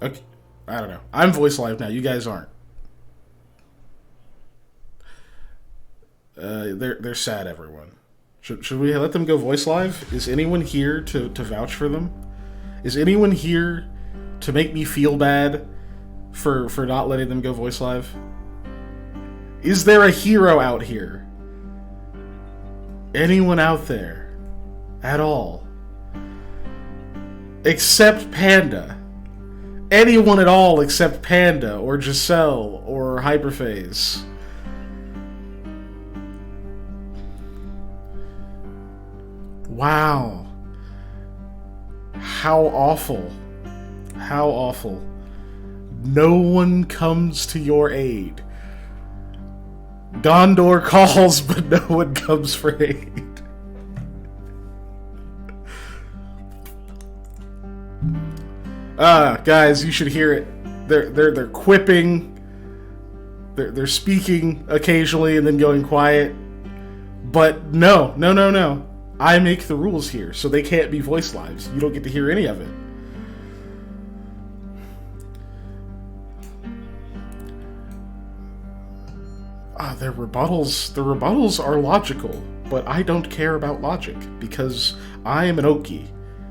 Okay. I don't know. I'm voice live now. You guys aren't. They're sad, everyone. Should we let them go voice live? Is anyone here to vouch for them? Is anyone here to make me feel bad for not letting them go voice live? Is there a hero out here? Anyone out there? At all? Except Panda. Anyone at all except Panda or Giselle or Hyperphase. Wow. How awful. How awful. No one comes to your aid. Gondor calls, but no one comes for aid. Guys, you should hear it. They're quipping. They're speaking occasionally and then going quiet. But no. I make the rules here, so they can't be voice lives. You don't get to hear any of it. Their rebuttals are logical, but I don't care about logic, because I am an Okie,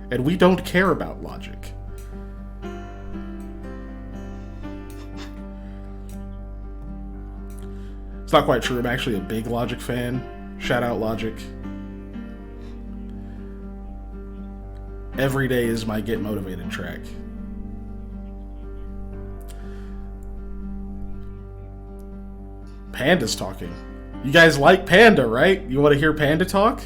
and we don't care about logic. It's not quite true. I'm actually a big Logic fan. Shout out Logic. Every day is my Get Motivated track. Panda's talking. You guys like Panda, right? You want to hear Panda talk?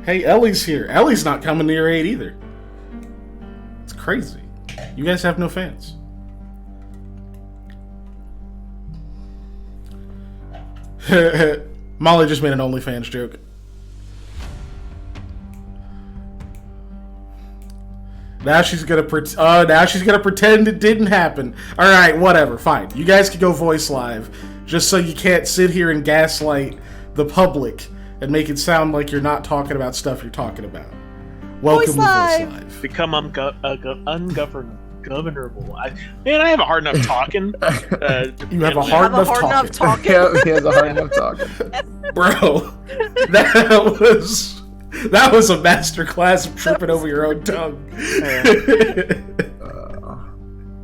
Hey, Ellie's here. Ellie's not coming to your aid either. It's crazy. You guys have no fans. Molly just made an OnlyFans joke. Now she's gonna pretend it didn't happen. All right, whatever, fine. You guys can go voice live, just so you can't sit here and gaslight the public and make it sound like you're not talking about stuff you're talking about. Welcome to Voice Live. Become ungovernable. Man, I have a hard enough talking. You have a hard enough talking. He has a hard enough talking. Bro, that was a masterclass of tripping over your own tongue.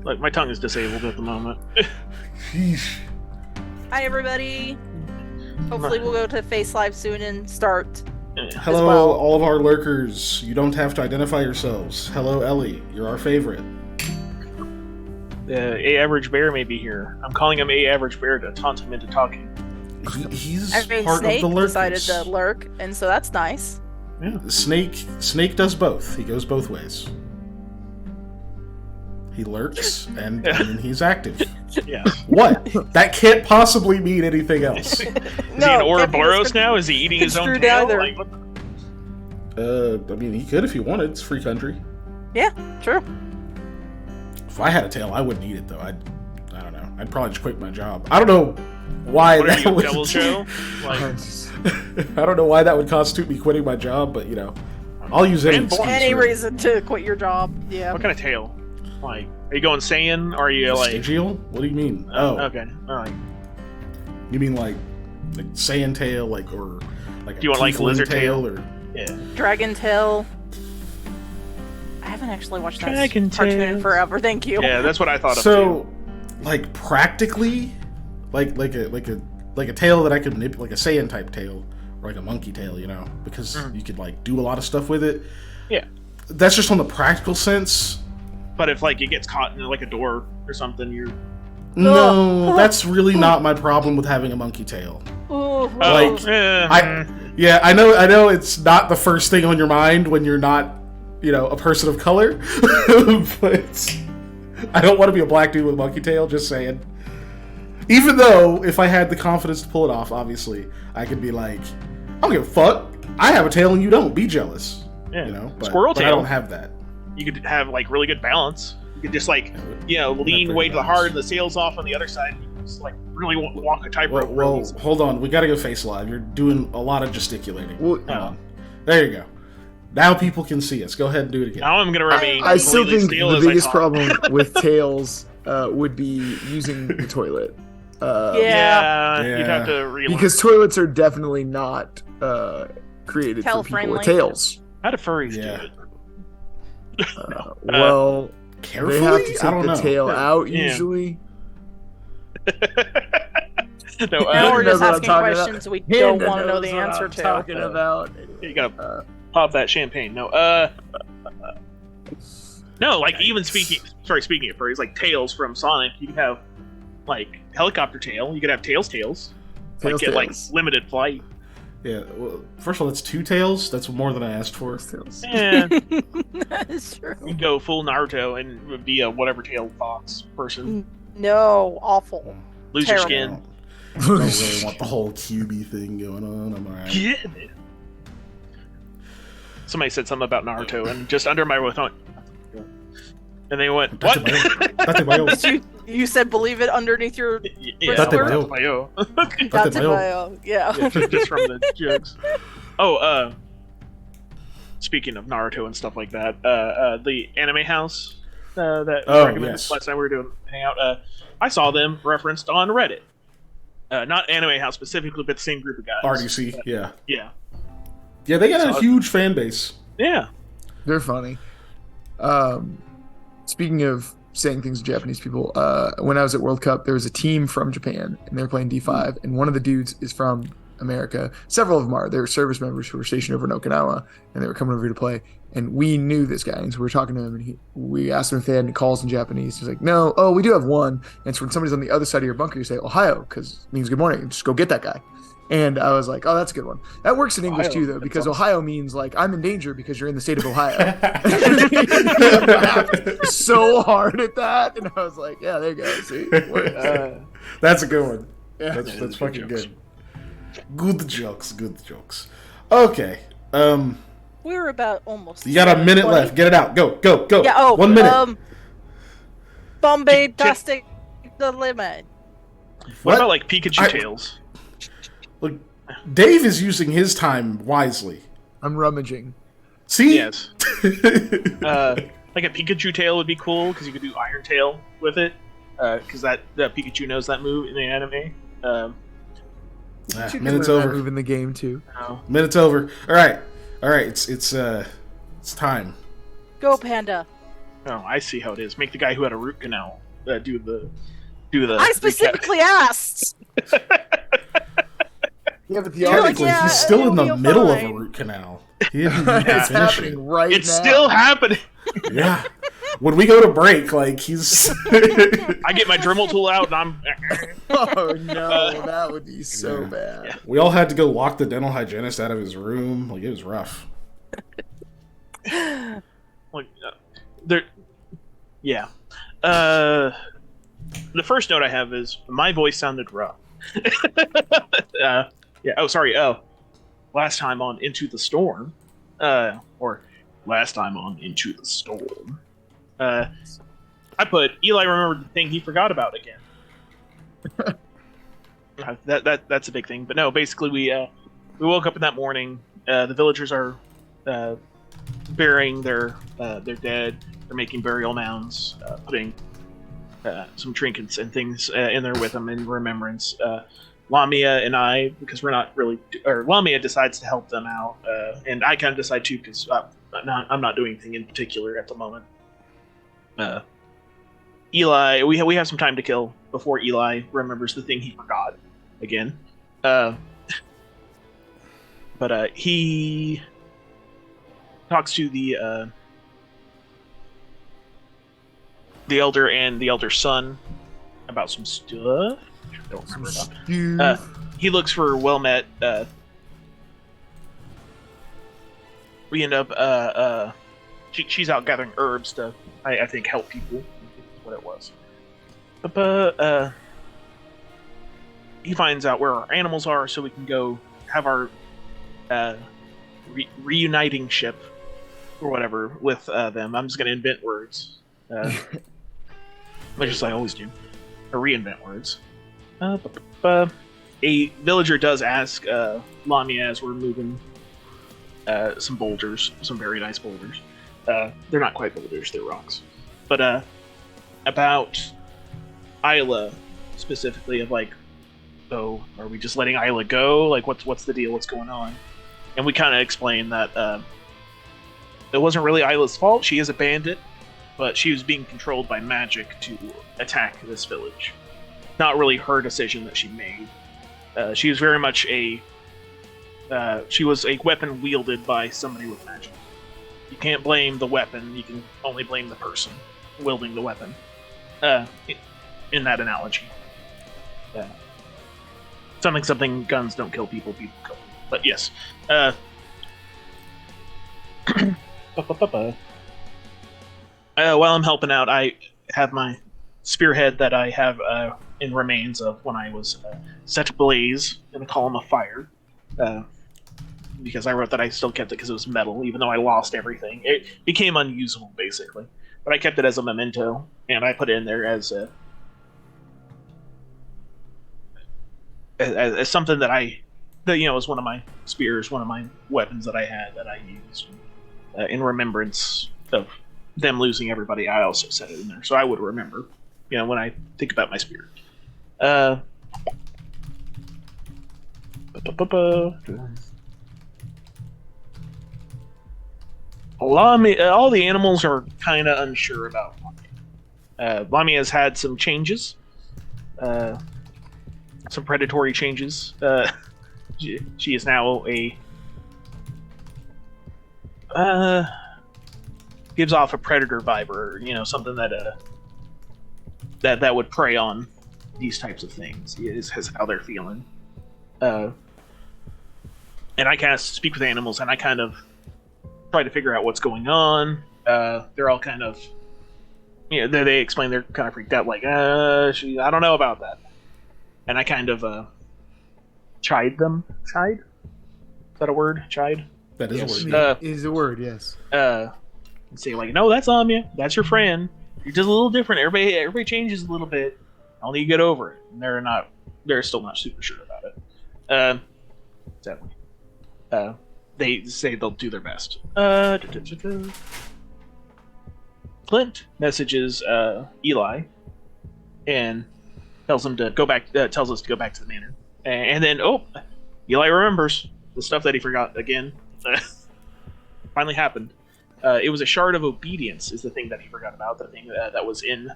Like, my tongue is disabled at the moment. Sheesh. Hi, everybody. Hopefully we'll go to Face Live soon and start. Hello, all of our lurkers. You don't have to identify yourselves. Hello, Ellie. You're our favorite. A Average Bear may be here. I'm calling him A Average Bear to taunt him into talking. He's Snake part of the lurkers. decided to lurk, and so that's nice. Yeah. Snake does both. He goes both ways. He lurks and he's active. Yeah. What? That can't possibly mean anything else. Is he an Ouroboros now? Is he eating his own tail? Like, what I mean, he could if he wanted. It's free country. Yeah, true. If I had a tail, I wouldn't eat it though. I don't know. I'd probably just quit my job. I don't know why What are that you, would. Devil Show? Like, I don't know why that would constitute me quitting my job, but you know, I'll use any excuse. Any for it. reason to quit your job? Yeah. what kind of tail? Like, are you going Saiyan? Or are you like? Vestigial? What do you mean? Oh, Okay. All right. you mean like Saiyan tail, like or like? Do you want like tiefling lizard tail? or? Yeah. Dragon Tail. I haven't actually watched that Dragon cartoon Tail. in forever. Thank you. Yeah, that's what I thought of. So, like practically, like a tail that I could manipulate, like a Saiyan type tail, or like a monkey tail, you know, because you could like do a lot of stuff with it. Yeah. That's just on the practical sense. But if like it gets caught in like a door or something, you're No, that's really not my problem with having a monkey tail. Ooh, Like, I know it's not the first thing on your mind when you're not, you know, a person of color, but I don't want to be a black dude with a monkey tail, just saying. Even though, if I had the confidence to pull it off, obviously, I could be like, I don't give a fuck, I have a tail and you don't, be jealous. Yeah. You know, but, Squirrel but I tail. don't have that. You could have like really good balance. You could just like, you know, lean way to the hard and the sails off on the other side. And you can just like really walk a tightrope. Well, hold on, we gotta go face live. You're doing a lot of gesticulating. Well, Hold on. There you go. Now people can see us. Go ahead and do it again. Now I'm gonna remain. I still completely think still the as I biggest talk. problem with Tails would be using the toilet. Yeah, you'd have Yeah. to relearn. Because toilets are definitely not created for people Tail-friendly. with tails. How do furries Yeah. do it? Well, Carefully? they have to take I don't the know. tail out Yeah. usually. No, Now we're know just what I'm asking talking about. questions we don't Panda want to know knows the what answer I'm to. talking about. you gotta pop that champagne. No, like even speaking of furries, like Tails from Sonic, you could have like helicopter tail. You could have tails, like get like Tails. limited flight. Yeah. Well, first of all, that's 2 tails. That's more than I asked for. Tails. Yeah, That is true. you go full Naruto and would be a whatever tail fox person. No, awful. Lose your Terrible. skin. Don't really want the whole QB thing going on. I'm alright. Yeah. Somebody said something about Naruto, and just under my breath, and they went, "What?" You said believe it underneath your Yeah, Date mayo. mayo. that's mayo. yeah. Just from the jokes. Oh, speaking of Naruto and stuff like that, the anime house that we recommended yes. last time we were doing hangout, I saw them referenced on Reddit. Not anime house specifically, but the same group of guys. RDC, yeah. Yeah. Yeah, they got a huge fan base. Yeah. They're funny. Speaking of saying things to Japanese people, when I was at World Cup, there was a team from Japan, and they were playing D5, and one of the dudes is from America. Several of them are. They were service members who were stationed over in Okinawa, and they were coming over here to play. And we knew this guy, and so we were talking to him, and we asked him if they had any calls in Japanese. He's like, no. Oh, we do have one. And so when somebody's on the other side of your bunker, you say, Ohio, because it means good morning. Just go get that guy. And I was like, oh, that's a good one. That works in English Ohio, too, though, because that's Ohio means like I'm in danger because you're in the state of Ohio. Laughed so hard at that, and I was like, yeah, there you go. See, That's a good one. yeah. That's good fucking jokes. good. Good jokes. Okay. We were about almost. You got a minute 20. left. Get it out. Go. Yeah. Oh. 1 minute. Bombay Tastic the limit. What about like Pikachu tails? Look, Dave is using his time wisely. I'm rummaging. See? Yes. Like a Pikachu tail would be cool because you could do Iron Tail with it. Because that Pikachu knows that move in the anime. You can Minute's learn that over. move in the game too. Minute's over. All right. It's time. Go Panda. Oh, I see how it is. Make the guy who had a root canal do the. I specifically asked. Yeah, but the You're like, Technically, yeah, he's still in the you'll be middle of a fine. root canal. He didn't even it's finish happening it. right It's now. still happening. Yeah. When we go to break, like he's. I get my Dremel tool out and I'm. Oh no, that would be so Yeah. bad. We all had to go lock the dental hygienist out of his room. Like it was rough. Like, there. Yeah. The first note I have is my voice sounded rough. Yeah. Oh, sorry. Oh, last time on Into the Storm, or last time on Into the Storm, I put Eli remembered the thing he forgot about again. That's a big thing. But no, basically we woke up in that morning. The villagers are burying their dead. They're making burial mounds, putting some trinkets and things in there with them in remembrance. Lamia and I, because we're not really, or Lamia decides to help them out, and I kind of decide too because I'm not doing anything in particular at the moment. Eli, we have some time to kill before Eli remembers the thing he forgot again. But he talks to the elder and the elder's son about some stuff. I don't remember about. He looks for Wellmet. We end up. She's out gathering herbs to, I think, help people. That's what it was. But he finds out where our animals are, so we can go have our reuniting ship or whatever with them. I'm just gonna invent words, which is I always do, or reinvent words. A villager does ask Lamia as we're moving some boulders, some very nice boulders. They're not quite boulders; they're rocks. But about Isla specifically, of like, oh, are we just letting Isla go? Like, what's the deal? What's going on? And we kind of explain that it wasn't really Isla's fault. She is a bandit, but she was being controlled by magic to attack this village. Not really her decision that she made. She was very much she was a weapon wielded by somebody with magic. You can't blame the weapon, you can only blame the person wielding the weapon. In that analogy. Something, guns don't kill people, people kill them. But yes. While I'm helping out, I have my spearhead that I have in remains of when I was set ablaze in a column of fire. Because I wrote that I still kept it because it was metal, even though I lost everything. It became unusable, basically. But I kept it as a memento, and I put it in there as something that was one of my spears, one of my weapons that I had that I used in remembrance of them losing everybody. I also set it in there, so I would remember, when I think about my spear. All the animals are kind of unsure about Lamia. Lamia has had some changes, some predatory changes. She is now gives off a predator vibe, or something that would prey on these types of things. Is how they're feeling, and I kind of speak with animals, and I kind of try to figure out what's going on. They're all kind of, they explain they're kind of freaked out, like, I don't know about that. And I kind of chide them. Chide? Is that a word? Chide? That is Yes. a word. It is a word, yes. And say, like, no, that's Lamia. That's your friend. You're just a little different. Everybody changes a little bit. Only you get over it. And they're still not super sure about it. Sadly. They say they'll do their best. Clint messages Eli and tells him to go back. Tells us to go back to the manor, and then Eli remembers the stuff that he forgot again. Finally happened. It was a shard of obedience, is the thing that he forgot about. The thing that was in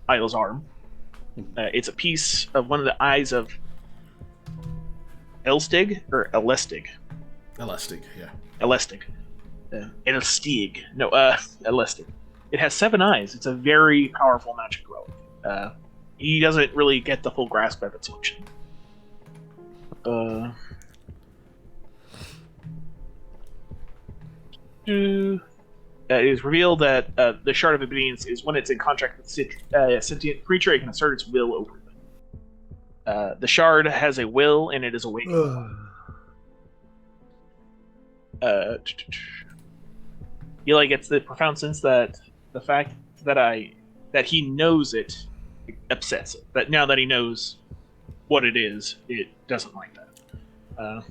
Isla's arm. It's a piece of one of the eyes of Elstig or Elestig. Elastic, yeah. Elestig. Elestig. No, Elestig. It has 7 eyes. It's a very powerful magic relic. He doesn't really get the full grasp of its function. It is revealed that the Shard of Obedience is when it's in contact with a sentient creature, it can assert its will over them. The Shard has a will, and it is awakened. Eli gets the profound sense that the fact that he knows it upsets it. That now that he knows what it is, it doesn't like that.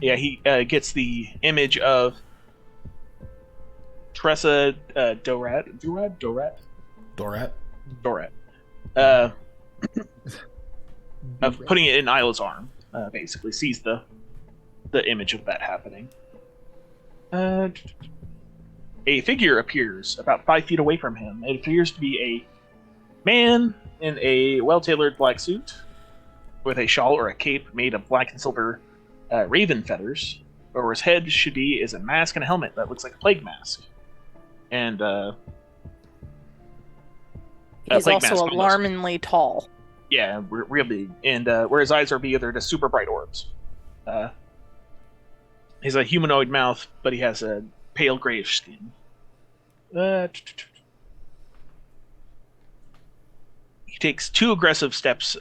He gets the image of Tressa Dorat. Of putting it in Isla's arm, basically sees the image of that happening. A figure appears about 5 feet away from him. It appears to be a man in a well-tailored black suit with a shawl or a cape made of black and silver raven feathers. Over his head should be is a mask and a helmet that looks like a plague mask. And he's plague also mask almost. alarmingly tall. Yeah, real big. And where his eyes are big, they're just super bright orbs. He's a humanoid mouth, but he has a pale grayish skin. He takes 2 aggressive steps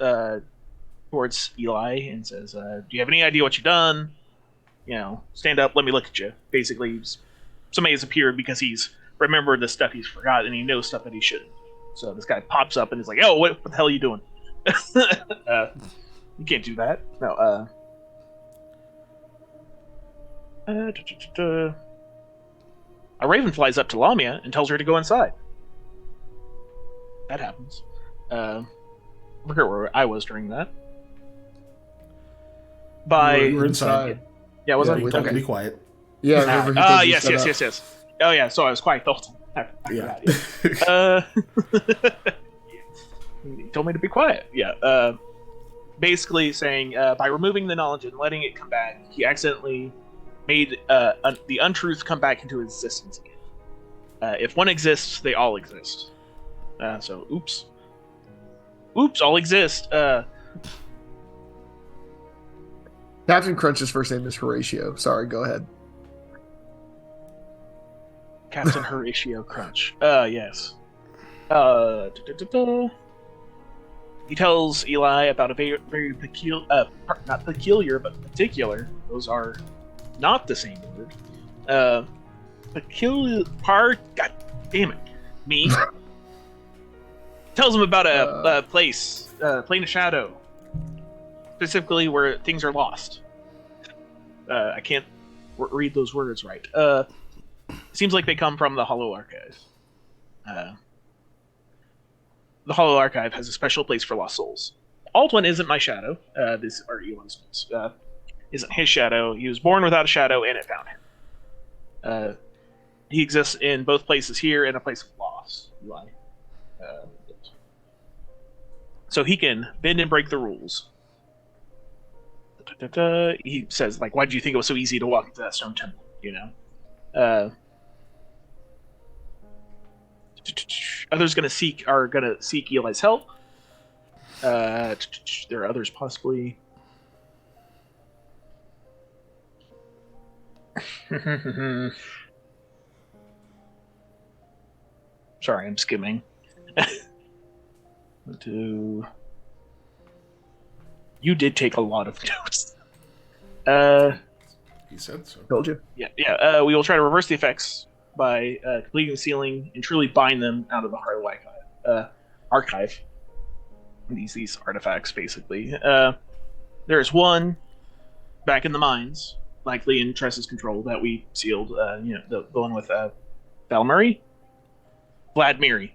towards Eli and says, do you have any idea what you've done? Stand up, let me look at you. Basically, somebody has appeared because he's remembered the stuff he's forgotten, and he knows stuff that he shouldn't. So this guy pops up and is like, oh, what the hell are you doing? You can't do that. No. A raven flies up to Lamia and tells her to go inside. That happens. I forget where I was during that. You were inside. Yeah, was Yeah, I? He with- told Okay. me to be quiet. Yeah, I remember. he told you to shut up. Yes. Oh yeah, so I was quiet the whole time. I Yeah. forgot, he told me to be quiet. Yeah. Basically saying by removing the knowledge and letting it come back, he accidentally made the untruth come back into existence again. If one exists, they all exist. So, oops, all exist. Captain Crunch's first name is Horatio. Sorry, go ahead. Captain Horatio Crunch. Yes. He tells Eli about a very peculiar, not peculiar, but particular. Those are not the same word. Peculiar part. God damn it, me. Tells him about a place, plane of shadow, specifically where things are lost. I can't read those words right. Seems like they come from the Hollow Archive. The Hollow Archive has a special place for lost souls. Altwin isn't my shadow. This are Eli's notes. Isn't his shadow. He was born without a shadow, and it found him. He exists in both places here and a place of loss. Eli. So he can bend and break the rules. He says, like, why did you think it was so easy to walk into that stone temple? You know? Others are gonna seek Eli's help. There are others possibly. Sorry, I'm skimming. You did take a lot of notes. He said so. Told you. Yeah. We will try to reverse the effects by completing the sealing and truly bind them out of the Hollow Archive. These artifacts, basically. There's one back in the mines, likely in Tress's control, that we sealed. The one with Valmuri? Vladmiri.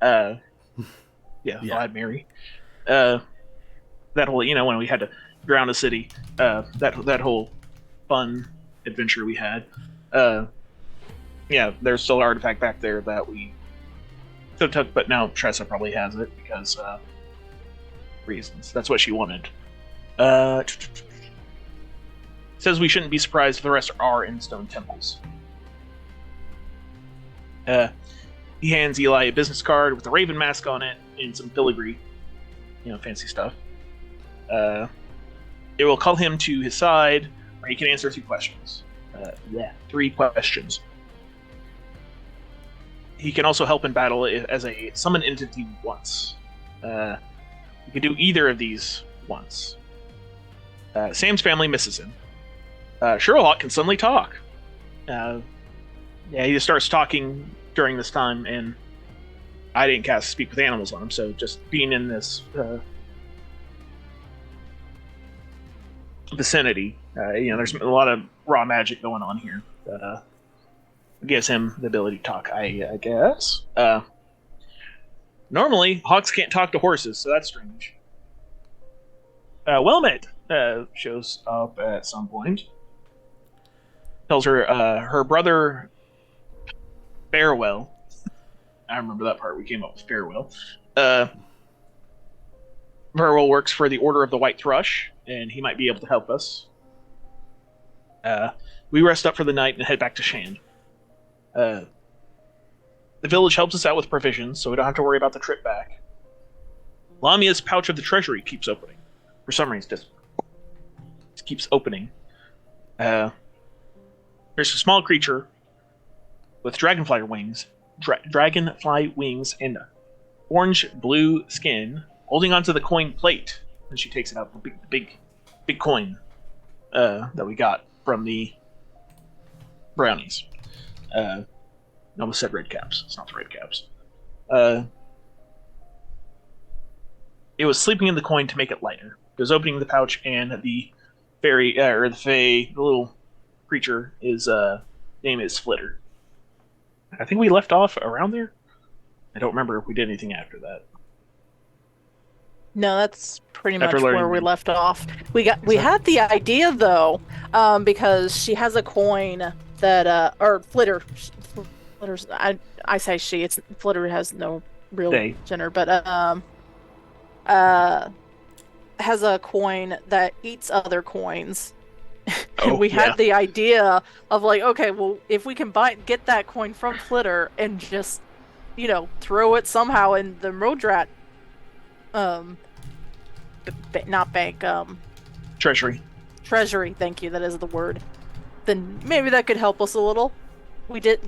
Vlad Mary. That whole, when we had to drown a city, that whole fun adventure we had. There's still an artifact back there that we took, but now Tressa probably has it because reasons. That's what she wanted. Says we shouldn't be surprised if the rest are in stone temples. He hands Eli a business card with a raven mask on it and some filigree, fancy stuff. It will call him to his side, where he can answer 3 questions. 3 questions. He can also help in battle as a summoned entity once. You can do either of these once. Sam's family misses him. Sherlock can suddenly talk. He just starts talking during this time, and I didn't cast Speak with Animals on him, so just being in this vicinity, there's a lot of raw magic going on here that gives him the ability to talk, I guess. Normally, hawks can't talk to horses, so that's strange. Wilmot shows up at some point. Tells her her brother Farewell. I remember that part. We came up with Farewell. Farewell works for the Order of the White Thrush, and he might be able to help us. We rest up for the night and head back to Shand. The village helps us out with provisions, so we don't have to worry about the trip back. Lamia's pouch of the treasury keeps opening. For some reason, it keeps opening. There's a small creature with dragonfly wings, and orange-blue skin, holding onto the coin plate. And she takes it out, the big coin that we got from the brownies. I almost said red caps. It's not the red caps. it was sleeping in the coin to make it lighter. It was opening the pouch, and the fairy or the fae, the little creature, is name is Flitter. I think we left off around there. I don't remember if we did anything after that. No, that's pretty much After learning where we the- left off. We had the idea though, because she has a coin that or Flitter's I say she. It's Flitter has no real They. gender, but has a coin that eats other coins. Oh, And we yeah. had the idea of like, okay, well, if we can get that coin from Flitter and just, throw it somehow in the Rodrat, not bank, Treasury. treasury. Thank you, that is the word. Then maybe that could help us a little. We did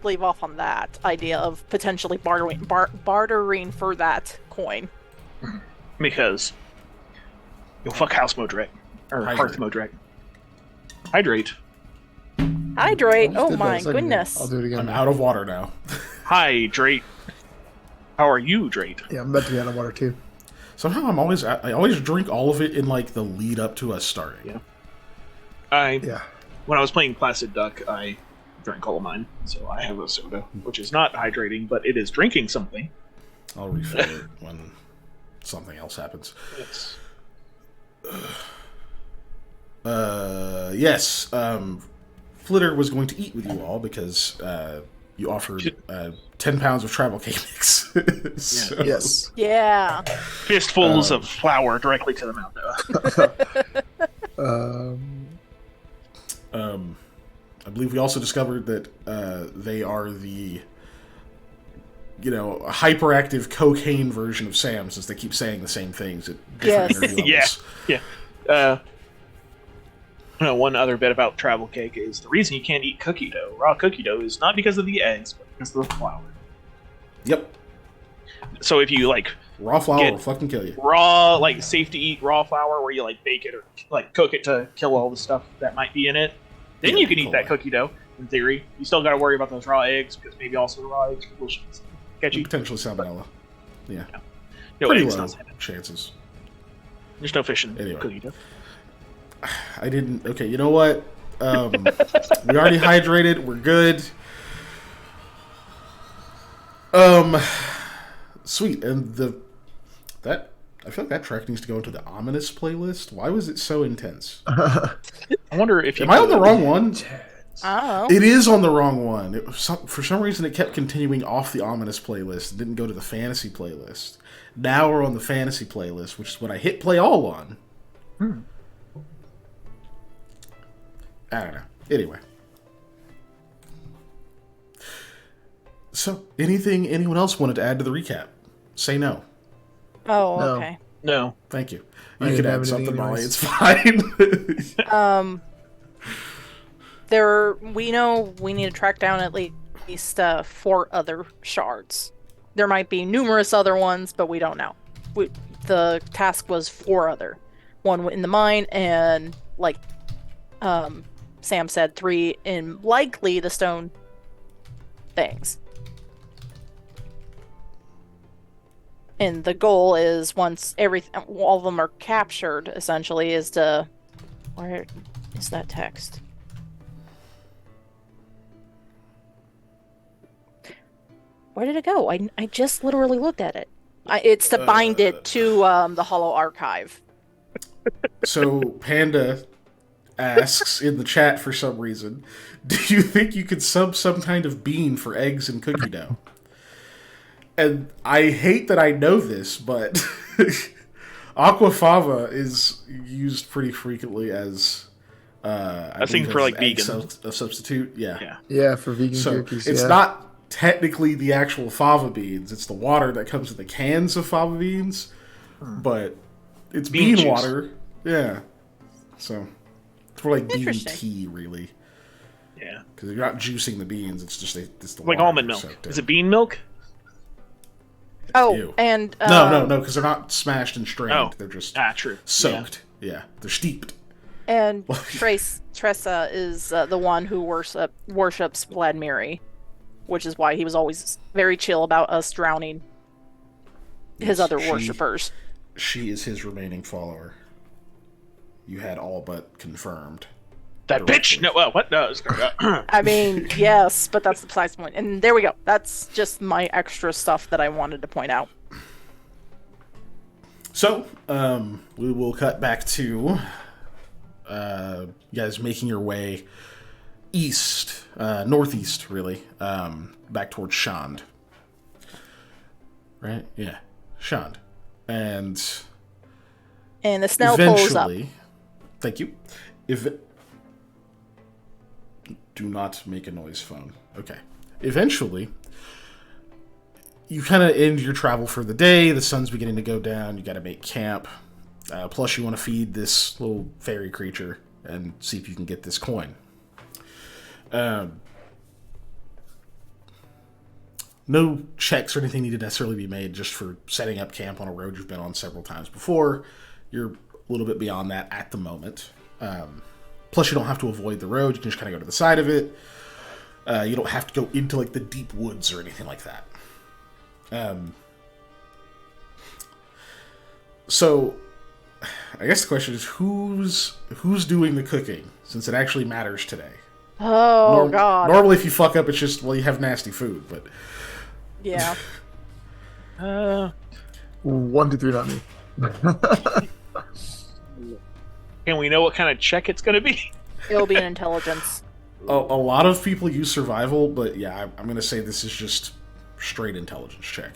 leave off on that idea of potentially bartering for that coin. Because you'll fuck House Modrek. Or Hydrate. Hearth Modrek. Hydrate. Hydrate. I just Oh did that my a second ago. goodness. I'll do it again. I'm out of water now. Hydrate. How are you, Drake? Yeah, I'm about to be out of water too. Somehow I always drink all of it in like the lead up to us starting. Yeah. Yeah. When I was playing Placid Duck, I drank all of mine, so I have a soda, which is not hydrating, but it is drinking something. I'll refill it when something else happens. It's Yes. Flitter was going to eat with you all because you offered 10 pounds of travel cake mix. So- Yes. Yeah. fistfuls of flour directly to the mouth. I believe we also discovered that they are the, hyperactive cocaine version of Sam, since they keep saying the same things at different Yes. energy Yeah. levels. One other bit about travel cake is the reason you can't eat cookie dough, raw cookie dough, is not because of the eggs, but because of the flour. Yep. So if you Raw flour Get- will fucking kill you. raw, safe to eat raw flour, where you bake it or cook it to kill all the stuff that might be in it, then Yeah, you can eat that totally. cookie dough. In theory, you still got to worry about those raw eggs because maybe also the raw eggs will catch you. Potentially salmonella. Yeah. No Pretty eggs, low not salmon. chances. There's no fish in Anyway. cookie dough. I didn't. Okay, you know what? We already hydrated. We're good. Sweet. And I feel like that track needs to go into the ominous playlist. Why was it so intense? I wonder if you Am I on the wrong one? Oh. It is on the wrong one. It was for some reason, it kept continuing off the ominous playlist. It didn't go to the fantasy playlist. Now we're on the fantasy playlist, which is what I hit play all on. I don't know. Anyway. So, anyone else wanted to add to the recap? Say no. Oh, No. okay. No. Thank you. I You didn't can have add something, anything Molly. anyways. It's fine. We know we need to track down at least 4 other shards. There might be numerous other ones, but we don't know. The task was 4 other. 1 in the mine, and Sam said 3 in likely the stone things. And the goal is once all of them are captured, essentially, is to... Where is that text? Where did it go? I just literally looked at it. It's to bind it to the Hollow Archive. So, Panda asks in the chat for some reason, do you think you could sub some kind of bean for eggs and cookie dough? And I hate that I know this, but aquafaba is used pretty frequently as I A thing believe for, as vegan. a substitute. Yeah. Yeah. Yeah, for vegan So cookies. it's yeah. not technically the actual fava beans; it's the water that comes in the cans of fava beans, but it's Bean bean juice. water. Yeah. So it's more like bean Interesting. tea, really, Yeah. because you're not juicing the beans; it's just it's the Like water almond that's milk. soaked in. Is it bean milk? Oh, Ew. and No, because they're not smashed and strained; Oh. they're just True. soaked. Yeah, they're steeped. And Tressa is the one who worships Vladimir, which is why he was always very chill about us drowning. his other worshippers. She is his remaining follower. You had all but confirmed. That bitch! No, well, what? No, I mean, yes, but that's the besides the point. And there we go. That's just my extra stuff that I wanted to point out. So, we will cut back to you guys making your way east, northeast, really, back towards Shand. Right? Yeah, Shand. And the Snell pulls up. Thank you. Do not make a noise, phone. Okay. Eventually, you kind of end your travel for the day. The sun's beginning to go down. You got to make camp. Plus, you want to feed this little fairy creature and see if you can get this coin. No checks or anything need to necessarily be made just for setting up camp on a road you've been on several times before. You're a little bit beyond that at the moment. Plus, you don't have to avoid the road. You can just kind of go to the side of it. You don't have to go into like the deep woods or anything like that. So, I guess the question is, who's doing the cooking, since it actually matters today? Oh, God. Normally, if you fuck up, it's just, well, you have nasty food, but... Yeah. 1, 2, 3, not me. And we know what kind of check it's going to be? It'll be an intelligence. A lot of people use survival, but yeah, I'm going to say this is just straight intelligence check.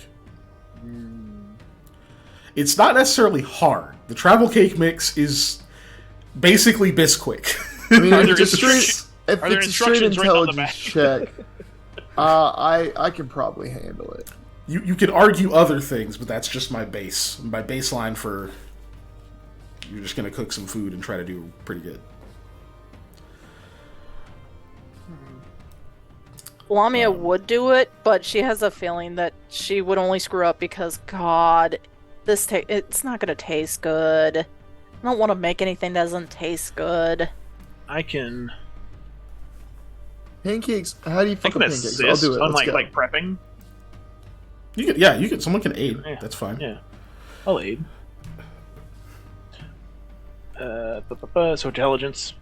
It's not necessarily hard. The travel cake mix is basically Bisquick. I mean, Are if there it's a straight instructions written on the intelligence check, I can probably handle it. You can argue other things, but that's just my base. My baseline for... You're just going to cook some food and try to do pretty good. Lamia would do it, but she has a feeling that she would only screw up because, God, it's not going to taste good. I don't want to make anything that doesn't taste good. I can... Pancakes? How do you I fuck can up pancakes? assist I'll do it. on Let's go. like prepping. You can. Someone can aid. Yeah. That's fine. Yeah. I'll aid. So intelligence.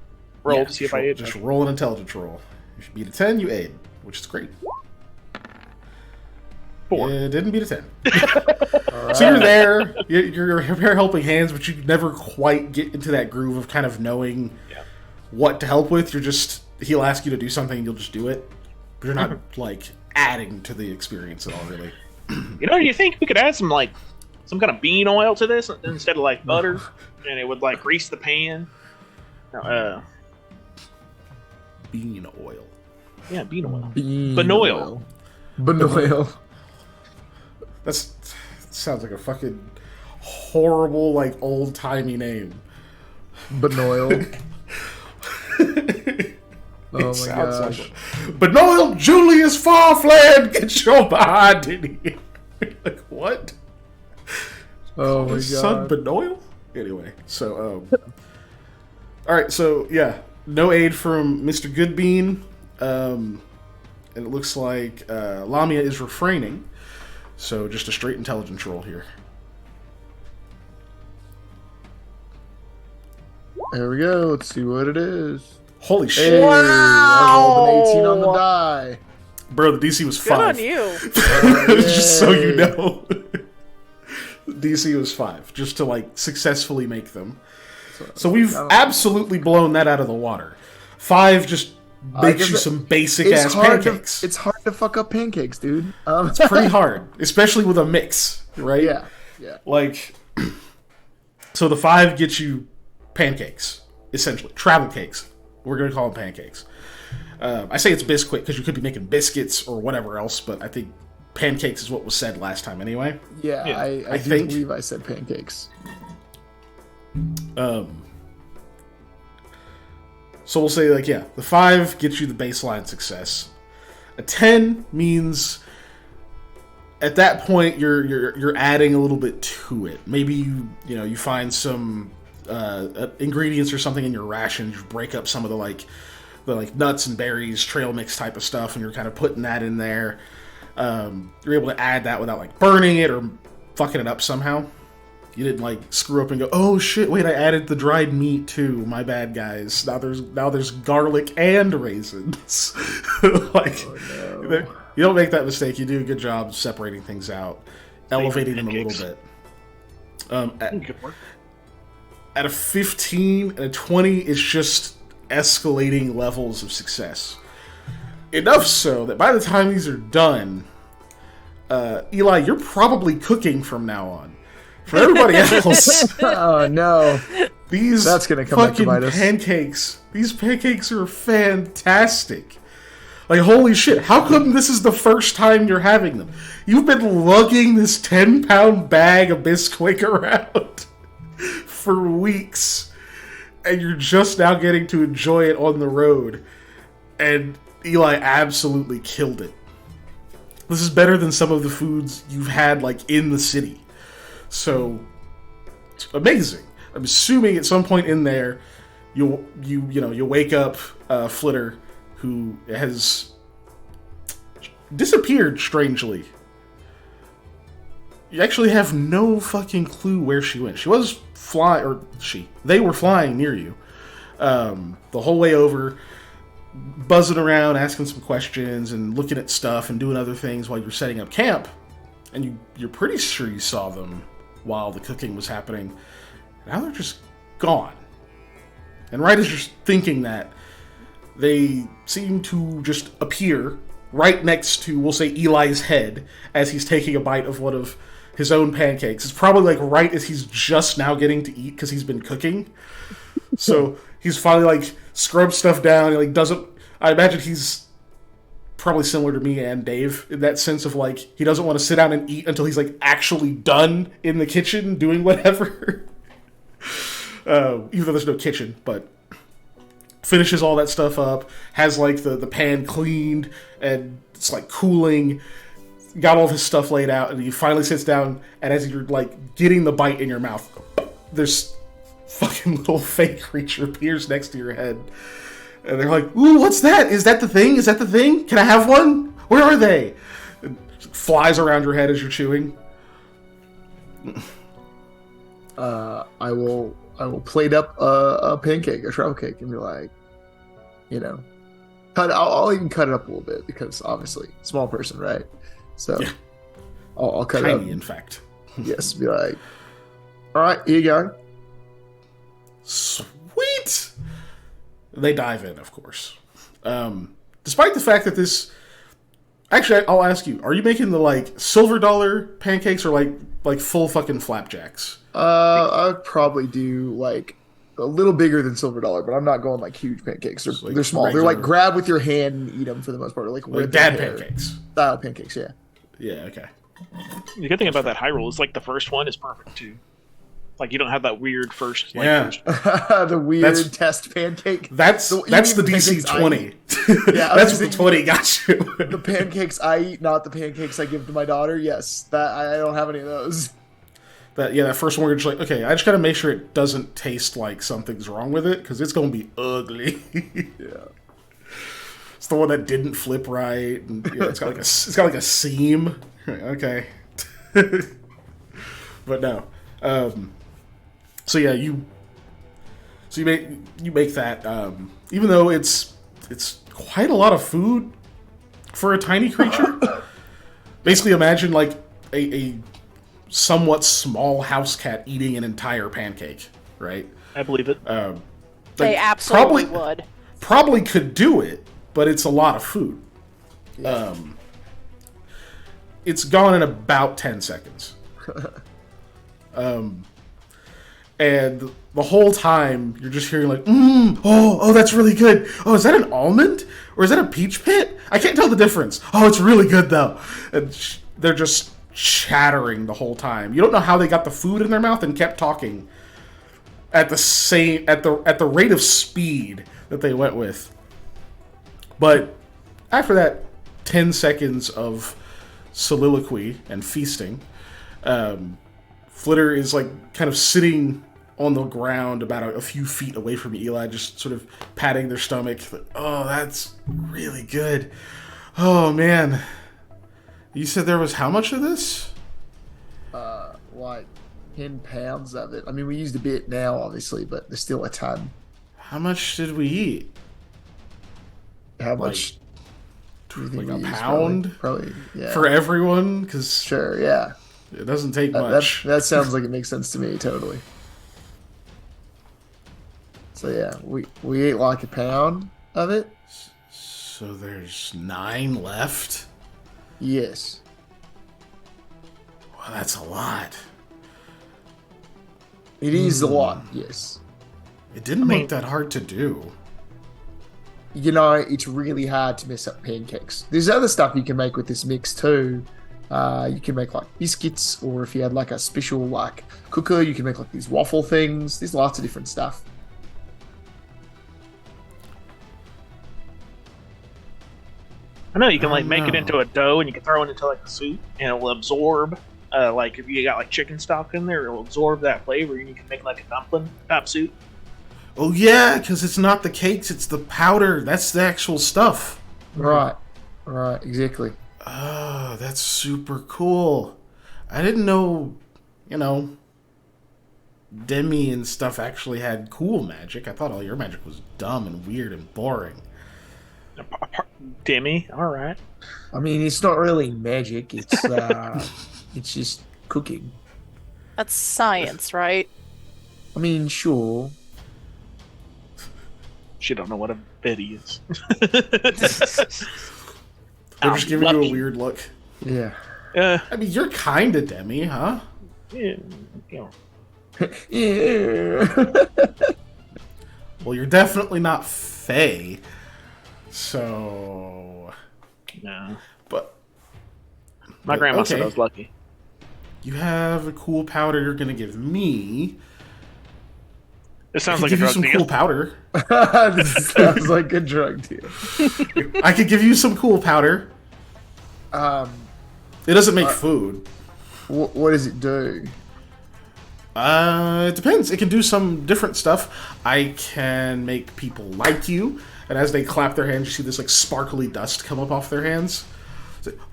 Roll to see if I aid. Just roll an intelligence roll. If you beat a 10, you aid, which is great. 4. It didn't beat a 10. So you're there, you're helping hands, but you never quite get into that groove of kind of knowing what to help with. He'll ask you to do something and you'll just do it. But you're not, like, adding to the experience at all, really. You know, do you think we could add some kind of bean oil to this instead of like butter, and it would like grease the pan? Bean oil. Yeah, bean oil. Benoil. That sounds like a fucking horrible, like, old-timey name. Benoil. Oh my gosh. Like, Benoil Julius Farflan, get your behind in here. Like, what? Oh my His god. son Benoil? Anyway, so, alright, so, yeah. No aid from Mr. Goodbean. And it looks like Lamia is refraining. So, just a straight intelligence roll here. There we go. Let's see what it is. Holy Hey, shit. I rolled an 18 on the die. Bro, the DC was Good 5. on you. Just so you Yay. know. DC was 5, just to, like, successfully make them. So we've absolutely blown that out of the water. 5 just makes you some basic-ass pancakes. It's hard to fuck up pancakes, dude. It's pretty hard, especially with a mix, right? Yeah. Like, so the 5 gets you pancakes, essentially. Travel cakes. We're going to call them pancakes. I say it's Bisquick because you could be making biscuits or whatever else, but I think pancakes is what was said last time anyway. Yeah, I do think- believe I said pancakes. So we'll say, like, yeah, the 5 gets you the baseline success. A 10 means at that point you're adding a little bit to it. Maybe you find some ingredients or something in your rations. You break up some of the nuts and berries, trail mix type of stuff, and you're kind of putting that in there. You're able to add that without like burning it or fucking it up somehow. You didn't like screw up and go, oh shit, wait, I added the dried meat too. My bad, guys. Now there's garlic and raisins. Like, you don't make that mistake. You do a good job separating things out, elevating them a little bit. At a 15 and a 20, it's just escalating levels of success. Enough so that by the time these are done, Eli, you're probably cooking from now on. For everybody else, Oh no, that's gonna come back to bite us. These pancakes are fantastic. Like, holy shit, how come this is the first time you're having them? You've been lugging this 10-pound bag of Bisquick around for weeks, and you're just now getting to enjoy it on the road. And Eli absolutely killed it. This is better than some of the foods you've had, like, in the city. So, it's amazing. I'm assuming at some point in there, you wake up Flitter, who has disappeared strangely. You actually have no fucking clue where she went. She was they were flying near you the whole way over, buzzing around, asking some questions and looking at stuff and doing other things while you're setting up camp. And you're pretty sure you saw them while the cooking was happening. Now they're just gone. And right as you're thinking that, they seem to just appear right next to, we'll say, Eli's head as he's taking a bite of one of his own pancakes. It's probably like right as he's just now getting to eat because he's been cooking. So he's finally like scrubbed stuff down. He like doesn't. I imagine he's probably similar to me and Dave in that sense of like he doesn't want to sit down and eat until he's like actually done in the kitchen doing whatever. Even though there's no kitchen, but finishes all that stuff up, has like the pan cleaned and it's like cooling, got all of his stuff laid out, and he finally sits down, and as you're like getting the bite in your mouth, this fucking little fake creature appears next to your head. And they're like, ooh, what's that? Is that the thing? Is that the thing? Can I have one? Where are they? It flies around your head as you're chewing. I will plate up a pancake, a travel cake, and be like, I'll even cut it up a little bit because obviously small person, right? So yeah. I'll cut it up. Tiny, in fact. Yes, be like, all right, here you go. Sweet. They dive in, of course. Despite the fact that this, actually, I'll ask you: are you making the like silver dollar pancakes or like full fucking flapjacks? I'd probably do like a little bigger than silver dollar, but I'm not going like huge pancakes. They're small. Regular. They're like grab with your hand and eat them for the most part. Like dad pancakes. Style pancakes, yeah. Yeah, okay. The good thing about that high roll is like the first one is perfect too. Like you don't have that weird first. Like, yeah. The weird test pancake. That's the DC 20. Yeah, that's what the 20 got you. The pancakes I eat, not the pancakes I give to my daughter. Yes, that I don't have any of those. That first one, you're just like, okay, I just gotta make sure it doesn't taste like something's wrong with it, because it's gonna be ugly. Yeah. It's the one that didn't flip right, and it's got like a seam. Okay. But no. So yeah, you make that, even though it's quite a lot of food for a tiny creature. Basically, imagine like a somewhat small house cat eating an entire pancake, right? I believe it. They absolutely would. Probably could do it, but it's a lot of food. Yeah. It's gone in about 10 seconds. And the whole time you're just hearing like, oh, that's really good. Oh, is that an almond or is that a peach pit? I can't tell the difference. Oh, it's really good though. And they're just chattering the whole time. You don't know how they got the food in their mouth and kept talking at the rate of speed that they went with. But after that 10 seconds of soliloquy and feasting, Flitter is like kind of sitting on the ground about a few feet away from Eli, just sort of patting their stomach. Oh, that's really good. Oh man, you said there was how much of this? like 10 pounds of it. I mean, we used a bit now, obviously, but there's still a ton. How much did we eat? How much? Do you think Like we a used? pound? Probably, yeah. For everyone? Because Sure, yeah. it doesn't take That, much. that sounds like it makes sense to me, totally. So yeah, we ate like a pound of it. So there's 9 left? Yes. Well, that's a lot. It is a lot, yes. It didn't look that hard to do. You know, it's really hard to mess up pancakes. There's other stuff you can make with this mix too. You can make like biscuits, or if you had like a special like cooker, you can make like these waffle things. There's lots of different stuff. I know you can like make it into a dough, and you can throw it into like a soup, and it'll absorb. Like if you got like chicken stock in there, it'll absorb that flavor, and you can make like a dumpling top soup. Oh yeah, because it's not the cakes, it's the powder. That's the actual stuff. Right, exactly. Oh, that's super cool. I didn't know, Demi and stuff actually had cool magic. I thought all your magic was dumb and weird and boring. Demi, all right. I mean, it's not really magic. It's it's just cooking. That's science, right? I mean, sure. She don't know what a Betty is. They're just giving you a weird look. Yeah. I mean, you're kind of Demi, huh? Yeah, you know. Yeah. Well, you're definitely not Fae. So... No. But... My grandma okay. said I was lucky. You have a cool powder you're going to give me. It sounds I like could a give you drug some deal. cool powder. This sounds like a drug deal. I could give you some cool powder. It doesn't make food. What does it do? It depends. It can do some different stuff. I can make people like you, and as they clap their hands, you see this like sparkly dust come up off their hands.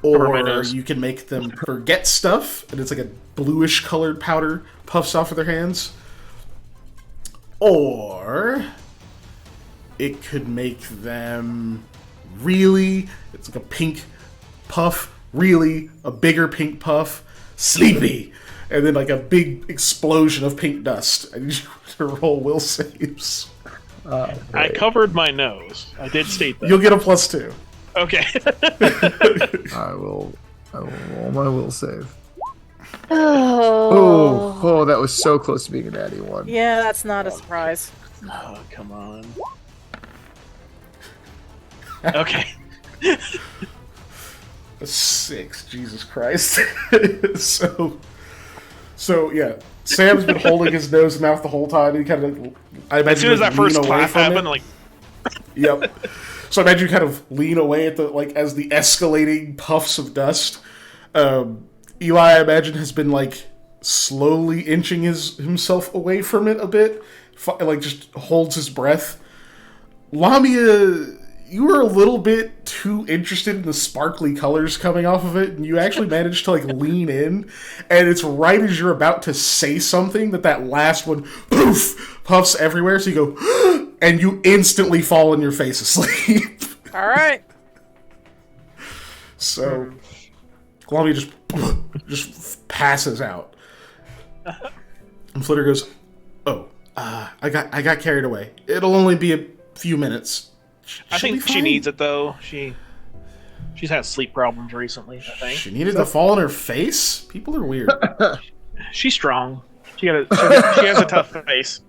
Or you can make them forget stuff, and it's like a bluish colored powder puffs off of their hands. Or it could make them really, it's like a pink puff, really a bigger pink puff, sleepy, and then like a big explosion of pink dust. I need you to roll will saves. I covered my nose. I did state that. You'll get a +2. Okay. I will roll my will save. Oh. Oh, that was so close to being a natty one. Yeah, that's not a surprise. Oh, come on. Okay. A 6, Jesus Christ. so yeah, Sam's been holding his nose and mouth the whole time. He kind of, I imagine, As soon as that first clap happened, like, yep. So I imagine you kind of lean away at the as the escalating puffs of dust. Eli, I imagine, has been like slowly inching himself away from it a bit, like just holds his breath. Lamia, you were a little bit too interested in the sparkly colors coming off of it, and you actually managed to like lean in, and it's right as you're about to say something that last one poof puffs everywhere, so you go and you instantly fall on your face asleep. All right. So Lamia just passes out. And Flitter goes, "Oh, I got carried away. It'll only be a few minutes." I think she needs it though. She's had sleep problems recently. I think she needed to fall on her face. People are weird. she's strong. She has a tough face.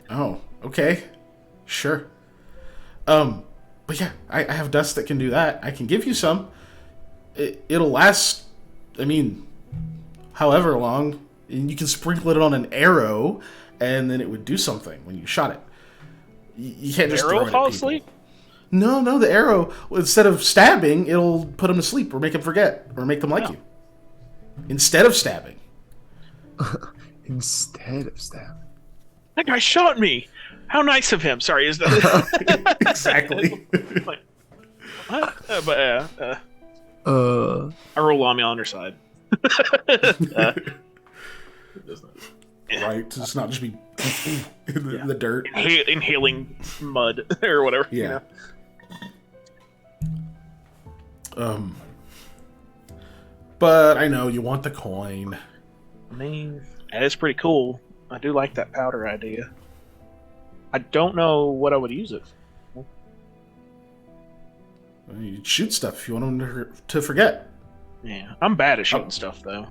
Oh, okay, sure. But yeah, I have dust that can do that. I can give you some. It'll last. I mean, however long. And you can sprinkle it on an arrow, and then it would do something when you shot it. You can't just throw it at fall people. asleep? No, the arrow, instead of stabbing, it'll put them to sleep or make them forget or make them like you. Instead of stabbing. Instead of stabbing. That guy shot me. How nice of him. Sorry, is that Exactly. like, what? I roll Lamia on her side. It does not. Right? To just not just be in the dirt. Inhaling mud or whatever. Yeah. But I know you want the coin. I mean, that is pretty cool. I do like that powder idea. I don't know what I would use it for. You'd shoot stuff if you want them to forget. Yeah, I'm bad at shooting stuff though.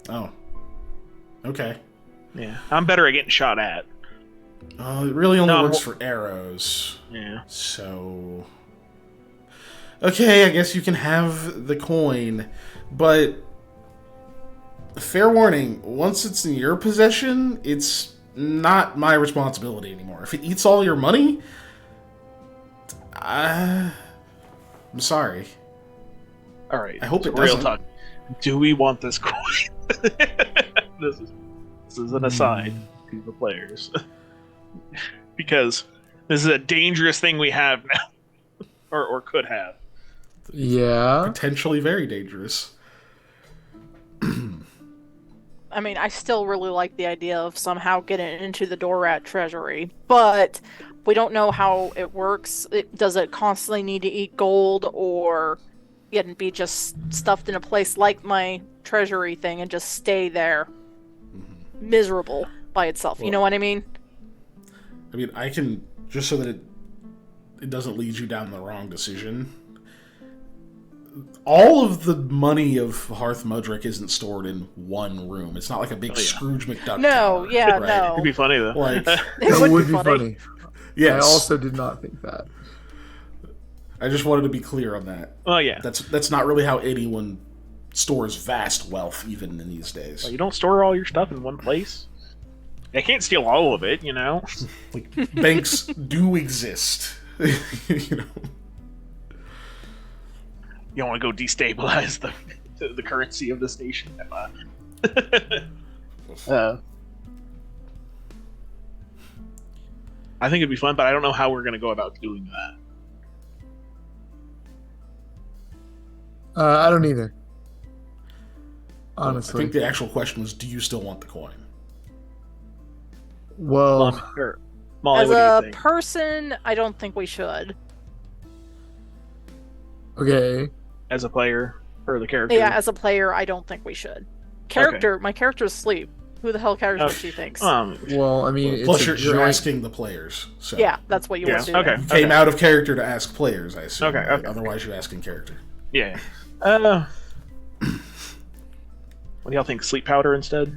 Oh. Okay. Yeah, I'm better at getting shot at. It really only No, works for arrows. Yeah. So. Okay, I guess you can have the coin, but fair warning, once it's in your possession, it's not my responsibility anymore. If it eats all your money, I'm sorry. All right. I hope it real doesn't. talk. Do we want this coin? This is an aside to the players, because this is a dangerous thing we have now, or could have. Yeah. Potentially very dangerous. I mean, I still really like the idea of somehow getting into the Dorat treasury, but we don't know how it works. Does it constantly need to eat gold, or it can be just stuffed in a place like my treasury thing and just stay there miserable by itself? You know what I mean? I mean, I can, just so that it doesn't lead you down the wrong decision. All of the money of Hearth Mudrick isn't stored in one room. It's not like a big Scrooge McDuck. No, tower, yeah, right? no. It'd be funny though. Like, It would be funny. yes. I also did not think that. I just wanted to be clear on that. Oh yeah. That's not really how anyone stores vast wealth, even in these days. Well, you don't store all your stuff in one place. They can't steal all of it, you know. Like, banks do exist. You know. You don't want to go destabilize the currency of this nation. I think it'd be fun, but I don't know how we're going to go about doing that. I don't either. I Honestly. think the actual question was, do you still want the coin? Well, Molly, As what do a you think? person, I don't think we should. okay. As a player or the character? Yeah, as a player, I don't think we should. My character's asleep. Who the hell cares what she thinks? Well, I mean, Plus, it's you're a joint- asking the players. So Yeah, that's what you want to do. Okay. you came out of character to ask players, I assume. Okay, right? okay. Otherwise, you ask in character. Yeah. What do y'all think? Sleep powder instead?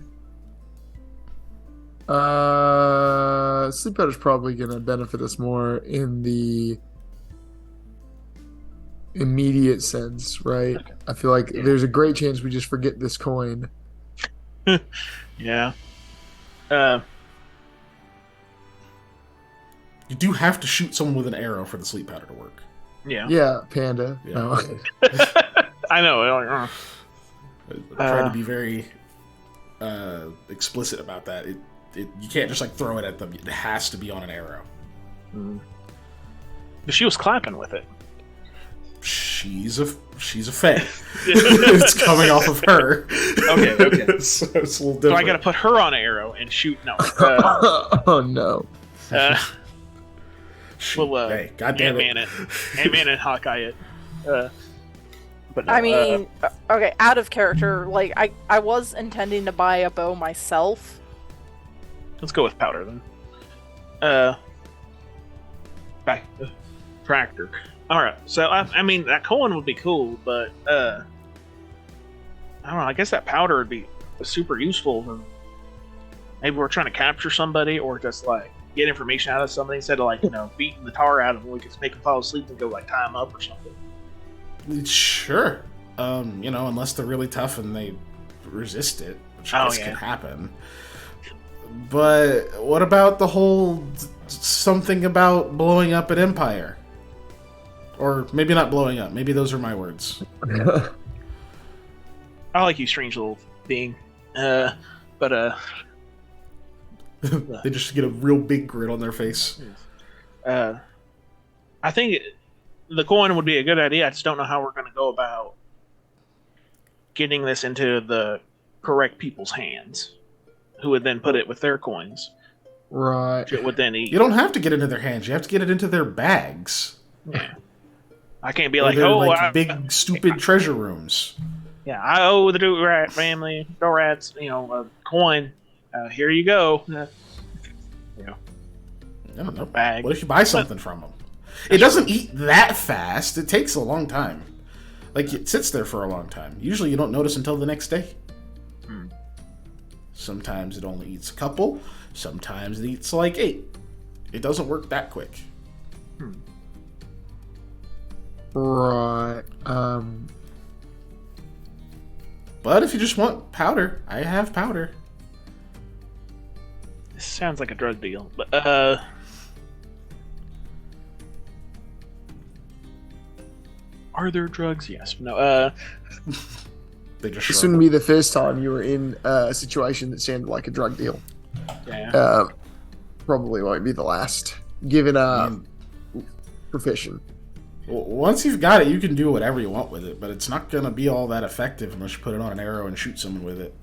Sleep powder's probably gonna benefit us more in the immediate sense, right? Okay. I feel like there's a great chance we just forget this coin. Yeah. You do have to shoot someone with an arrow for the sleep powder to work. Yeah. Yeah, Panda. Yeah. No. I know. I tried to be very explicit about that. You can't just like throw it at them. It has to be on an arrow. But she was clapping with it. She's a fae. It's coming off of her. Okay. So it's a little different. So I got to put her on an arrow and shoot. No. Oh no. Shoot. Well, Hey, goddamn it. Ant-Man and Hawkeye it. But no, I mean, okay, out of character, like, I was intending to buy a bow myself. let's go with powder then. Back tractor. All right. So I mean that coin would be cool, but I don't know. I guess that powder would be super useful. For maybe we're trying to capture somebody, or just like get information out of somebody instead of like beating the tar out of them. We could make them fall asleep and go like tie them up or something. Sure. Unless they're really tough and they resist it, which I guess could happen. But what about the whole something about blowing up an empire? Or maybe not blowing up. Maybe those are my words. I like you, strange little being. But They just get a real big grin on their face. I think the coin would be a good idea. I just don't know how we're going to go about getting this into the correct people's hands, who would then put it with their coins. Right. Which it would then eat. You don't have to get it into their hands. You have to get it into their bags. Yeah. I can't be Or like, their, oh, like big stupid treasure rooms. yeah, I owe the Do Rat family, Do Rats, a coin. Here you go. I don't know. Bag. What if you buy something from them? It doesn't eat that fast. It takes a long time. Like, it sits there for a long time. Usually you don't notice until the next day. Sometimes it only eats a couple. Sometimes it eats like 8. It doesn't work that quick. Right. But if you just want powder, I have powder. This sounds like a drug deal, but are there drugs? Yes. No. They just This shrug. wouldn't be the first time you were in a situation that sounded like a drug deal. Yeah. Probably won't be the last, given profession. Once you've got it, you can do whatever you want with it, but it's not going to be all that effective unless you put it on an arrow and shoot someone with it.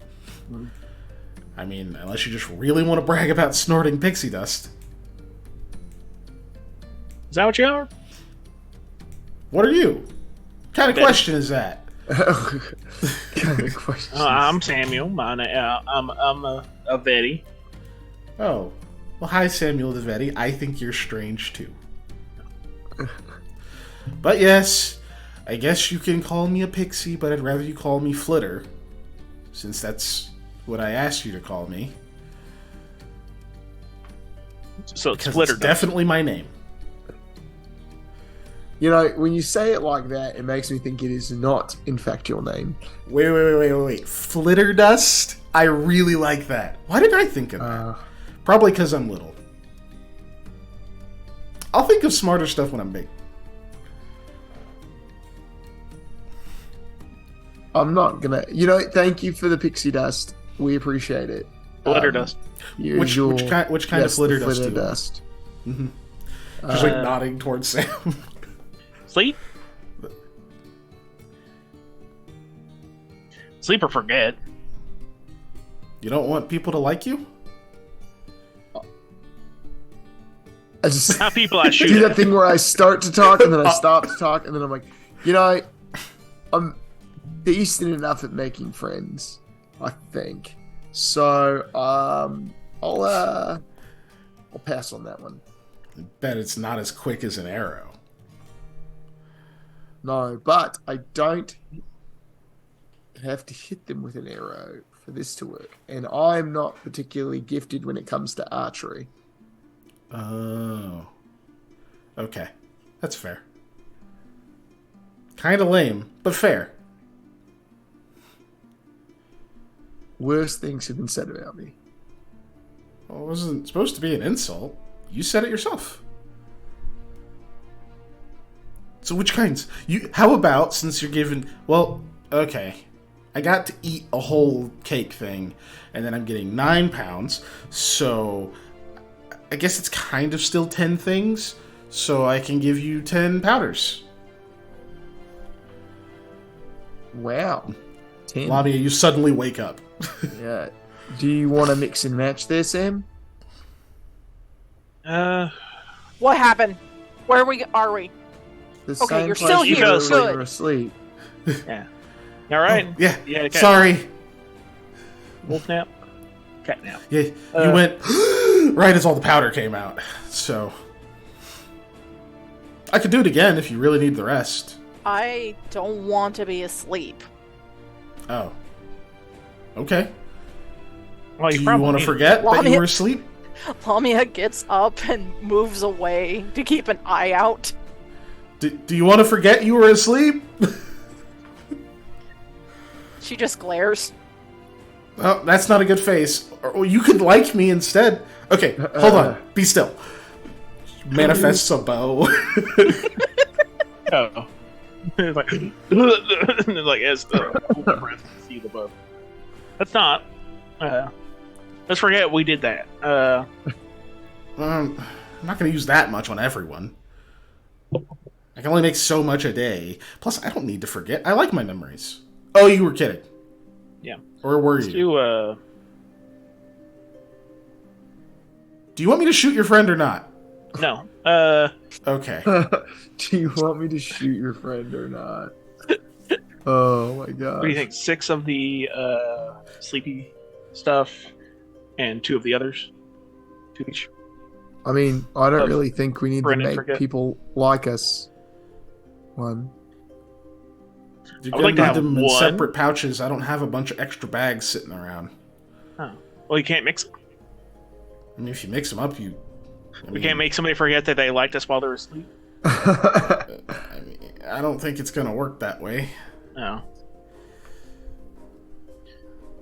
I mean, unless you just really want to brag about snorting pixie dust. Is that what you are? What are you? What kind of question is that? Kind of question. I'm Samuel. I'm a Betty. Oh. Well, hi, Samuel Devetti. I think you're strange, too. But yes, I guess you can call me a pixie, but I'd rather you call me Flitter, since that's what I asked you to call me. So it's Because Flitter. it's definitely my name. You know, when you say it like that, it makes me think it is not, in fact, your name. Wait. Flitter dust? I really like that. Why did I think of that? Probably because I'm little. I'll think of smarter stuff when I'm big. I'm not gonna. Thank you for the pixie dust. We appreciate it. Flitter dust. Which kind of flitter dust? Flitter do you want? dust. Just like nodding towards Sam. Sleep? Sleep or forget. You don't want people to like you? I just Not people I shoot do at. that thing where I start to talk and then I stop to talk and then I'm like, I'm decent enough at making friends, I think. So I'll pass on that one. I bet it's not as quick as an arrow. No, but I don't have to hit them with an arrow for this to work. And I'm not particularly gifted when it comes to archery. Oh. Okay. That's fair. Kind of lame, but fair. Worse things have been said about me. Well, it wasn't supposed to be an insult. You said it yourself. So which kinds? How about, since you're given... Well, okay. I got to eat a whole cake thing, and then I'm getting 9 pounds, so... I guess it's kind of still 10 things, so I can give you 10 powders. Wow. 10. Lamia, you suddenly wake up. Yeah. Do you want to mix and match there, Sam? What happened? Where are we? The Okay, same you're place still you here, were when good. you were asleep. Yeah. All right. Oh, yeah. Okay. Sorry. Wolf nap. Cat nap. Yeah, you went right as all the powder came out. So I could do it again if you really need the rest. I don't want to be asleep. Oh. Okay. Well, Do you probably want to need- forget that you Lamia- were asleep? Lamia gets up and moves away to keep an eye out. Do you want to forget you were asleep? She just glares. Oh, that's not a good face. Or you could like me instead. Okay, hold on. Be still. Manifests a bow. Oh. It's like, like as the breath to see the bow. That's not. Let's forget we did that. I'm not going to use that much on everyone. I can only make so much a day. Plus, I don't need to forget. I like my memories. Oh, you were kidding. Yeah. Or were Let's you? Do you want me to shoot your friend or not? No. Okay. Do you want me to shoot your friend or not? Oh my god. What do you think? 6 of the sleepy stuff and 2 of the others? 2 each? I mean, I don't Of really think we need to Brennan make forget. people like us. One. You're I gonna would like to need have them in one. separate pouches. I don't have a bunch of extra bags sitting around. Oh. Well, you can't mix them. I mean, if you mix them up, We can't make somebody forget that they liked us while they were asleep. I mean, I don't think it's gonna work that way. No.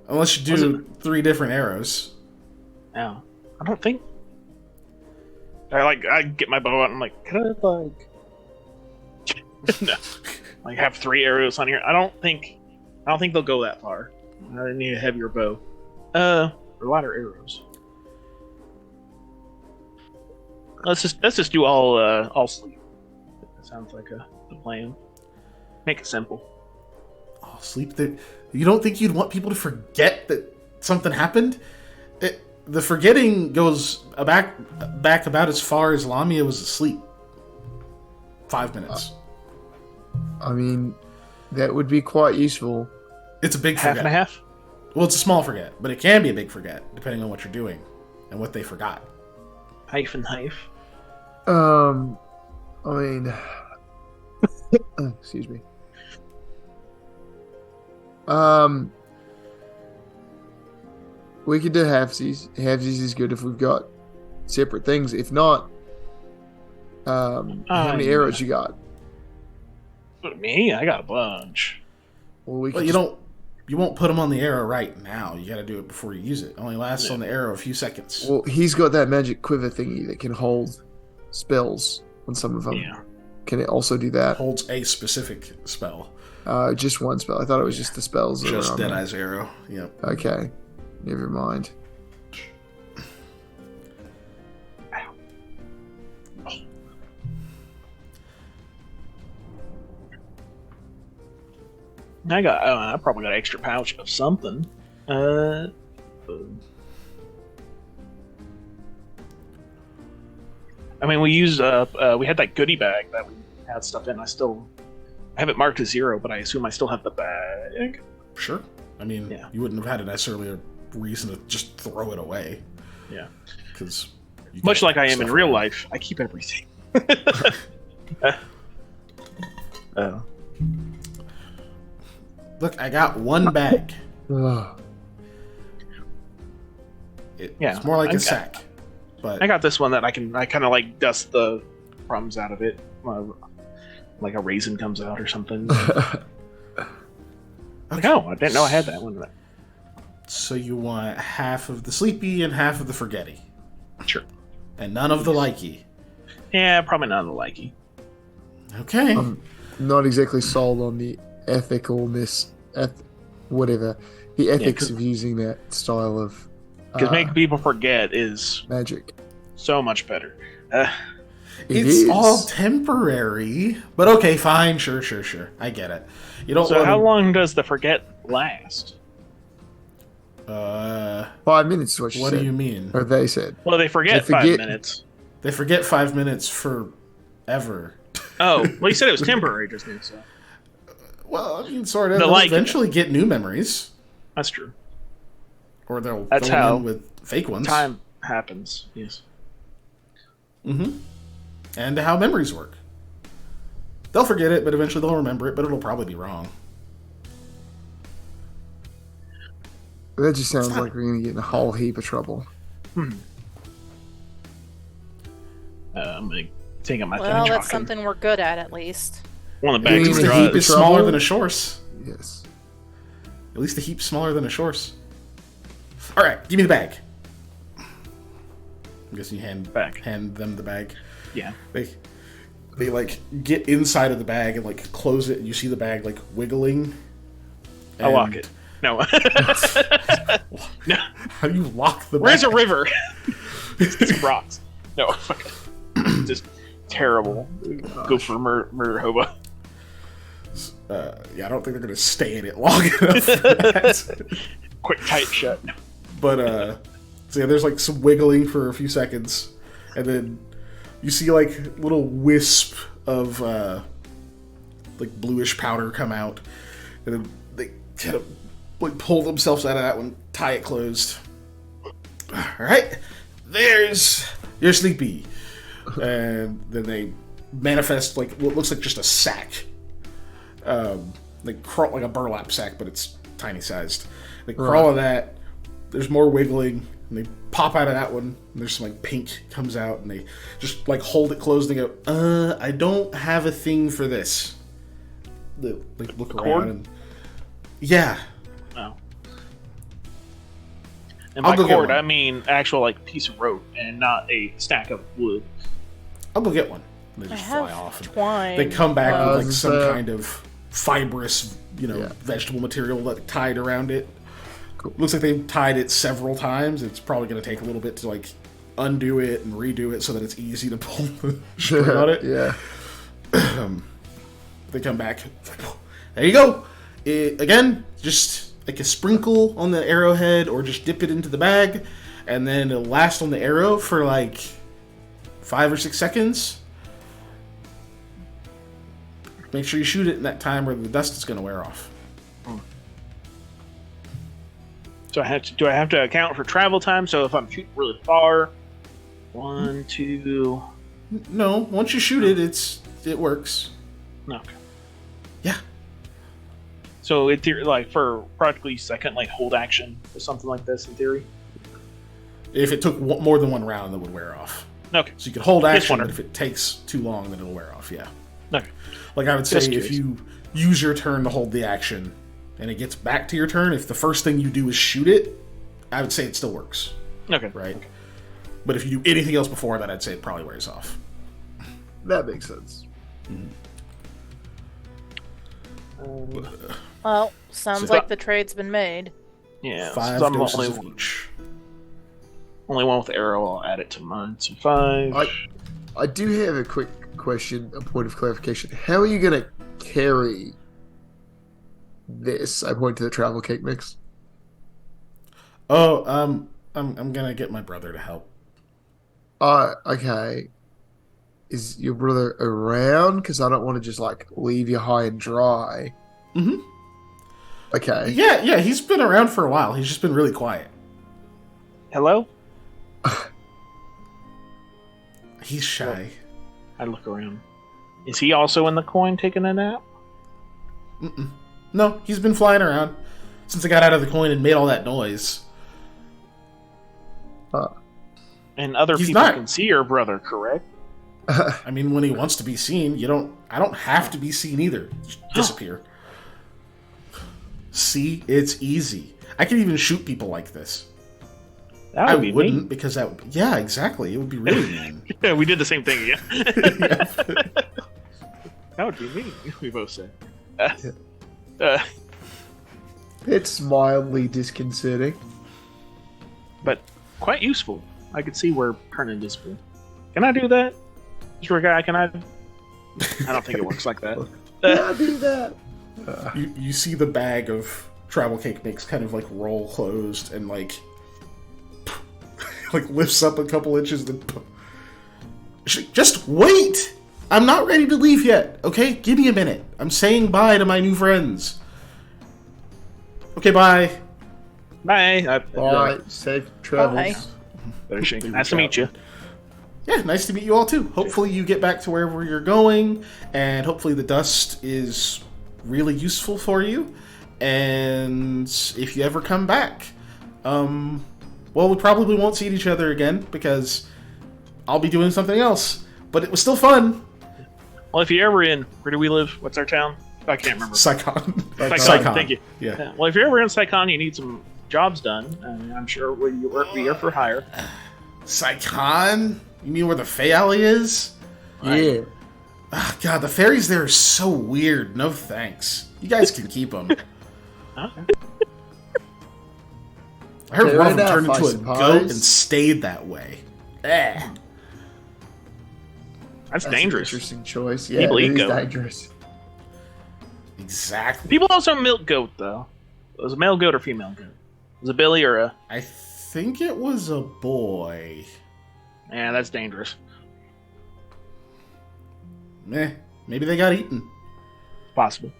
Unless you do 3 different arrows. No. I don't think. I get my bow out and I'm like, could I no. Like have 3 arrows on here. I don't think they'll go that far. I need a heavier bow. Or lighter arrows. Let's just do all sleep. That sounds like a plan. Make it simple. Oh, sleep. You don't think you'd want people to forget that something happened? The forgetting goes back about as far as Lamia was asleep. 5 minutes. I mean, that would be quite useful. It's a big Half forget. and a half? Well, it's a small forget, but it can be a big forget, depending on what you're doing and what they forgot. Half and half. I mean, excuse me. We could do halvesies. Halvesies is good if we've got separate things. If not, how many arrows you got? Me? I got a bunch. Well, we But could you won't put them on the arrow right now. You got to do it before you use it. It only lasts on the arrow a few seconds. Well, he's got that magic quiver thingy that can hold spells on some of them. Yeah. Can it also do that? Holds a specific spell. Just one spell. I thought it was just the spells. that Just were on there. Deadeye's arrow. Yep. Okay, never mind. I probably got an extra pouch of something. I mean, we used we had that goodie bag that we had stuff in. I have it marked as 0, but I assume I still have the bag. Sure. I mean, Yeah. you wouldn't have had necessarily a reason to just throw it away. Yeah. Because Much like I am in real life, I keep everything. Look, I got one bag. Ugh. It's more like a sack. But I got this one that I kind of like dust the crumbs out of it, like a raisin comes out or something. Like, oh, I didn't know I had that one. So you want half of the sleepy and half of the forgetty. Sure. And none of the likey. Yeah, probably none of the likey. Okay. I'm not exactly sold on the ethicalness, whatever, the ethics of using that style of Because making people forget is magic. so much better. It's all temporary. But okay, fine. Sure. I get it. You don't So want how long does the forget last? 5 minutes is what she what said. do you mean? Or they said. Well, they forget They 5 forget- minutes. They forget 5 minutes forever. Oh, well, you said it was temporary just now, so Well, I mean, sort of. The They'll like- eventually get new memories. that's true. Or they'll That's fill them how in with fake ones. Time happens. Yes. Mm-hmm. And how memories work. They'll forget it, but eventually they'll remember it, but it'll probably be wrong. That just sounds like we're going to get in a whole heap of trouble. I'm gonna take out my Well, thing. that's something we're good at least. One of the You bags mean we The the draw. heap is trouble? smaller than a shorse. Yes. At least the heap's smaller than a shorse. Alright, give me the bag. I'm guessing you hand them the bag. Yeah. They like get inside of the bag and like close it, and you see the bag like wiggling. I'll lock it. No. No. How do you lock the Where's bag? a river? It's rocks. No, fuck it. Just terrible. Go for murder hobo. Yeah, I don't think they're gonna stay in it long enough for that. Quick, tight shut. But so yeah, there's like some wiggling for a few seconds, and then you see like little wisp of like bluish powder come out, and then they kind of like pull themselves out of that one, tie it closed. All right, there's your sleepy, and then they manifest like what looks like just a sack, like crawl like a burlap sack, but it's tiny sized. They crawl in that. There's more wiggling, and they pop out of that one. And there's some like pink comes out, and they just like hold it closed and go, I don't have a thing for this. They like look around and yeah. Oh. And by cord, I mean actual like piece of rope and not a stack of wood. I'll go get one. And they just fly off. Twine. They come back with like some kind of fibrous, vegetable material like tied around it. Cool. Looks like they've tied it several times. It's probably going to take a little bit to like undo it and redo it so that it's easy to pull the string on it. Yeah. They come back. There you go. Again, just like a sprinkle on the arrowhead or just dip it into the bag, and then it'll last on the arrow for like 5 or 6 seconds. Make sure you shoot it in that time or the dust is going to wear off. So do I have to account for travel time? So if I'm shooting really far, 1, 2. No, once you shoot it, it works. Okay. Yeah. So in theory, like for practically second, like hold action or something like this, in theory. If it took more than one round, that would wear off. Okay. So you could hold action, but if it takes too long, then it'll wear off. Yeah. Okay. Like I would say, if you use your turn to hold the action, and it gets back to your turn, if the first thing you do is shoot it, I would say it still works. Okay. Right? Okay. But if you do anything else before that, I'd say it probably wears off. That makes sense. Well, sounds like the trade's been made. Yeah. 5 so I'm doses of each. Only one with the arrow, I'll add it to mine. So 5. I do have a quick question, a point of clarification. How are you going to carry this? I point to the travel cake mix. Oh, I'm gonna get my brother to help. Okay. Is your brother around? Because I don't want to just like leave you high and dry. Mm-hmm. Okay. Yeah, he's been around for a while. He's just been really quiet. Hello? He's shy. I look around. Is he also in the coin taking a nap? Mm-mm. No, he's been flying around since I got out of the coin and made all that noise. And other people can see your brother, correct? I mean, when he wants to be seen, I don't have to be seen either. Just disappear. See, it's easy. I can even shoot people like this. That would be wouldn't mean. because yeah, exactly. It would be really mean. Yeah, we did the same thing, yeah. Yeah. That would be mean, we both said. It's mildly disconcerting. But quite useful. I could see where turning discipline. Can I do that? Is your guy, can I don't think it works like that. Yeah, do that. You see the bag of travel cake mix kind of like roll closed and like lifts up a couple inches. Then just wait. I'm not ready to leave yet. Okay, give me a minute. I'm saying bye to my new friends. Okay, bye. Bye. Bye. Safe travels. Bye. Nice to meet you. Yeah, nice to meet you all too. Hopefully you get back to wherever you're going, and hopefully the dust is really useful for you. And if you ever come back, well, we probably won't see each other again because I'll be doing something else. But it was still fun. Well, if you're ever in, where do we live? What's our town? I can't remember. Saigon. Saigon. Thank you. Yeah. Well, if you're ever in Saigon, you need some jobs done. I'm sure we are for hire. Saigon? You mean where the Fey Alley is? Yeah. Oh, God, the fairies there are so weird. No thanks. You guys can keep them. Okay. I heard one of them Fair turned enough, into I a suppose. goat and stayed that way. That's That's dangerous. An interesting choice. Yeah, People it eat is goat. dangerous. exactly. People also milk goat though. Was it a male goat or female goat? Was it Billy or a? I think it was a boy. Yeah, that's dangerous. Maybe they got eaten. Possible.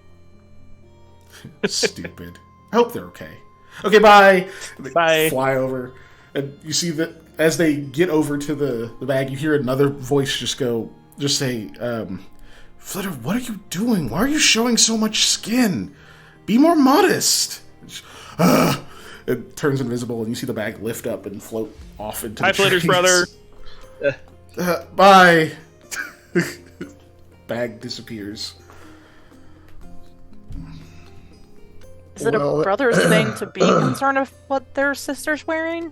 Stupid. I hope they're okay. Okay, bye. They Bye. fly over, and you see that as they get over to the bag, you hear another voice just say, Flutter, what are you doing? Why are you showing so much skin? Be more modest. It turns invisible, and you see the bag lift up and float off into Hi, the Flitter's trees. brother. Bye. Bag disappears. Is it a brother's thing to be concerned of what their sister's wearing?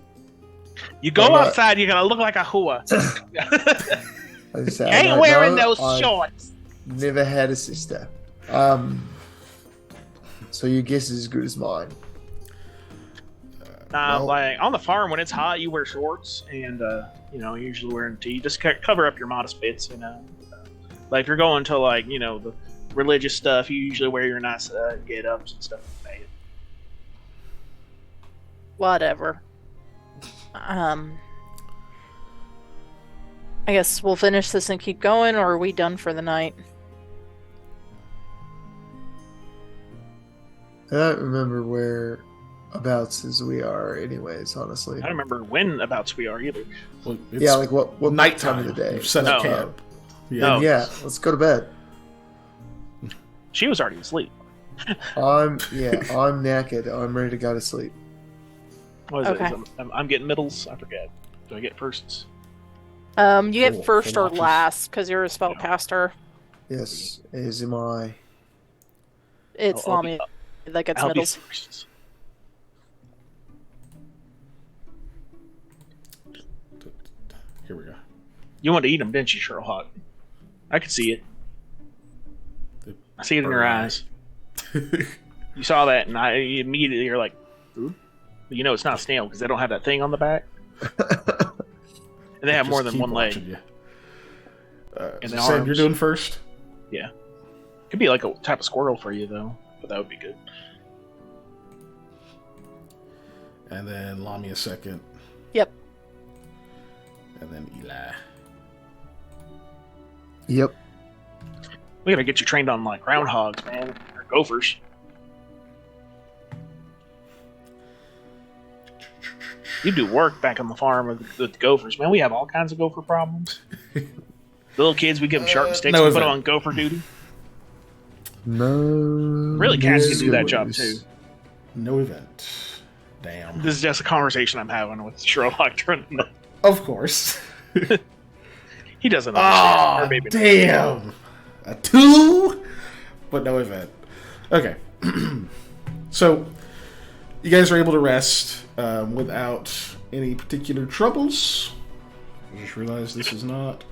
You go outside, you're gonna look like a hua. Ain't wearing those shorts. Never had a sister. So your guess is as good as mine. Like on the farm when it's hot, you wear shorts, and you usually wearing a tee. Just cover up your modest bits, Like if you're going to the religious stuff, you usually wear your nice get-ups and stuff. Whatever. I guess we'll finish this and keep going, or are we done for the night? I don't remember whereabouts as we are, anyways. Honestly, I don't remember when abouts we are either. Well, yeah, like what nighttime time of the day? You've set up camp. No. Yeah, let's go to bed. She was already asleep. I'm knackered. I'm ready to go to sleep. What is Okay. it? I'm getting middles. I forget. Do I get firsts? You get Cool. first or Full last because you're a spellcaster. Yes, as am I. It's I'll Lami that gets I'll be middles. firsts. Here we go. You wanted to eat them, didn't you, Sherlock? I could see it. I see it in your eyes. You saw that, and you immediately you're like, "Food?" But you know it's not a snail because they don't have that thing on the back, and they have Just more than keep one leg. watching you. And So the Sam, arms. you're doing first? Yeah, could be like a type of squirrel for you though, but that would be good. And then Lamia second. Yep. And then Eli. Yep. We gotta get you trained on like groundhogs, man, or gophers. You do work back on the farm with the gophers, man. We have all kinds of gopher problems. The little kids, we give them sharp sticks, no we put them event. on gopher duty. No. Really, cats can do that job too. No event. Damn. This is just a conversation I'm having with Sherlock Tournament. Of course. He doesn't understand. Oh, Or maybe not. damn. A 2? But no event. Okay. So, you guys are able to rest without any particular troubles. I just realized this is not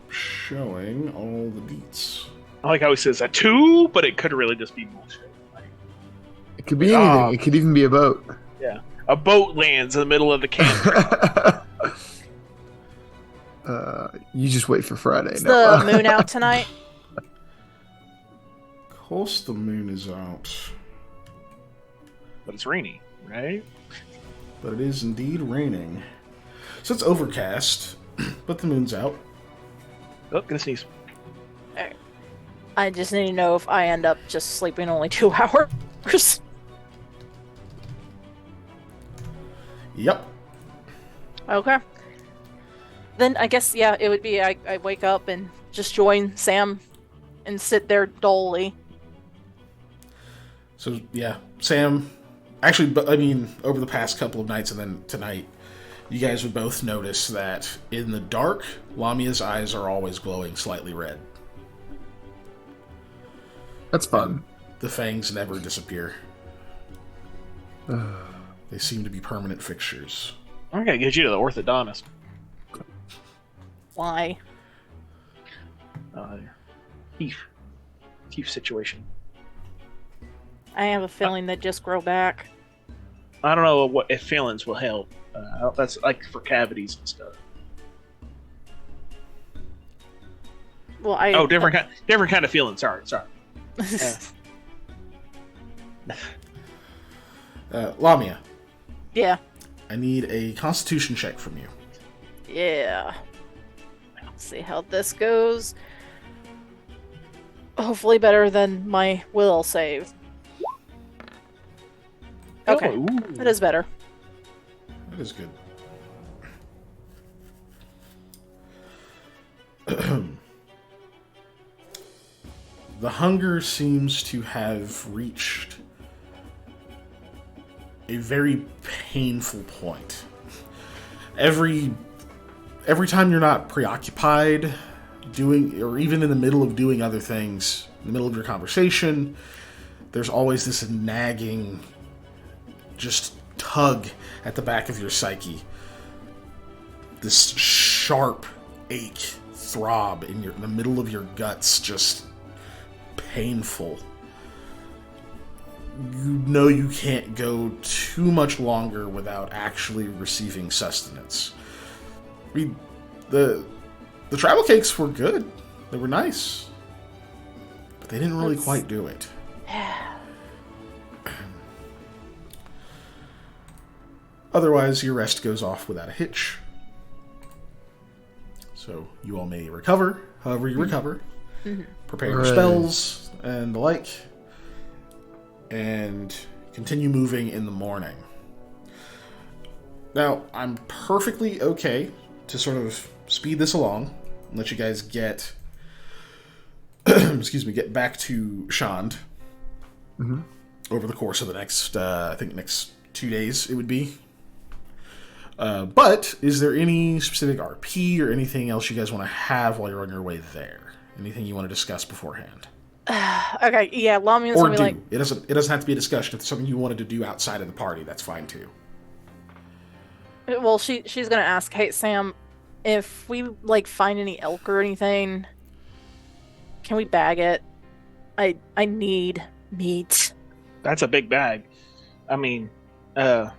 showing all the deets. I like how he says that too, but it could really just be bullshit. Like, It could be anything. Ah. It could even be a boat. yeah, a boat lands in the middle of the camp. You just wait for Friday. Is No. the moon out tonight? Of course the moon is out. But it's rainy, right? But it is indeed raining. So it's overcast, but the moon's out. Oh, gonna sneeze. I just need to know if I end up just sleeping only 2 hours. Yep. Okay. Then I guess, yeah, it would be I wake up and just join Sam and sit there dully. So, yeah, Sam, actually, I mean, over the past couple of nights and then tonight, you guys would both notice that in the dark, Lamia's eyes are always glowing slightly red. That's fun. The fangs never disappear. They seem to be permanent fixtures. I'm gonna get you to the orthodontist. Why? Teeth situation. I have a feeling they just grow back. I don't know what if fillings will help. That's like for cavities and stuff. Well, I Oh, different kind of feeling. Sorry. Lamia, Yeah. I need a Constitution check from you. Yeah. Let's see how this goes. Hopefully better than my will save. Okay. Oh, ooh. That is better. That is good. The hunger seems to have reached a very painful point. Every time you're not preoccupied doing, or even in the middle of doing other things, in the middle of your conversation, there's always this nagging, just tug at the back of your psyche. This sharp ache, throb in the middle of your guts, just painful. You know you can't go too much longer without actually receiving sustenance. I mean, the travel cakes were good. They were nice. But they didn't really quite do it. Otherwise, your rest goes off without a hitch. So you all may recover, however you recover. Prepare your spells and the like. And continue moving in the morning. Now, I'm perfectly okay to sort of speed this along and let you guys get get back to Shand over the course of the next, I think next 2 days it would be. But is there any specific RP or anything else you guys want to have while you're on your way there? Anything you want to discuss beforehand? Okay, yeah, Lamia's Or gonna do. be like... It doesn't have to be a discussion. If it's something you wanted to do outside of the party, that's fine too. Well, she's gonna ask, hey, Sam, if we, like, find any elk or anything, can we bag it? I need meat. That's a big bag. I mean, it'd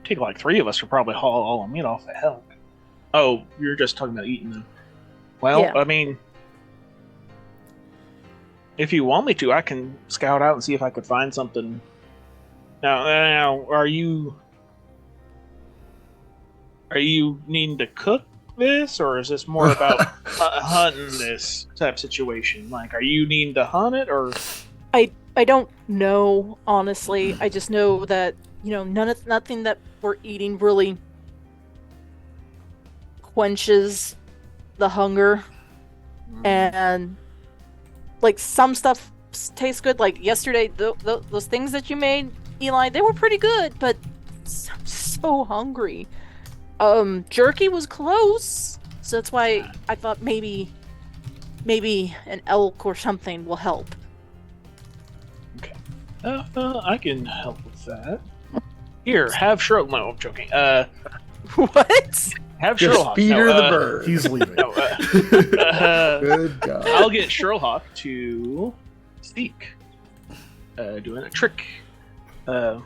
take like 3 of us to probably haul all the meat off the elk. Oh, you're just talking about eating them. Well, Yeah. I mean, if you want me to, I can scout out and see if I could find something. Now, are you needing to cook this, or is this more about hunting this type situation? Like, are you needing to hunt it, or? I don't know, honestly. I just know that, you know, nothing that we're eating really quenches the hunger. And, like, some stuff tastes good. Like, yesterday, those things that you made, Eli, they were pretty good, but I'm so hungry. Jerky was close, so that's why I thought maybe an elk or something will help. Okay. I can help with that. Here, have Sherlock. No, I'm joking. What? Have Just Sherlock. feed her No, the bird. He's leaving. No, Good God. I'll get Sherlock to speak. Doing a trick. An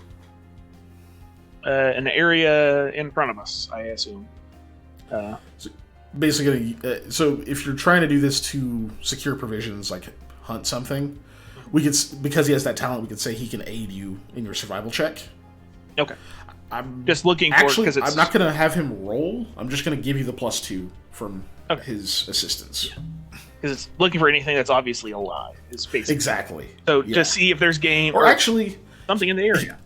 area in front of us, I assume. Basically, so if you're trying to do this to secure provisions, like hunt something, we could, because he has that talent, we could say he can aid you in your survival check. Okay. I'm Just looking for actually, because it's. I'm not going to have him roll. I'm just going to give you the +2 from his assistance. Because it's looking for anything that's obviously alive. It's basically Exactly. so yeah. to see if there's game Or actually, something in the area.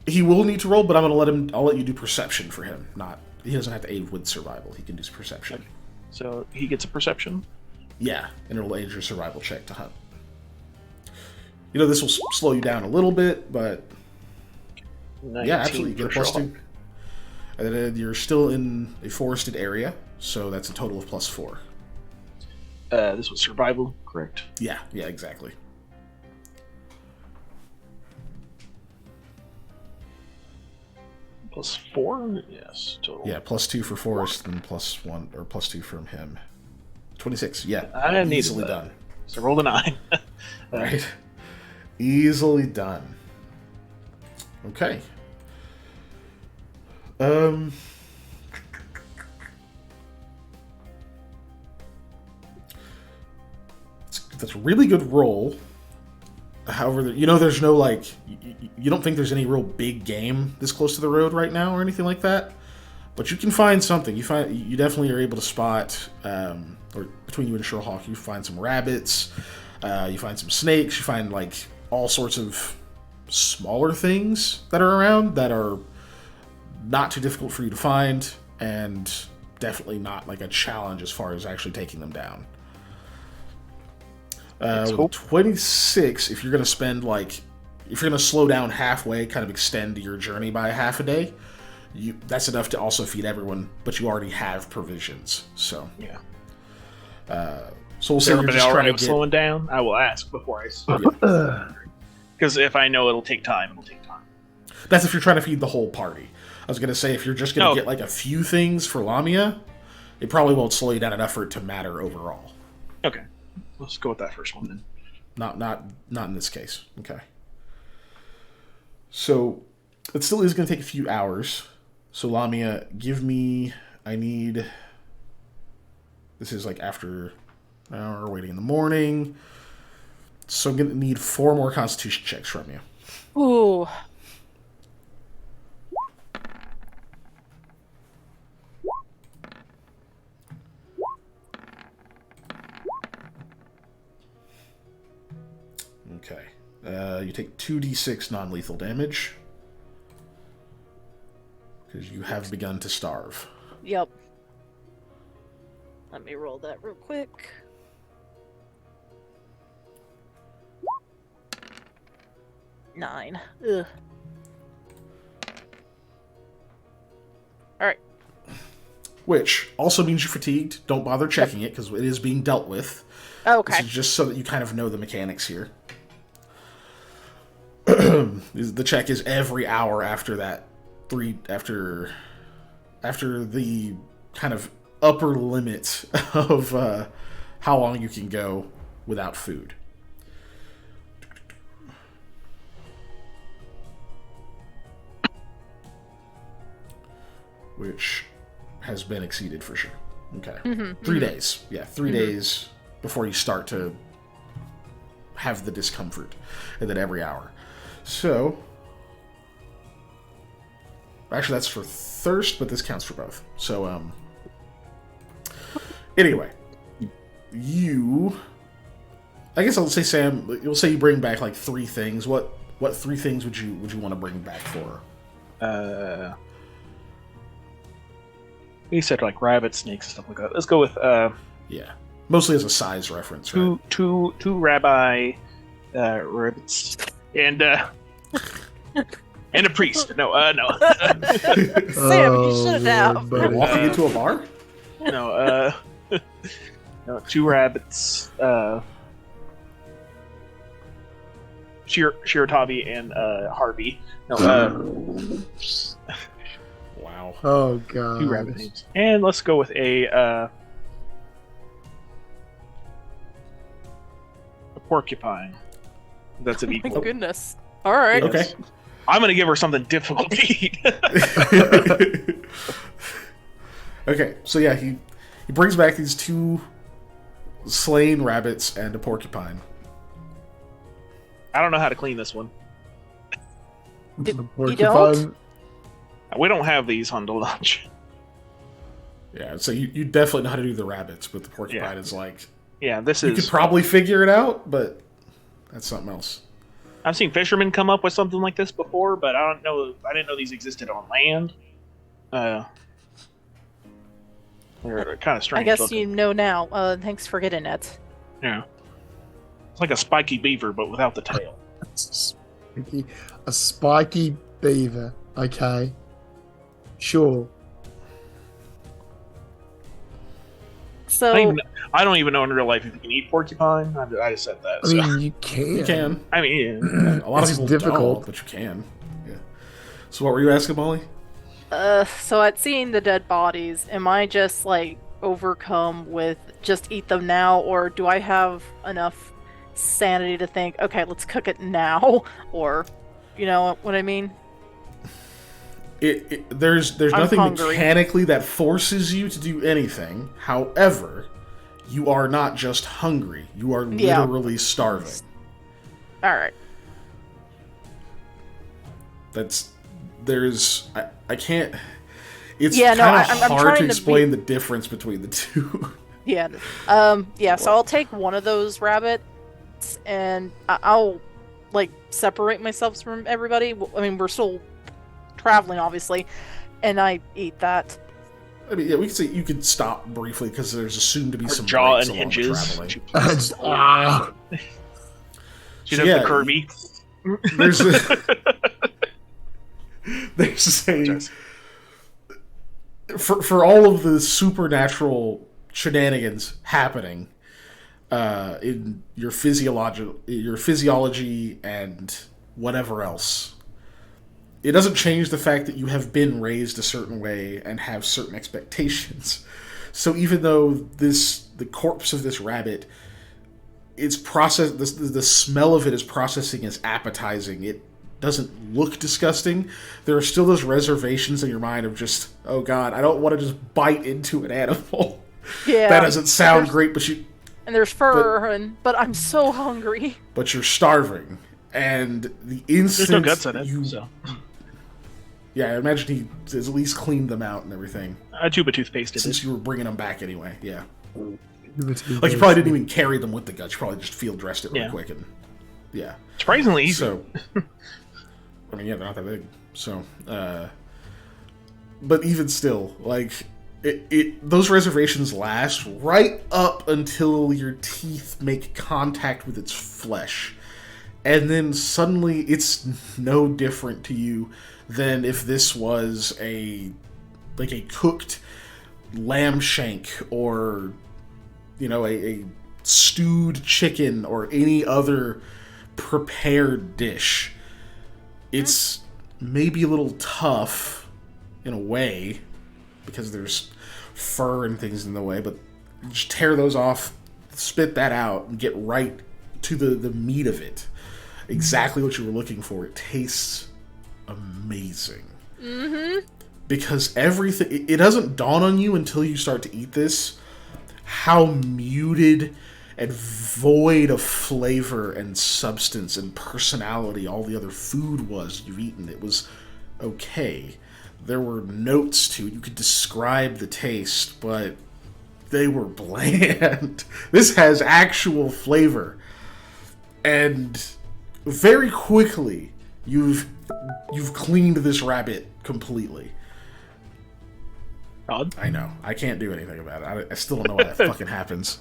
he will need to roll, but I'm going to I'll let you do perception for him. He doesn't have to aid with survival. He can do perception. Okay. So he gets a perception. Yeah, and it'll aid your survival check to hunt. You know, this will slow you down a little bit, but 19 yeah, absolutely. You get a for +2. Sherlock. And then you're still in a forested area, so that's a total of +4. This was survival, correct? Yeah, exactly. +4? Yes, total. Yeah, +2 for Forrest, and +1 or +2 from him. 26. Yeah, I didn't need easily that. done. So roll the 9. Right, easily done. Okay. That's a really good roll. However, you know, there's no like, you don't think there's any real big game this close to the road right now or anything like that. But you can find something. You definitely are able to spot, or between you and Sherhawk, you find some rabbits, you find some snakes, you find like all sorts of smaller things that are around that are not too difficult for you to find, and definitely not like a challenge as far as actually taking them down. 26, if you're going to spend like, if you're going to slow down halfway, kind of extend your journey by half a day, that's enough to also feed everyone, but you already have provisions. So yeah. So we'll say you're just trying to get... slowing down. I will ask before I. Because if I know it'll take time, it'll take time. That's if you're trying to feed the whole party. I was gonna say if you're just gonna get like a few things for Lamia, it probably won't slow you down enough for it to matter overall. Okay, let's go with that first one then. Not in this case. Okay. So it still is gonna take a few hours. So Lamia, this is like after an hour waiting in the morning. So I'm gonna need 4 more Constitution checks from you. Ooh. Okay. You take 2d6 non-lethal damage. Because you have begun to starve. Yep. Let me roll that real quick. Nine. Ugh. Alright. Which also means you're fatigued. Don't bother checking it, because it is being dealt with. Okay. This is just so that you kind of know the mechanics here. The check is every hour after that. After the kind of upper limit of how long you can go without food. Which has been exceeded for sure. Okay. 3 days. Yeah, 3 days before you start to have the discomfort. And then every hour. So... Actually, that's for thirst, but this counts for both. So, anyway. I guess I'll say, Sam, you'll say you bring back, like, 3 things. What 3 things would you want to bring back for? You said, like, rabbits, snakes, stuff like that. Let's go with, Yeah. Mostly as a size reference, right? Two rabbi, rabbits, and a priest. No. Sam, you should have. You're walking into a bar? No, 2 rabbits, Shiratavi and Harvey. No, Wow. Oh god. 2 rabbit names. And let's go with a porcupine. That's an My equal. goodness. Alright. Okay. I'm gonna give her something difficult to eat. Okay, so yeah, he brings back these 2 slain rabbits and a porcupine. I don't know how to clean this one. You don't? We don't have these on the lunch. Yeah, so you definitely know how to do the rabbits, but the porcupine is like... Yeah, this You is... could probably figure it out, but that's something else. I've seen fishermen come up with something like this before, but I didn't know these existed on land. They're kind of strange. I guess looking. you know now. Thanks for getting it. Yeah. It's like a spiky beaver, but without the tail. A spiky beaver. Okay. Sure. So I don't even know in real life if you can eat porcupine. I just said that. I mean, you can. You can. I mean, A lot of It's people difficult. don't, but you can. Yeah. So what were you asking, Molly? so at seeing the dead bodies, am I just like overcome with just eat them now, or do I have enough sanity to think, okay, let's cook it now, or you know what I mean? There's I'm nothing hungry. mechanically that forces you to do anything. However, you are not just hungry. You are Yeah. literally starving. All right. I can't. It's Yeah, no, kind I'm of hard trying to to explain the difference between the two. Yeah. Yeah, so I'll take one of those rabbits and I'll like separate myself from everybody. I mean, we're still traveling obviously, and I eat that. I mean, yeah, we could say you could stop briefly because there's assumed to be Her some jaw breaks and along the hinges. traveling. She does the Kirby. There's a for all of the supernatural shenanigans happening in your physiology and whatever else, it doesn't change the fact that you have been raised a certain way and have certain expectations. So even though the corpse of this rabbit, it's processed, the smell of it is processing as appetizing. It doesn't look disgusting. There are still those reservations in your mind of just, oh god, I don't want to just bite into an animal. Yeah. That doesn't sound great, but and there's fur, but I'm so hungry. But you're starving, and the instant there's no guts in it. So. Yeah, I imagine he has at least cleaned them out and everything. A tube of toothpaste. Since you were bringing them back anyway, yeah. Like you probably didn't even carry them with the guts. You probably just field dressed it real quick and yeah. Surprisingly easy. So, I mean, yeah, they're not that big. So, but even still, like those reservations last right up until your teeth make contact with its flesh, and then suddenly it's no different to you than if this was a cooked lamb shank or a stewed chicken or any other prepared dish. It's maybe a little tough in a way because there's fur and things in the way, but just tear those off, spit that out, and get right to the meat of it. Exactly what you were looking for. It tastes amazing. Mm-hmm. Because everything, it doesn't dawn on you until you start to eat this how muted and void of flavor and substance and personality all the other food was you've eaten. It was okay. There were notes to it. You could describe the taste, but they were bland. This has actual flavor. And very quickly, you've cleaned this rabbit completely. Odd. I know. I can't do anything about it. I still don't know how that fucking happens.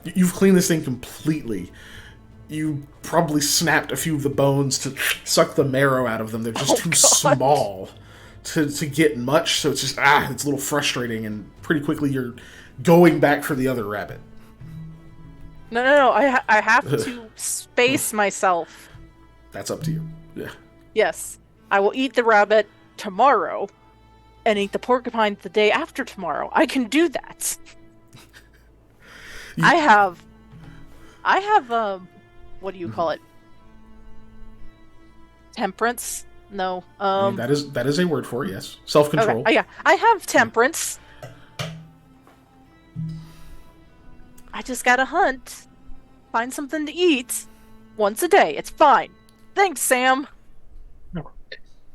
You've cleaned this thing completely. You probably snapped a few of the bones to suck the marrow out of them. They're just too small to get much, so it's just, it's a little frustrating, and pretty quickly you're going back for the other rabbit. No. I have to space myself. That's up to you. Yeah. Yes. I will eat the rabbit tomorrow and eat the porcupine the day after tomorrow. I can do that. I have what do you call it? Temperance? No. I mean, that is a word for it, yes. Self-control. Okay. Yeah. I have temperance. I just gotta hunt. Find something to eat once a day. It's fine. Thanks, Sam.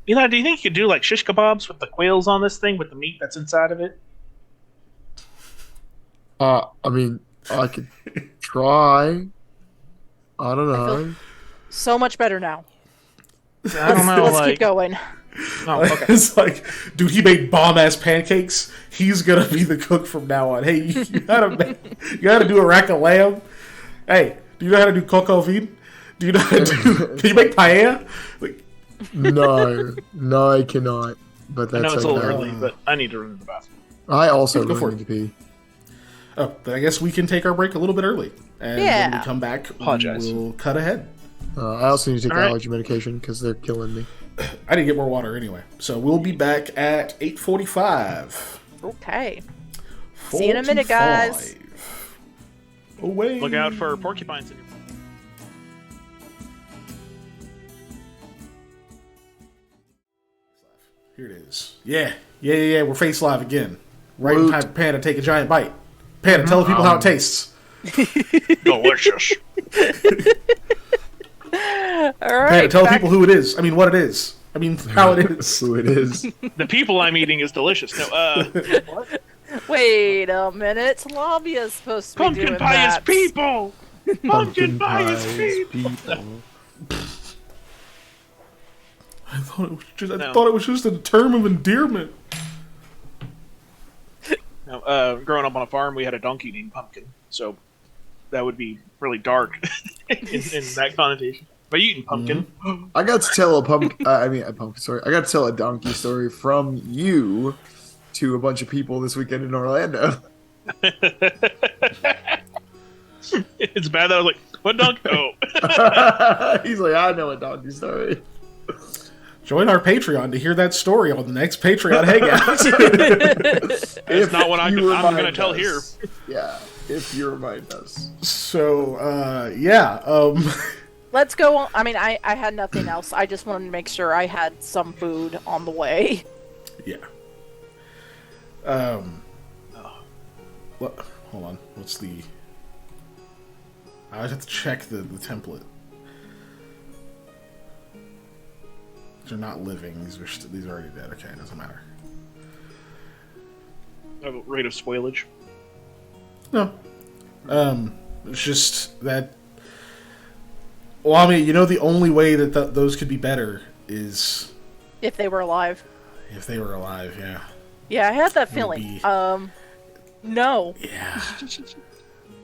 Eli, do you think you could do like shish kebabs with the quails on this thing with the meat that's inside of it? I mean, I could try. I don't know. So much better now. I don't know. Let's keep going. Oh, okay. It's like, dude, he made bomb-ass pancakes. He's gonna be the cook from now on. Hey, you gotta do a rack of lamb. Hey, do you know how to do coq au vin? Do you know how to do? Can you make paella? Like, No, I cannot. But that's I know it's a little okay. early, but I need to run to the bathroom. I also Go for really it. need to pee. oh, then I guess we can take our break a little bit early, and when we come back, Apologize. we'll cut ahead. I also need to take All right. allergy medication because they're killing me. I didn't get more water anyway, so we'll be back at 8:45. Okay. See you in a minute, guys. Away. Look out for porcupines in your Here it is. Yeah. We're face live again. Right in time for Panda to take a giant bite. Panda, tell the people how it tastes. delicious. Hayethe, tell people who it is. I mean, what it is. I mean, how it is. Who it is. The people I'm eating is delicious. No, what? Wait a minute. Lavia's supposed to be Pumpkin doing pie that. is people. Pumpkin pie is people. I thought it was just a term of endearment. No, growing up on a farm, we had a donkey named Pumpkin, so that would be really dark in that connotation. By eating pumpkin, I got to tell a pumpkin story. I got to tell a donkey story from you to a bunch of people this weekend in Orlando. it's bad that I was like, "What donkey?" Oh, He's like, I know a donkey story. Join our Patreon to hear that story on the next Patreon Hangout. it's not what I'm going to tell here. Yeah, if you remind us. So, Let's go on. I mean, I had nothing else. I just wanted to make sure I had some food on the way. Yeah. Hold on. What's the... I always have to check the template. They're not living. These are already dead. Okay, it doesn't matter. Rate of spoilage. No. It's just that... Well, I mean, the only way that those could be better is... If they were alive. If they were alive, yeah. Yeah, I had that feeling. No. Yeah.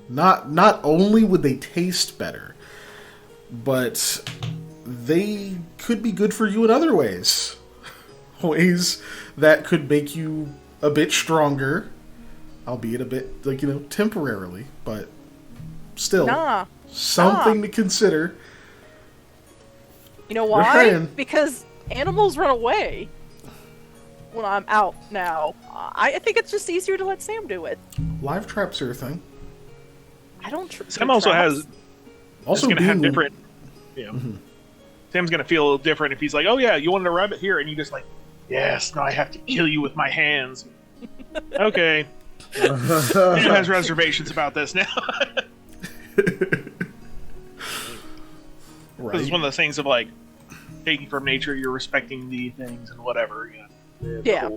Not only would they taste better, but they could be good for you in other ways. Ways that could make you a bit stronger, albeit a bit, temporarily, but still something to consider. You know why? Because animals run away when I'm out now. I think it's just easier to let Sam do it. Live traps are a thing. I don't. Sam also has. Also, going to have different. Mm-hmm. Sam's going to feel different if he's like, "Oh yeah, you wanted a rabbit here," and you just like, "Yes, now I have to kill you with my hands." Okay. He has reservations about this now. Right. It's one of those things of like taking from nature, you're respecting the things and whatever. Yeah.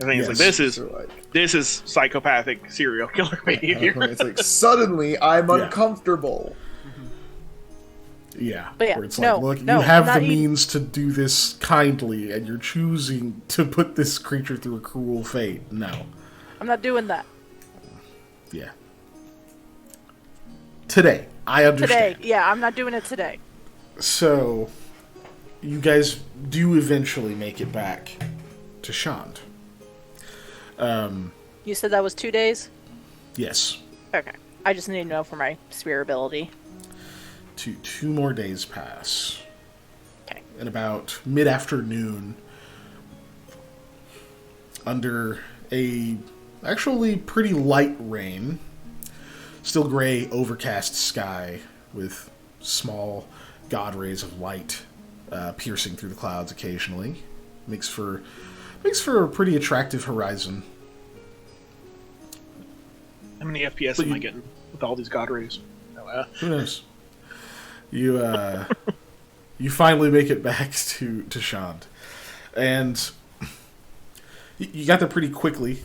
I think it's like this is psychopathic serial killer behavior. It's like suddenly I'm uncomfortable. Yeah. But yeah, where it's like, look, you have the means to do this kindly, and you're choosing to put this creature through a cruel fate. No. I'm not doing that. Yeah. Today. I understand. Today. Yeah, I'm not doing it today. So, you guys do eventually make it back to Shand. You said that was 2 days? Yes. Okay. I just need to know for my spear ability. 2 more days pass. Okay. And about mid-afternoon, under a actually pretty light rain, still gray, overcast sky with small god rays of light piercing through the clouds occasionally, makes for a pretty attractive horizon. How many FPS am I getting with all these god rays? Who knows? You you finally make it back to Shand, and you got there pretty quickly.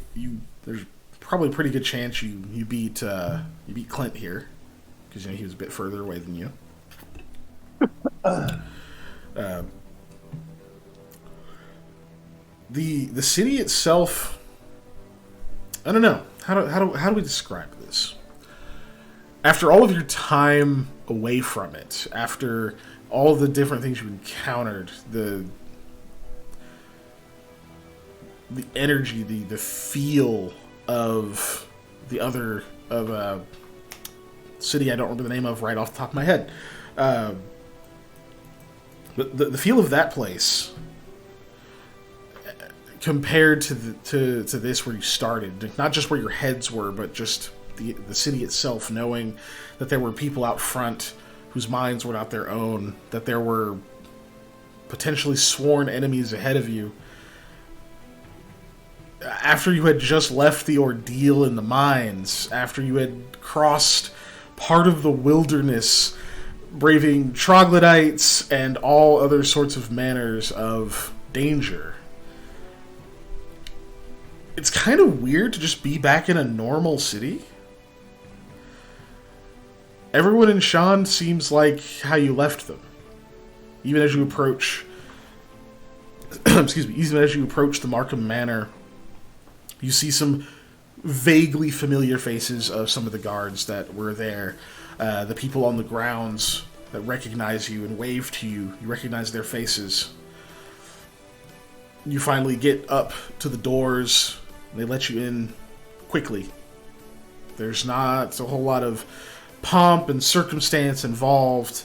There's probably a pretty good chance you beat Clint here, because he was a bit further away than you. The city itself, I don't know. How do we describe this? After all of your time away from it, after all the different things you encountered, the energy, the feel of the other city I don't remember the name of right off the top of my head. But the feel of that place compared to this where you started, not just where your heads were, but just the city itself, knowing that there were people out front whose minds were not their own, that there were potentially sworn enemies ahead of you. After you had just left the ordeal in the mines, after you had crossed part of the wilderness braving troglodytes and all other sorts of manners of danger. It's kind of weird to just be back in a normal city. Everyone in Shan seems like how you left them. Even as you approach... excuse me. Even as you approach the Markham Manor, you see some vaguely familiar faces of some of the guards that were there. The people on the grounds that recognize you and wave to you. You recognize their faces. You finally get up to the doors. They let you in quickly. There's not a whole lot of pomp and circumstance involved.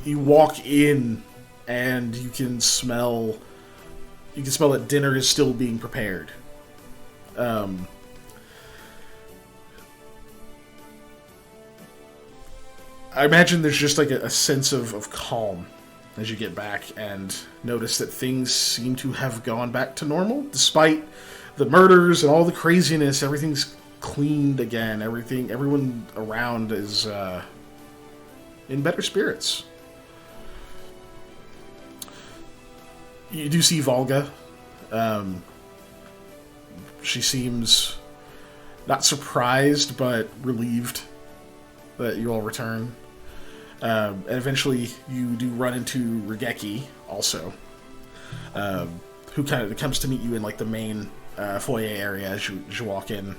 You walk in and you can smell that dinner is still being prepared. I imagine there's just like a sense of calm as you get back and notice that things seem to have gone back to normal. Despite the murders and all the craziness, everything's cleaned again. Everyone around is in better spirits. You do see Volga. She seems not surprised, but relieved that you all return. And eventually you do run into Regeki also, who kind of comes to meet you in like the main foyer area as you walk in.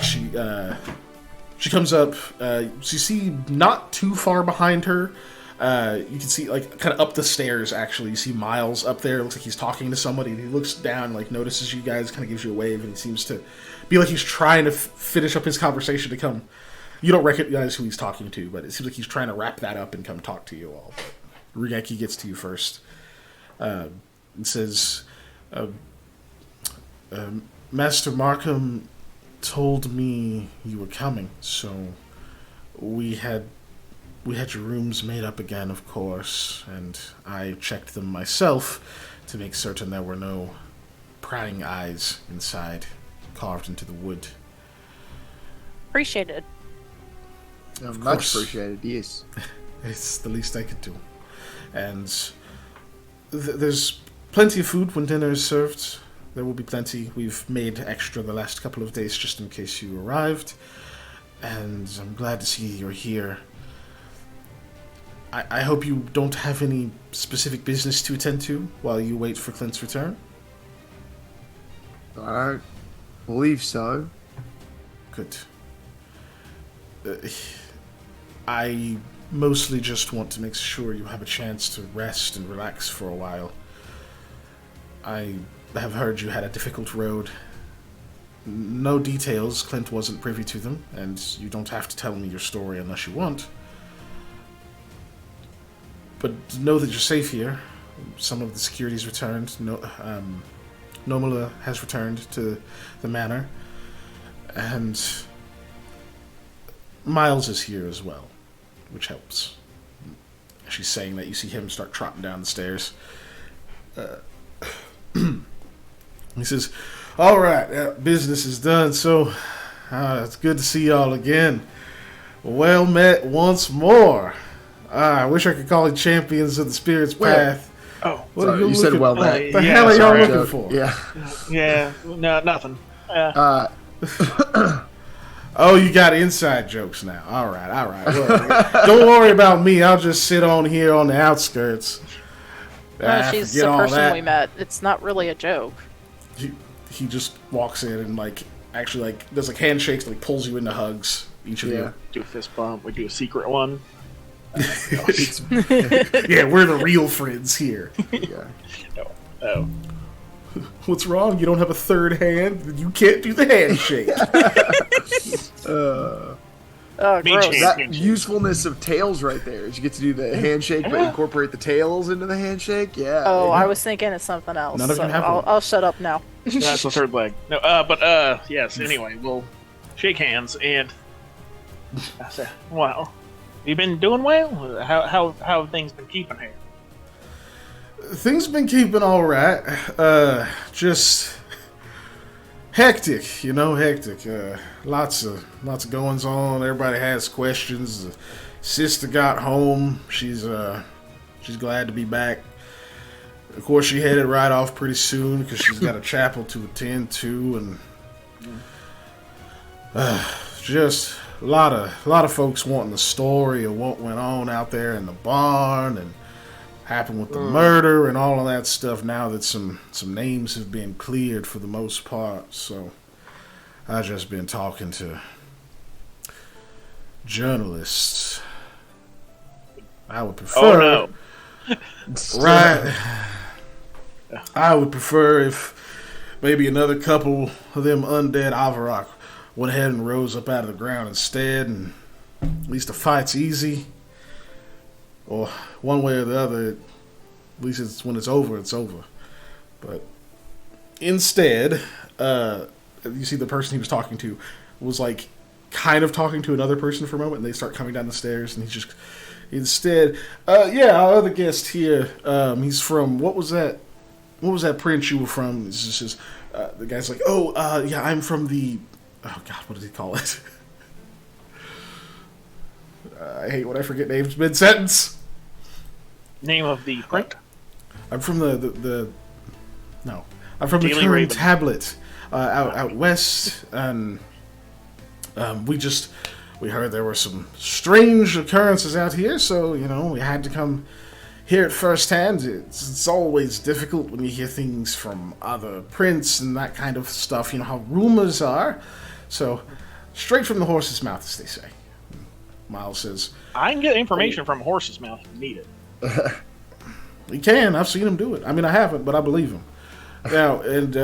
She comes up. So you see not too far behind her. You can see like kind of up the stairs. Actually, you see Miles up there. It looks like he's talking to somebody. And he looks down, like notices you guys, kind of gives you a wave, and he seems to be like he's trying to finish up his conversation to come. You don't recognize who he's talking to, but it seems like he's trying to wrap that up and come talk to you all. But Regeki gets to you first. And says, Master Markham told me you were coming, so we had your rooms made up again, of course, and I checked them myself to make certain there were no prying eyes inside, carved into the wood. Appreciated. Much appreciated, yes. It's the least I could do. And there's plenty of food when dinner is served. There will be plenty. We've made extra the last couple of days just in case you arrived. And I'm glad to see you're here. I hope you don't have any specific business to attend to while you wait for Clint's return. I don't believe so. Good. I mostly just want to make sure you have a chance to rest and relax for a while. I have heard you had a difficult road. No details, Clint wasn't privy to them, and you don't have to tell me your story unless you want. But know that you're safe here. Some of the security's returned. Nomula has returned to the manor. And Miles is here as well, which helps. She's saying that you see him start trotting down the stairs. He says, all right, business is done, so it's good to see y'all again. Well met once more. I wish I could call it champions of the Spirit's Path. Oh, What Sorry, you said well met. What the hell are y'all sorry. looking for? Yeah. yeah, no, nothing. Oh, you got inside jokes now. All right. Well, don't worry about me. I'll just sit on here on the outskirts. She's forget the all person that. we met. It's not really a joke. He just walks in and actually does handshakes, pulls you into hugs. Each of you. Do a fist bump. We do a secret one. Yeah, we're the real friends here. Yeah. Oh. What's wrong? You don't have a third hand? You can't do the handshake. Oh, Me gross. too. That usefulness of tails right there is you get to do the handshake but incorporate the tails into the handshake. Yeah. Oh, I was thinking of something else. None of so them have one. I'll shut up now. That's the third leg. No, yes. Anyway, we'll shake hands and. I said, "Well, you been doing well? How have things been keeping here?" Things have been keeping all right. Just hectic, hectic. Lots of goings on. Everybody has questions. sister got home. She's glad to be back. Of course, she headed right off pretty soon because she's got a chapel to attend to, and just a lot of folks wanting the story of what went on out there in the barn and happened with the murder and all of that stuff. Now that some names have been cleared for the most part, so I've just been talking to journalists. I would prefer. Oh no! Right. I would prefer if maybe another couple of them undead Avarok went ahead and rose up out of the ground instead, and at least the fight's easy. Or one way or the other, at least it's when it's over, it's over. But instead, you see the person he was talking to was like kind of talking to another person for a moment, and they start coming down the stairs, and he's just instead, yeah, our other guest here, he's from, what was that prince you were from? It's just the guy's like, yeah, I'm from the, oh god, what did he call it? I hate when I forget names mid-sentence. Name of the print? I'm from the no. I'm from Daily the Turn Raven. Tablet out west, and we heard there were some strange occurrences out here, so we had to come hear it firsthand. It's always difficult when you hear things from other prints and that kind of stuff. You know how rumors are, so straight from the horse's mouth, as they say. Miles says, I can get information from a horse's mouth if you need it. "He can. I've seen him do it. I mean, I haven't, but I believe him." Now, and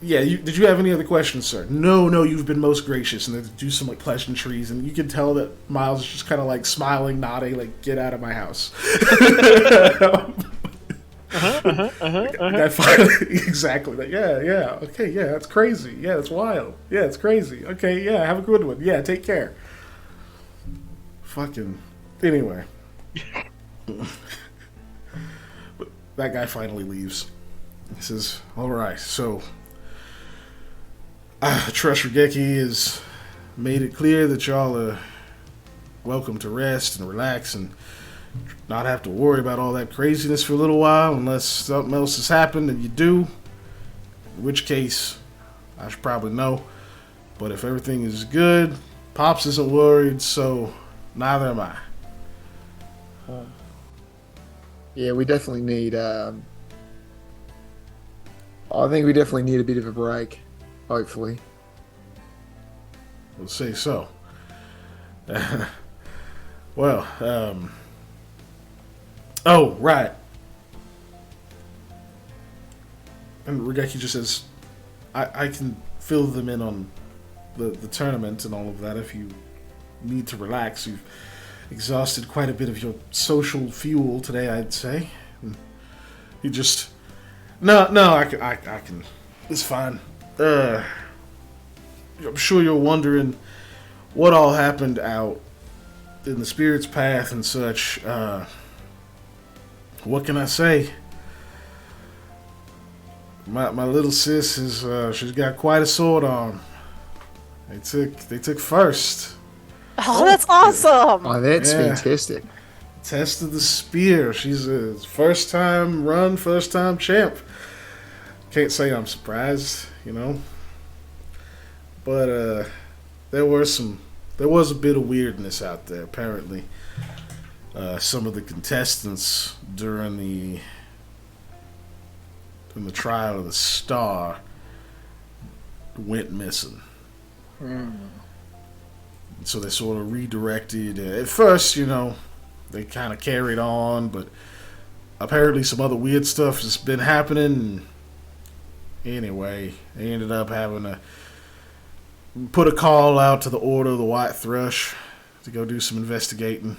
yeah, did you have any other questions, sir? No, you've been most gracious, and they do some like pleasantries, and you can tell that Miles is just kind of like smiling, nodding, like, "Get out of my house." I finally, exactly. Like, yeah, okay, yeah, that's crazy. Yeah, that's wild. Yeah, it's crazy. Okay, yeah, have a good one. Yeah, take care. Fucking. Anyway. That guy finally leaves. He says, "Alright, so Trust Regeki has made it clear that y'all are welcome to rest and relax and not have to worry about all that craziness for a little while unless something else has happened and you do. In which case, I should probably know. But if everything is good, Pops isn't worried, so neither am I." Yeah, we definitely need. I think we definitely need a bit of a break. Hopefully. We'll say so. Well, oh, right. And Regeki just says, I can fill them in on the tournament and all of that if you need to relax. You've exhausted quite a bit of your social fuel today, I'd say. And you just... No, I can... It's fine. I'm sure you're wondering what all happened out in the Spirit's Path and such. What can I say? My little sis is she's got quite a sword arm. They took first. Oh, that's awesome! Oh, that's Yeah. fantastic. Test of the spear. She's a first time champ. Can't say I'm surprised, But there was a bit of weirdness out there. Apparently, some of the contestants during the trial of the star went missing. So they sort of redirected. At first, they kind of carried on, but apparently some other weird stuff has been happening. Anyway, they ended up having to put a call out to the Order of the White Thrush to go do some investigating.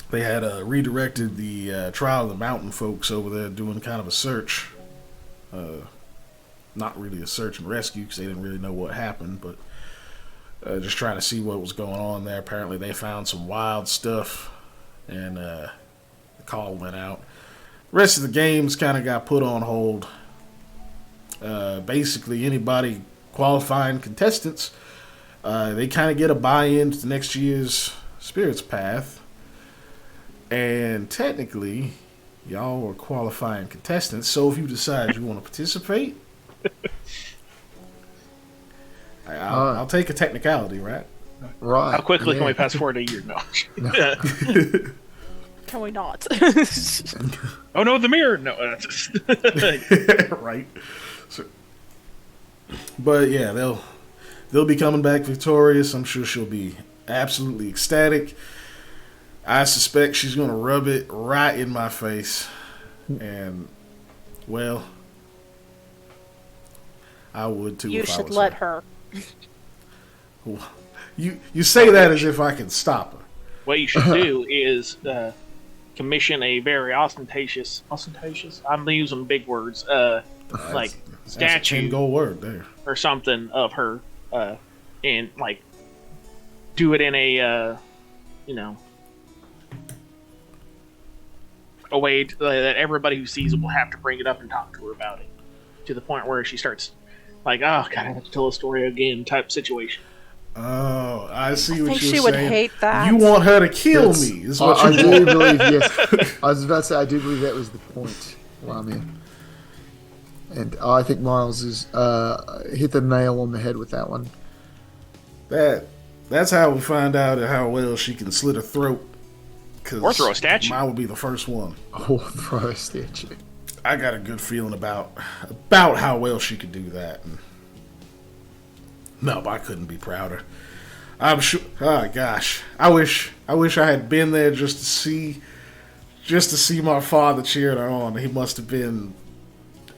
They had redirected the Trial of the Mountain folks over there doing kind of a search. Not really a search and rescue because they didn't really know what happened, but just trying to see what was going on there. Apparently they found some wild stuff, and the call went out. The rest of the games kind of got put on hold. Basically, anybody qualifying contestants They kind of get a buy-in to next year's Spirits Path. And technically, y'all are qualifying contestants, so if you decide you want to participate, I'll take a technicality, right? Right. How quickly can yeah. we pass forward a year? No. Can we not? Oh no, the mirror! No. Right. So, but yeah, they'll be coming back victorious. I'm sure she'll be absolutely ecstatic. I suspect she's gonna rub it right in my face, and well, I would too. You if I should was let her. her. You say that as if I can stop her. What you should do is commission a very ostentatious. I'm using big words. Like That's a statue 10-goal word there. or something of her, and like do it in a a way that everybody who sees it will have to bring it up and talk to her about it, to the point where she starts like, oh god, I have to tell a story again type situation. Oh, I see I what think you're she would saying. hate that. You want her to kill That's- me, is what I you do want. believe, yes. I was about to say, I do believe that was the point, Lamia. And I think Miles has hit the nail on the head with that one. That's how we find out how well she can slit her throat. Or throw a statue. Mine would be the first one. Oh, throw a statue. I got a good feeling about how well she could do that. And no, I couldn't be prouder. I'm sure. Oh gosh, I wish I had been there just to see my father cheering her on. He must have been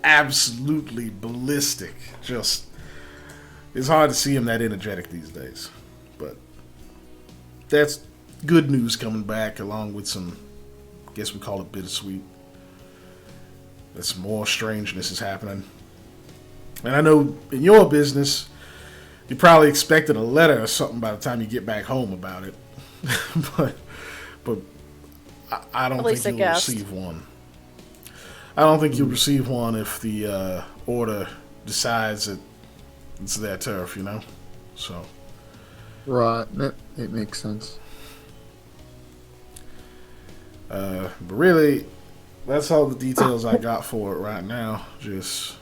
absolutely ballistic. Just, it's hard to see him that energetic these days. But that's good news coming back, along with some, I guess we call it bittersweet. That some more strangeness is happening. And I know in your business, you probably expected a letter or something by the time you get back home about it. but I don't At think least a you'll guest. receive one. I don't think you'll receive one if the order decides that it's their turf, you know? So. Right, it makes sense. But really, that's all the details I got for it right now. Just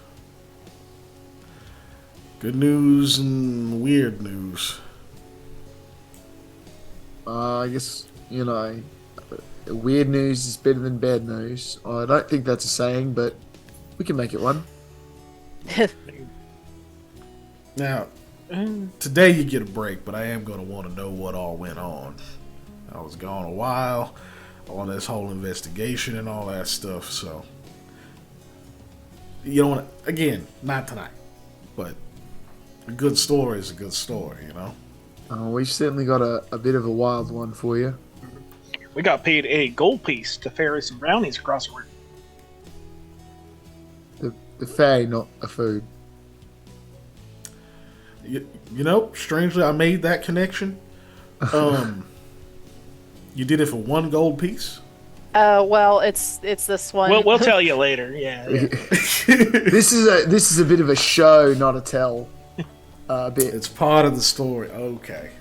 good news and weird news. I guess, weird news is better than bad news. I don't think that's a saying, but we can make it one. Now, today you get a break, but I am going to want to know what all went on. I was gone a while on this whole investigation and all that stuff, so you don't want to, again, not tonight, but a good story is a good story, you know? We've certainly got a bit of a wild one for you. We got paid a gold piece to ferry some brownies across the river. The fae, not a food. You know, strangely, I made that connection. You did it for one gold piece? Well, it's this one. We'll tell you later. Yeah. This is a bit of a show, not a tell. Bit. It's part of the story. Okay.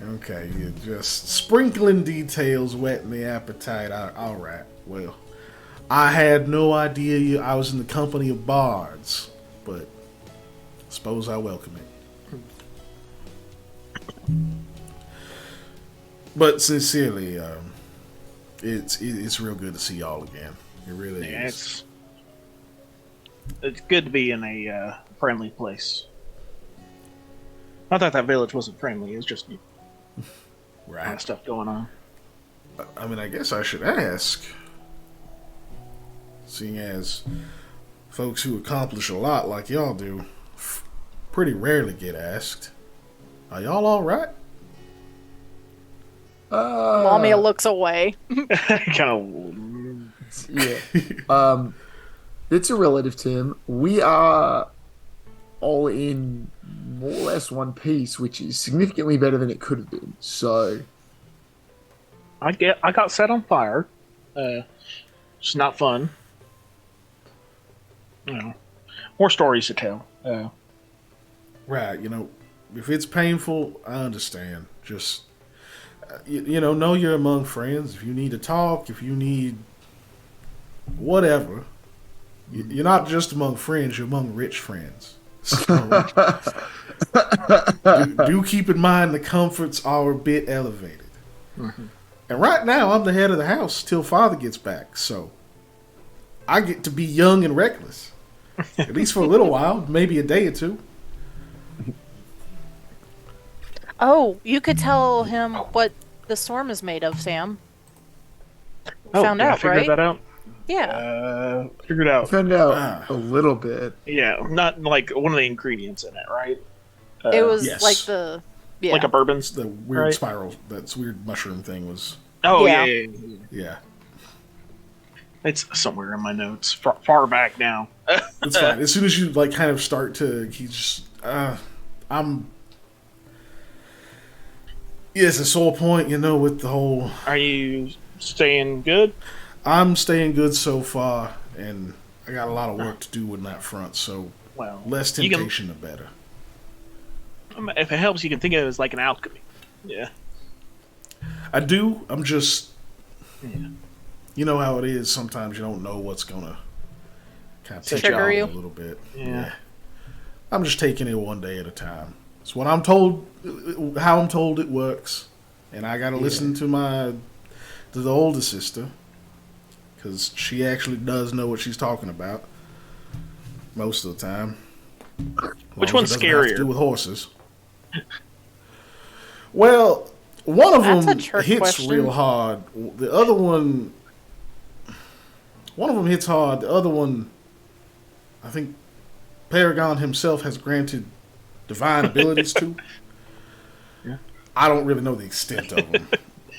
You're just sprinkling details, whetting the appetite. All right. Well, I had no idea I was in the company of bards, but I suppose I welcome it. But sincerely, it's real good to see y'all again. It really is. It's good to be in a friendly place. Not that village wasn't friendly. It was just a lot of Right. stuff going on. I mean, I guess I should ask, seeing as folks who accomplish a lot like y'all do pretty rarely get asked. Are y'all all right? Lamia looks away. Kind of. Yeah. It's a relative term. We are all in more or less one piece, which is significantly better than it could have been. So, I got set on fire. It's not fun. More stories to tell. Right, you know, if it's painful, I understand. Just know you're among friends. If you need to talk, if you need whatever, you're not just among friends. You're among rich friends. So do keep in mind the comforts are a bit elevated. Mm-hmm. And right now, I'm the head of the house till father gets back. So I get to be young and reckless. At least for a little while, maybe a day or two. Oh, you could tell him what the storm is made of, Sam. Found out, I figured right? that out. Yeah. Figured out. Found out a little bit. Yeah, not like one of the ingredients in it, right? It was yes. like the... Yeah. Like a bourbon. It's the weird Right. spiral, that weird mushroom thing was. Oh, Yeah. yeah. Yeah. It's somewhere in my notes. Far back now. It's fine. As soon as you like kind of start to, he's it's a sore point, with the whole. Are you staying good? I'm staying good so far, and I got a lot of work to do in that front. So Well, less you can- temptation, the better. If it helps, you can think of it as like an alchemy. Yeah. I do. I'm just. Yeah. You know how it is. Sometimes you don't know what's gonna kind of take Trigger you you? out a little bit. Yeah. I'm just taking it one day at a time. It's what I'm told, how I'm told it works, and I gotta listen to the older sister, because she actually does know what she's talking about most of the time. Which As long one's as it doesn't have to scarier? do with horses. Well, one of That's a them trick hits question. real hard. The other one of them hits hard. The other one, I think Paragon himself has granted divine abilities to. Yeah. I don't really know the extent of them,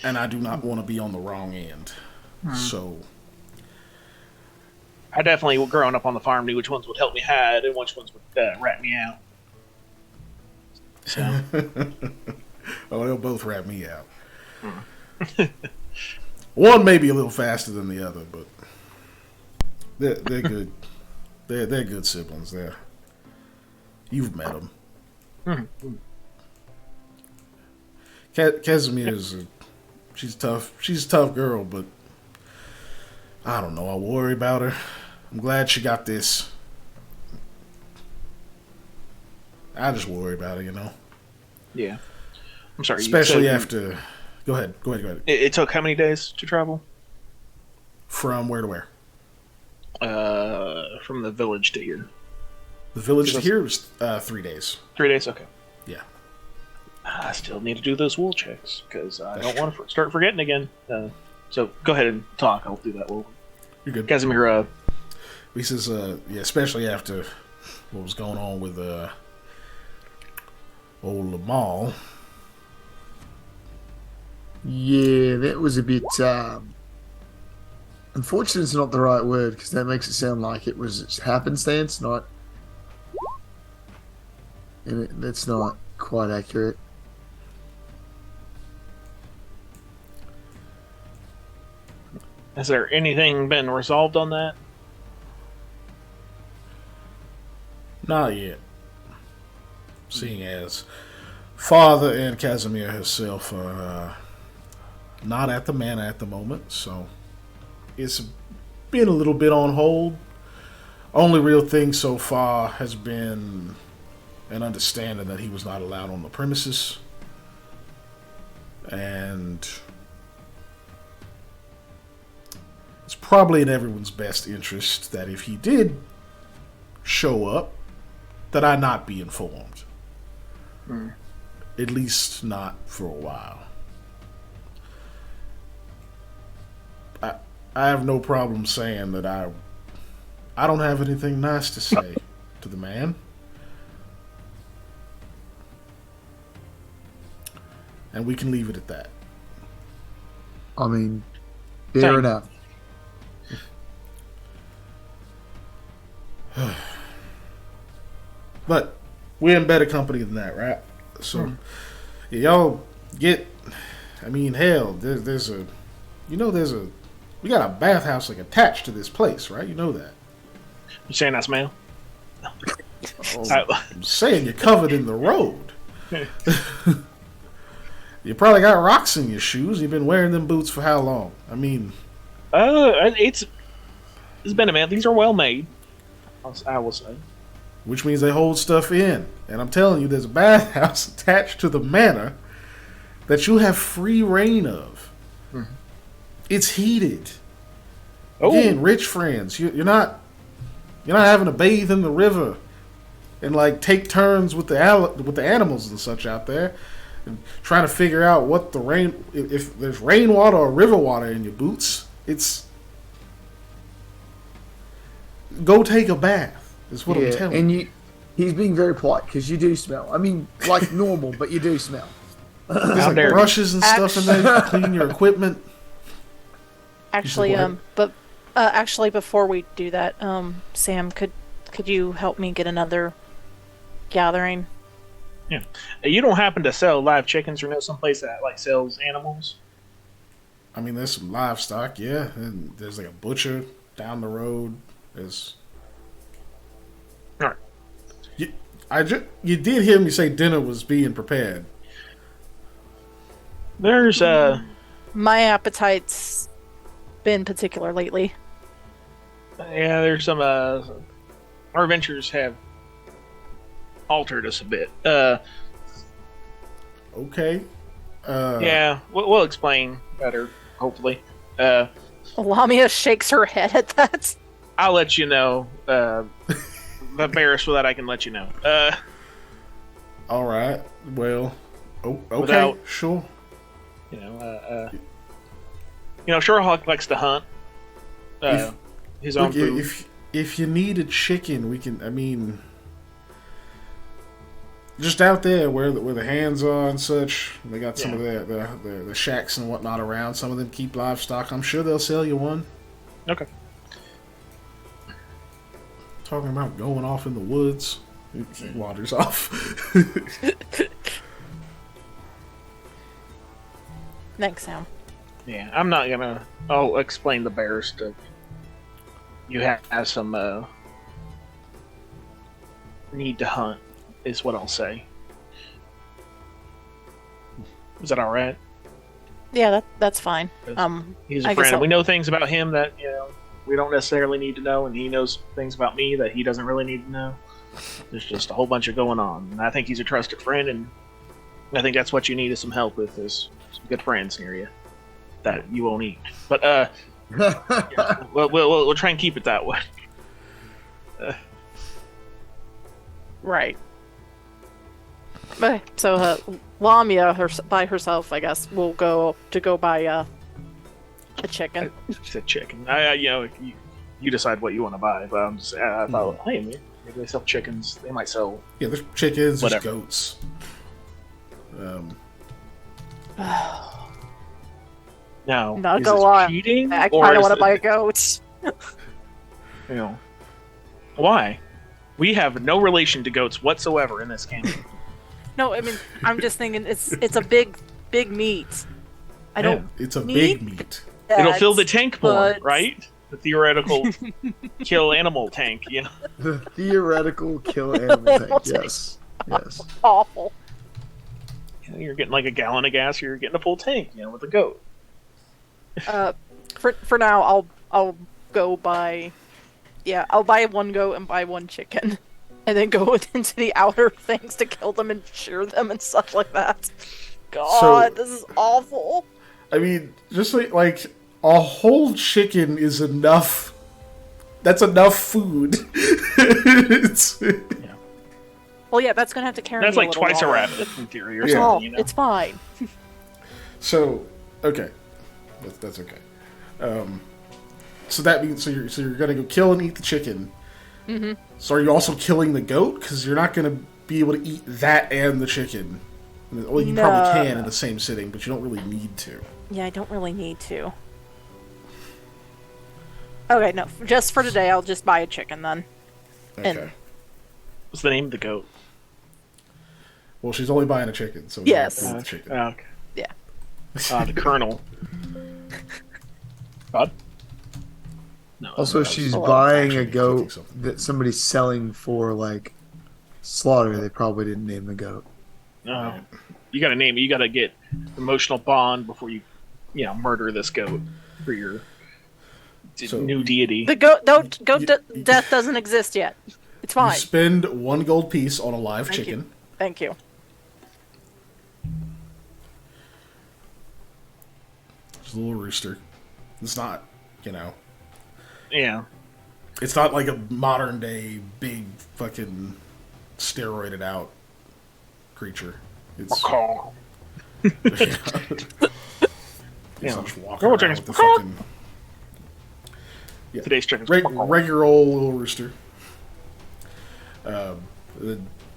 and I do not want to be on the wrong end. So, I definitely, growing up on the farm, knew which ones would help me hide and which ones would rat me out. So, oh, they'll both rat me out. One may be a little faster than the other, but they're good. They're good siblings. You've met them. Mhm. Casimir's she's tough. She's a tough girl, but I don't know. I worry about her. I'm glad she got this. I just worry about her, yeah. I'm sorry. you Especially said after. Go ahead. It took how many days to travel? From where to where? From the village to here. The village to here was 3 days. 3 days? Okay. Yeah. I still need to do those wool checks because I don't want to start forgetting again. So go ahead and talk. I'll do that. Well, You're good. Casimir, He says, especially after what was going on with old Lamal. Yeah, that was a bit. Unfortunate is not the right word because that makes it sound like it was happenstance, not. And that's not quite accurate. has there anything been resolved on that? Not yet. Seeing as Father and Casimir herself are not at the manor at the moment, so it's been a little bit on hold. Only real thing so far has been an understanding that he was not allowed on the premises. And it's probably in everyone's best interest that if he did show up, that I not be informed. At least not for a while. I have no problem saying that I don't have anything nice to say to the man. And we can leave it at that. I mean, fair Same. enough. But we're in better company than that, right? So, yeah, y'all get. I mean, hell, there's a. We got a bathhouse like attached to this place, right? You know that. You saying that's male? Oh, I'm saying you're covered in the road. You probably got rocks in your shoes. You've been wearing them boots for how long? I mean, it's been a minute. These are well made. I will say. which means they hold stuff in. And I'm telling you, there's a bathhouse attached to the manor that you have free reign of. Mm-hmm. It's heated. Oh. Again, rich friends. You're not having to bathe in the river and like take turns with the animals and such out there, and trying to figure out what the rain, if there's rainwater or river water in your boots. It's go take a bath. Is what I'm telling you. And he's being very polite because you do smell. I mean, like normal, but you do smell. There's like brushes and stuff in there. You clean your equipment. Actually, actually, before we do that, Sam, could you help me get another gathering? Yeah. You don't happen to sell live chickens or know someplace that like sells animals? I mean, there's some livestock, yeah. And there's like a butcher down the road. There's. All right. You did hear me say dinner was being prepared. There's My appetite's been particular lately. yeah, there's some our adventures have altered us a bit. Okay. Yeah, we'll explain better, hopefully. Lamia shakes her head at that. I'll let you know. Embarrassed with that, I can let you know. All right. Well. Okay. Without- Sure. Sherlock likes to hunt. His own Look, food. if you need a chicken, we can. I mean, just out there where the hands are and such, they got some of the shacks and whatnot around. Some of them keep livestock. I'm sure they'll sell you one. Okay. Talking about going off in the woods. He wanders off. Thanks, Sam. Yeah, I'm not gonna. I'll explain the bear stuff. You have some need to hunt, is what I'll say. Is that all right? Yeah, that's fine. He's I a guess friend. I'll- We know things about him that we don't necessarily need to know, and he knows things about me that he doesn't really need to know. There's just a whole bunch of going on, and I think he's a trusted friend, and I think that's what you need is some help with, is some good friends near you that you won't eat. But yeah, we'll try and keep it that way. Right. Okay, so Lamia by herself, I guess, will go buy a chicken. She said chicken. You decide what you want to buy, but I'm just I thought, hey, maybe they sell chickens. They might sell. Yeah, there's chickens, there's Whatever. goats. Now, Not is gonna this lie, cheating? I or kind of is want to it- buy a goat. Why? We have no relation to goats whatsoever in this game. No, I mean, I'm just thinking it's a big meat. I don't. It's a Need big meat. It'll fill the that, tank more, but- right? The theoretical kill animal tank, The theoretical kill animal tank. Yes. Yes. Awful. You're getting like a gallon of gas, you're getting a full tank, with a goat. For now, I'll go buy. Yeah, I'll buy one goat and buy one chicken, and then go into the outer things to kill them and shear them and stuff like that. God, this is awful. I mean, just like a whole chicken is enough. That's enough food. It's, Well, yeah, that's gonna have to carry That's me like a little twice a longer. rabbit in theory or Yeah. Oh, something, it's fine. so okay, that's okay. So that means you're gonna go kill and eat the chicken. Mm-hmm. So are you also killing the goat? Because you're not gonna be able to eat that and the chicken. Well, you probably can in the same sitting, but you don't really need to. Yeah, I don't really need to. Okay, no, just for today, I'll just buy a chicken then. Okay. And- What's the name of the goat? Well, she's only buying a chicken, so Yes. we're not the chicken. Okay. Yeah. The Colonel. God? No. Also, that she's was buying actually a cooking goat something. that somebody's selling for like slaughter. They probably didn't name the goat. You got to name it. You got to get emotional bond before you murder this goat for your new deity. The death doesn't exist yet. It's fine. You spend 1 gold piece on a live Thank chicken. you. Thank you. It's a little rooster. It's not, Yeah. It's not like a modern day big fucking steroided out creature. It's Yeah. Just walking around with the fucking Today's chicken's regular old little rooster.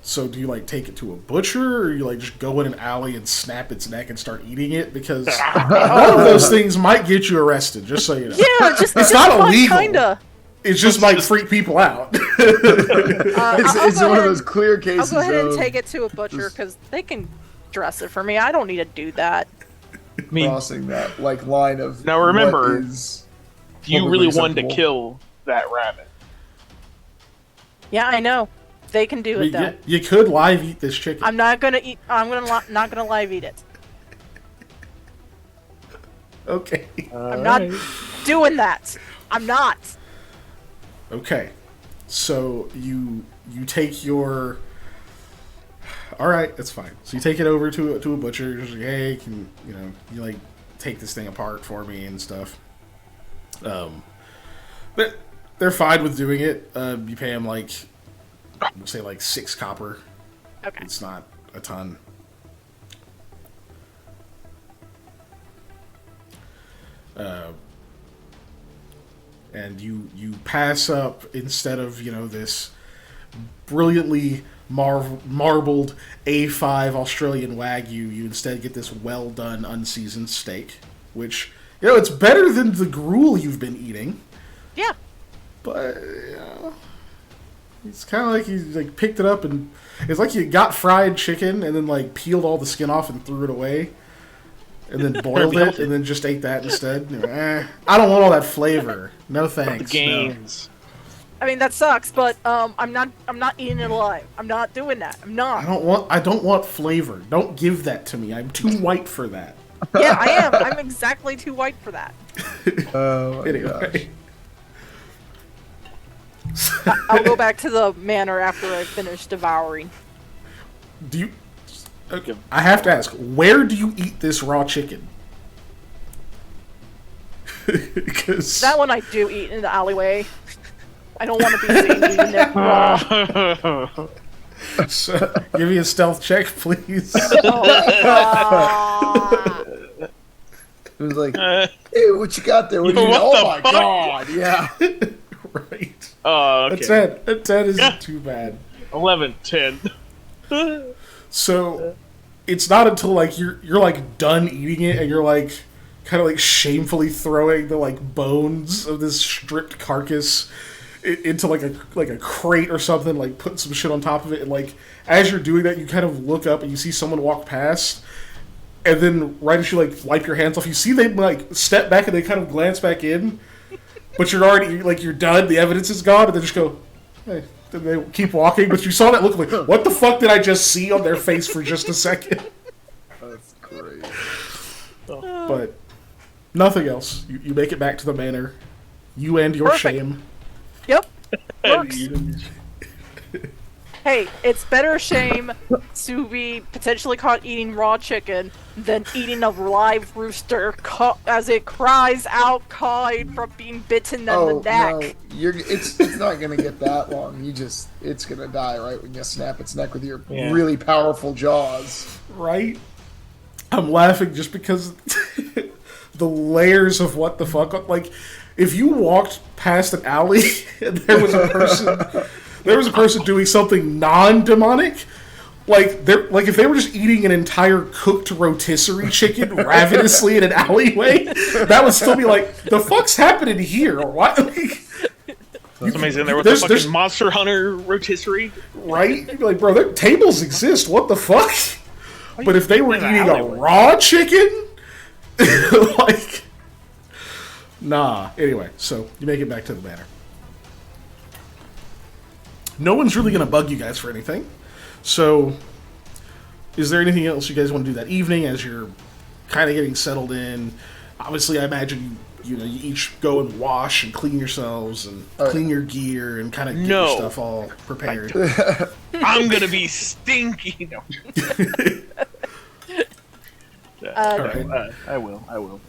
So do you take it to a butcher, or you just go in an alley and snap its neck and start eating it? Because one of those things might get you arrested. Just so you know. Yeah, it's not illegal. Kinda. It just might freak people out. It's one of those clear cases. I'll go ahead and take it to a butcher because they can dress it for me. I don't need to do that. Crossing that line of now. Remember, is you really wanted to kill that rabbit. Yeah, I know. They can do it though. You could live eat this chicken. I'm not gonna eat. Not gonna live eat it. Okay. I'm not doing that. I'm not. Okay. So you take your. All right, that's fine. So you take it over to a butcher. Just hey, can you take this thing apart for me and stuff. But they're fine with doing it. You pay them say 6 copper. Okay. It's not a ton. And you pass up, instead of this brilliantly marbled A5 Australian Wagyu, you instead get this well done unseasoned steak, which it's better than the gruel you've been eating. Yeah. But it's kind of like you picked it up and it's like you got fried chicken and then peeled all the skin off and threw it away. And then boiled it, and then just ate that instead. I don't want all that flavor. No thanks. The gains. No. I mean that sucks, but I'm not eating it alive. I'm not doing that. I'm not. I don't want flavor. Don't give that to me. I'm too white for that. Yeah, I am. I'm exactly too white for that. Anyway. I'll go back to the manor after I finish devouring. Do you? Okay. I have to ask, where do you eat this raw chicken? That one I do eat in the alleyway. I don't want to be seen eating it raw. So, give me a stealth check, please. It was hey, what you got there? Oh my god, yeah. Right. Oh, okay. A 10 isn't too bad. 11, 10. So, it's not until you're done eating it and you're kind of shamefully throwing the bones of this stripped carcass into a crate or something, putting some shit on top of it, and as you're doing that, you kind of look up and you see someone walk past, and then right as you wipe your hands off, you see they step back and they kind of glance back in, but you're already you're done, the evidence is gone, and they just go, hey. And they keep walking, but you saw that look what the fuck did I just see on their face for just a second? That's great. But nothing else. You make it back to the manor. You and your Perfect. shame. Yep. Works. Hey, it's better shame to be potentially caught eating raw chicken than eating a live rooster as it cries out cawing from being bitten in the neck. No, it's not gonna get that long. It's gonna die right when you snap its neck with your really powerful jaws. Right? I'm laughing just because the layers of what the fuck. If you walked past an alley and there was a person doing something non-demonic, if they were just eating an entire cooked rotisserie chicken ravenously in an alleyway, that would still be the fuck's happening here? Or what? Somebody's in there with a fucking Monster Hunter rotisserie. Right? You'd be bro, tables exist. What the fuck? But if they were eating a raw chicken, nah. Anyway, so you make it back to the manor. No one's really going to bug you guys for anything. So, is there anything else you guys want to do that evening as you're kind of getting settled in? Obviously, I imagine you each go and wash and clean yourselves and clean your gear and kind of get your stuff all prepared. I'm gonna be stinky. No. I will.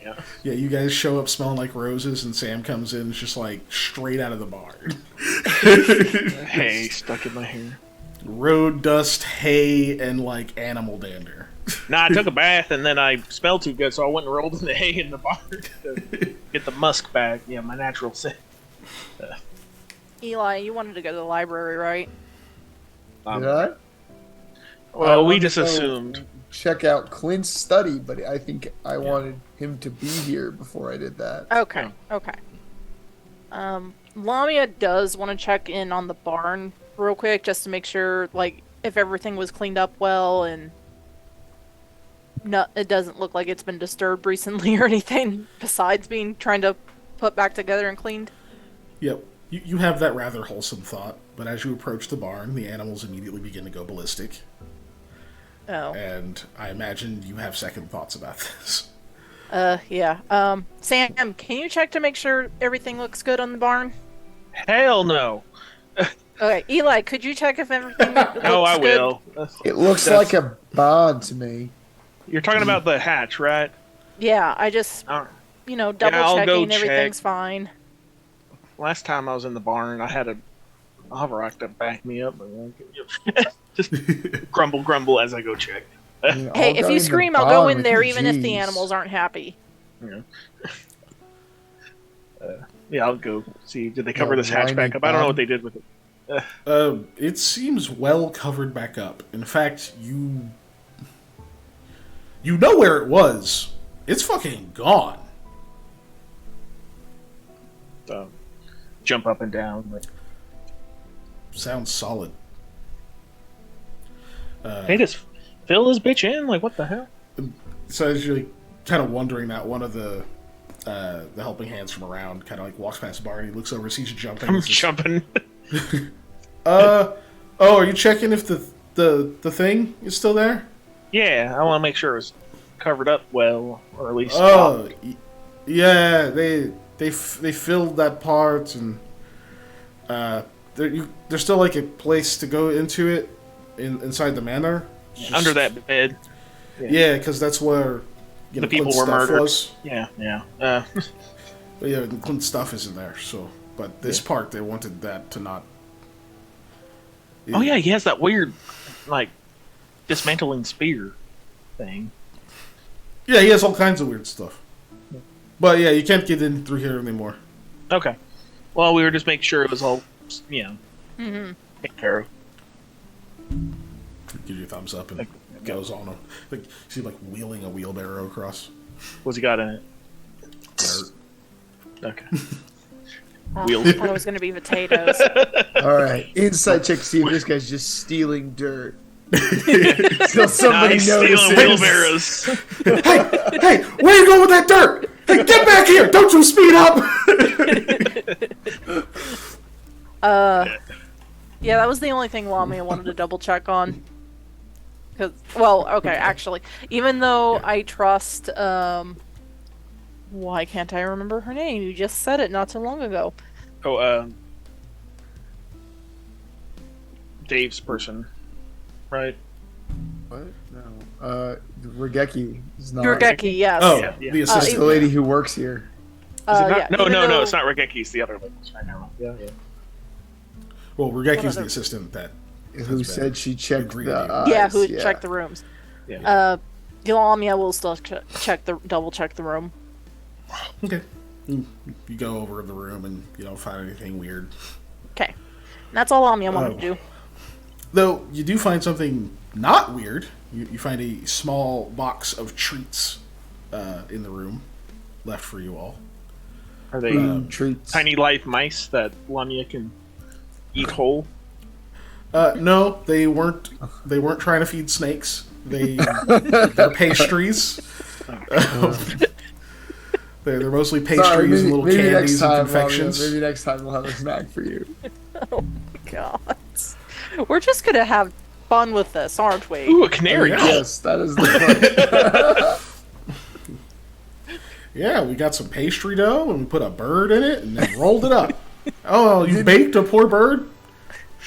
Yeah. Yeah, you guys show up smelling like roses, and Sam comes in just like straight out of the barn. Hay stuck in my hair. Road dust, hay, and like animal dander. Nah, I took a bath and then I smelled too good, so I went and rolled in the hay in the barn to get the musk back. Yeah, my natural scent. Eli, you wanted to go to the library, right? Did I? Well, we wanted just to go assumed. check out Clint's study, but I think I wanted him to be here before I did that. Okay. Lamia does want to check in on the barn real quick, just to make sure, like, if everything was cleaned up well and it doesn't look like it's been disturbed recently or anything besides being trying to put back together and cleaned. Yep. You have that rather wholesome thought, but as you approach the barn, the animals immediately begin to go ballistic. Oh. And I imagine you have second thoughts about this. Yeah. Sam, can you check to make sure everything looks good on the barn? Hell no. Okay, Eli, could you check if everything looks good? Oh, I will. It looks like a barn to me. You're talking about the hatch, right? Yeah, I just, double I'll go checking check. everything's fine. Last time I was in the barn, I had a hoverrock to back me up. Just grumble as I go check. Hey, if you scream, I'll go in there even if the animals aren't happy. Yeah. Yeah, I'll go see. Did they cover this hatch back up? I don't know what they did with it. It seems well covered back up. In fact, you know where it was. It's fucking gone. Jump up and down. Like, sounds solid. hey, just fill this bitch in. Like, what the hell? So as you're kind of wondering that, one of the helping hands from around kind of like walks past the bar and he looks over, sees you jumping. I'm jumping. Are you checking if the thing is still there? Yeah, I want to make sure it's covered up well, or at least. Yeah, they filled that part, and there's still like a place to go into it inside the manor. Under that bed. Yeah, because that's where the people Clint's were stuff murdered. was. Yeah. But yeah, Clint's stuff isn't there. So, but this part they wanted that to not. Oh yeah, he has that weird, like, dismantling spear thing. Yeah, he has all kinds of weird stuff. But yeah, you can't get in through here anymore. Okay. Well, we were just making sure it was all, taken care of. Gives you a thumbs up and goes on him. Like, you see, like wheeling a wheelbarrow across. What's he got in it? Dirt. Okay. I thought it was going to be potatoes. All right, inside check to see if this guy's just stealing dirt. Till somebody notices. Stealing wheelbarrows. Hey, where you going with that dirt? Hey, get back here! Don't you speed up! Yeah, that was the only thing Lamia wanted to double check on. Actually, even though I trust, why can't I remember her name? You just said it not too long ago. Oh, Dave's person, right? What? No. Regeki is not. Regeki, yes. Oh, Yeah. the It's assistant. the lady who works here. Is it not? Yeah, No, it's not Regeki. It's the other lady. Right now. Yeah. Well, Regeki's the assistant that. Who said she checked agreed the with you. eyes, Who checked the rooms. Yeah. Lamia will still double check the room. Okay. You go over the room and you don't find anything weird. Okay. That's all Lamia wanted to do. Though you do find something not weird. You find a small box of treats in the room, left for you all. Are they treats. tiny life mice that Lamia can eat whole? No, they weren't. They weren't trying to feed snakes. They're pastries. They're mostly pastries and little candies and confections. Maybe next time we'll have a snack for you. Oh my god. We're just gonna have fun with this, aren't we? Ooh, a canary. Oh, yeah. Yes, that is the fun. Yeah, we got some pastry dough and we put a bird in it and then rolled it up. Oh, you baked a poor bird?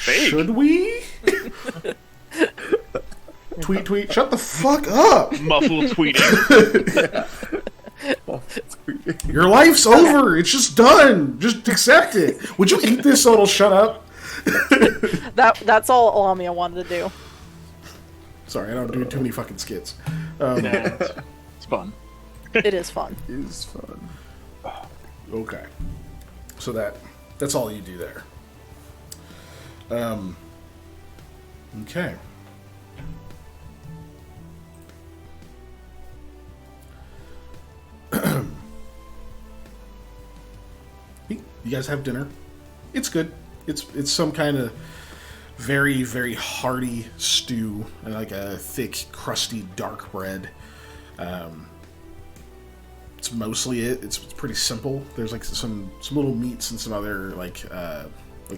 Bake? Should we? Tweet. Shut the fuck up. Muffled tweeting. Your life's over. It's just done. Just accept it. Would you eat this so it'll shut up? That's all Lamia wanted to do. Sorry, I don't do too many fucking skits. Nah, it's fun. It is fun. It is fun. Okay. So that's all you do there. Okay. You guys have dinner. It's good. It's some kind of very, very hearty stew, like a thick, crusty, dark bread. It's mostly it. It's pretty simple. There's like some little meats and some other like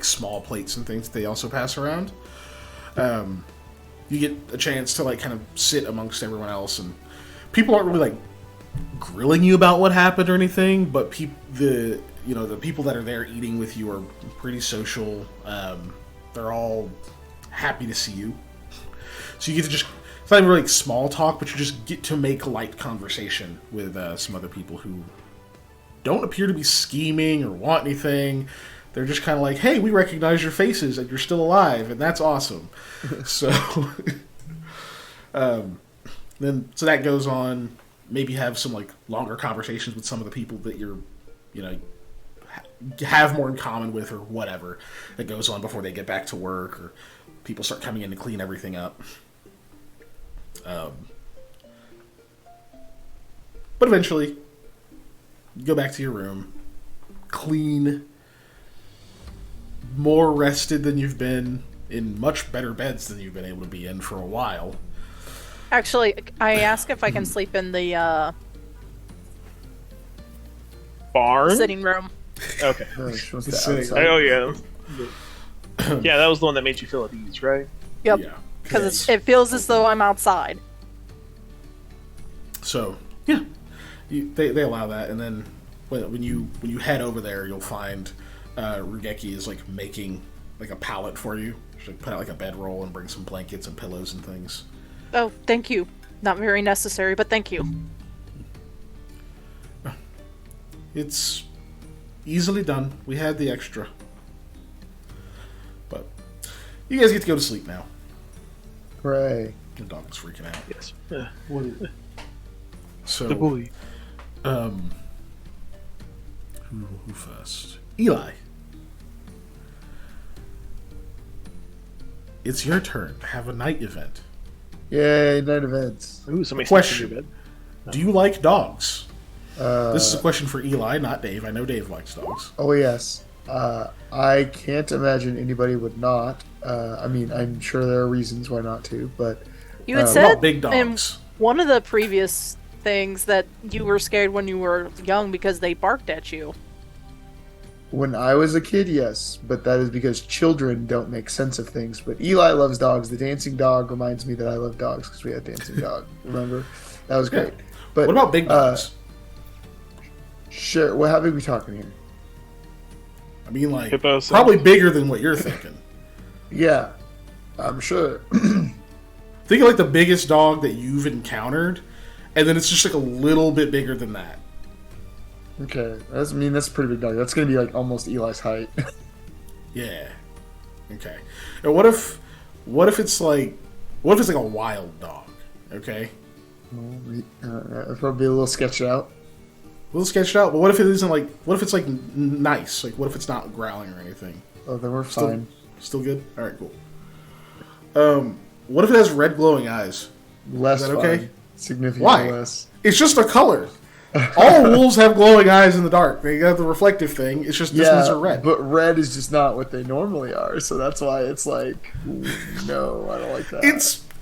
small plates and things they also pass around. You get a chance to like kind of sit amongst everyone else, and people aren't really like grilling you about what happened or anything, but the people that are there eating with you are pretty social. They're all happy to see you, so you get to just, it's not even really like small talk, but you just get to make light conversation with some other people who don't appear to be scheming or want anything. They're just kind of like, hey, we recognize your faces and you're still alive, and that's awesome. So so that goes on. Maybe have some like longer conversations with some of the people that you're, have more in common with or whatever that goes on before they get back to work, or people start coming in to clean everything up. But eventually, you go back to your room, clean, more rested than you've been, in much better beds than you've been able to be in for a while. Actually, I ask if I can sleep in the Barn? sitting room. Okay. She wants to Sitting. outside. Oh, yeah. Yeah, that was the one that made you feel at ease, right? Yep. Yeah. Because it feels as though I'm outside. So yeah, they allow that, and then when you head over there, you'll find Rugeki is like making like a pallet for you. She'll put out like a bedroll and bring some blankets and pillows and things. Oh, thank you. Not very necessary, but thank you. It's easily done. We had the extra, but you guys get to go to sleep now. Hooray. The dog is freaking out. Yes. So The boy. who first? Eli. It's your turn to have a night event. Yay, night events. Ooh, somebody Question. sleeps in your bed. Do you like dogs? Uh, This is a question for Eli, not Dave. I know Dave likes dogs. Oh, yes. I can't imagine anybody would not. I mean, I'm sure there are reasons why not to, but You had What What about said big in dogs? one of the previous things that you were scared when you were young because they barked at you. when I was a kid, yes. But that is because children don't make sense of things. But Eli loves dogs. The dancing dog reminds me that I love dogs because we had a dancing dog. Remember? That was great. But What about big dogs? Sure. What, how big are we talking here? I mean, like, Hippo size? probably bigger than what you're thinking. Yeah, I'm sure. Think of like the biggest dog that you've encountered, and then it's just like a little bit bigger than that. Okay, that's a pretty big dog. That's gonna be like almost Eli's height. Yeah. Okay. And what if it's like a wild dog? Okay. It'll probably be a little sketched out. A little sketched out, but what if it isn't like? What if it's like nice? Like, what if it's not growling or anything? Oh, then we're Still, fine. still good. All right, cool. What if it has red glowing eyes? Less Is that okay? fine. Significantly Why? less. It's just a color. All wolves have glowing eyes in the dark. They have the reflective thing. It's just this ones are red. but red is just not what they normally are. So that's why it's like, ooh, no, I don't like that.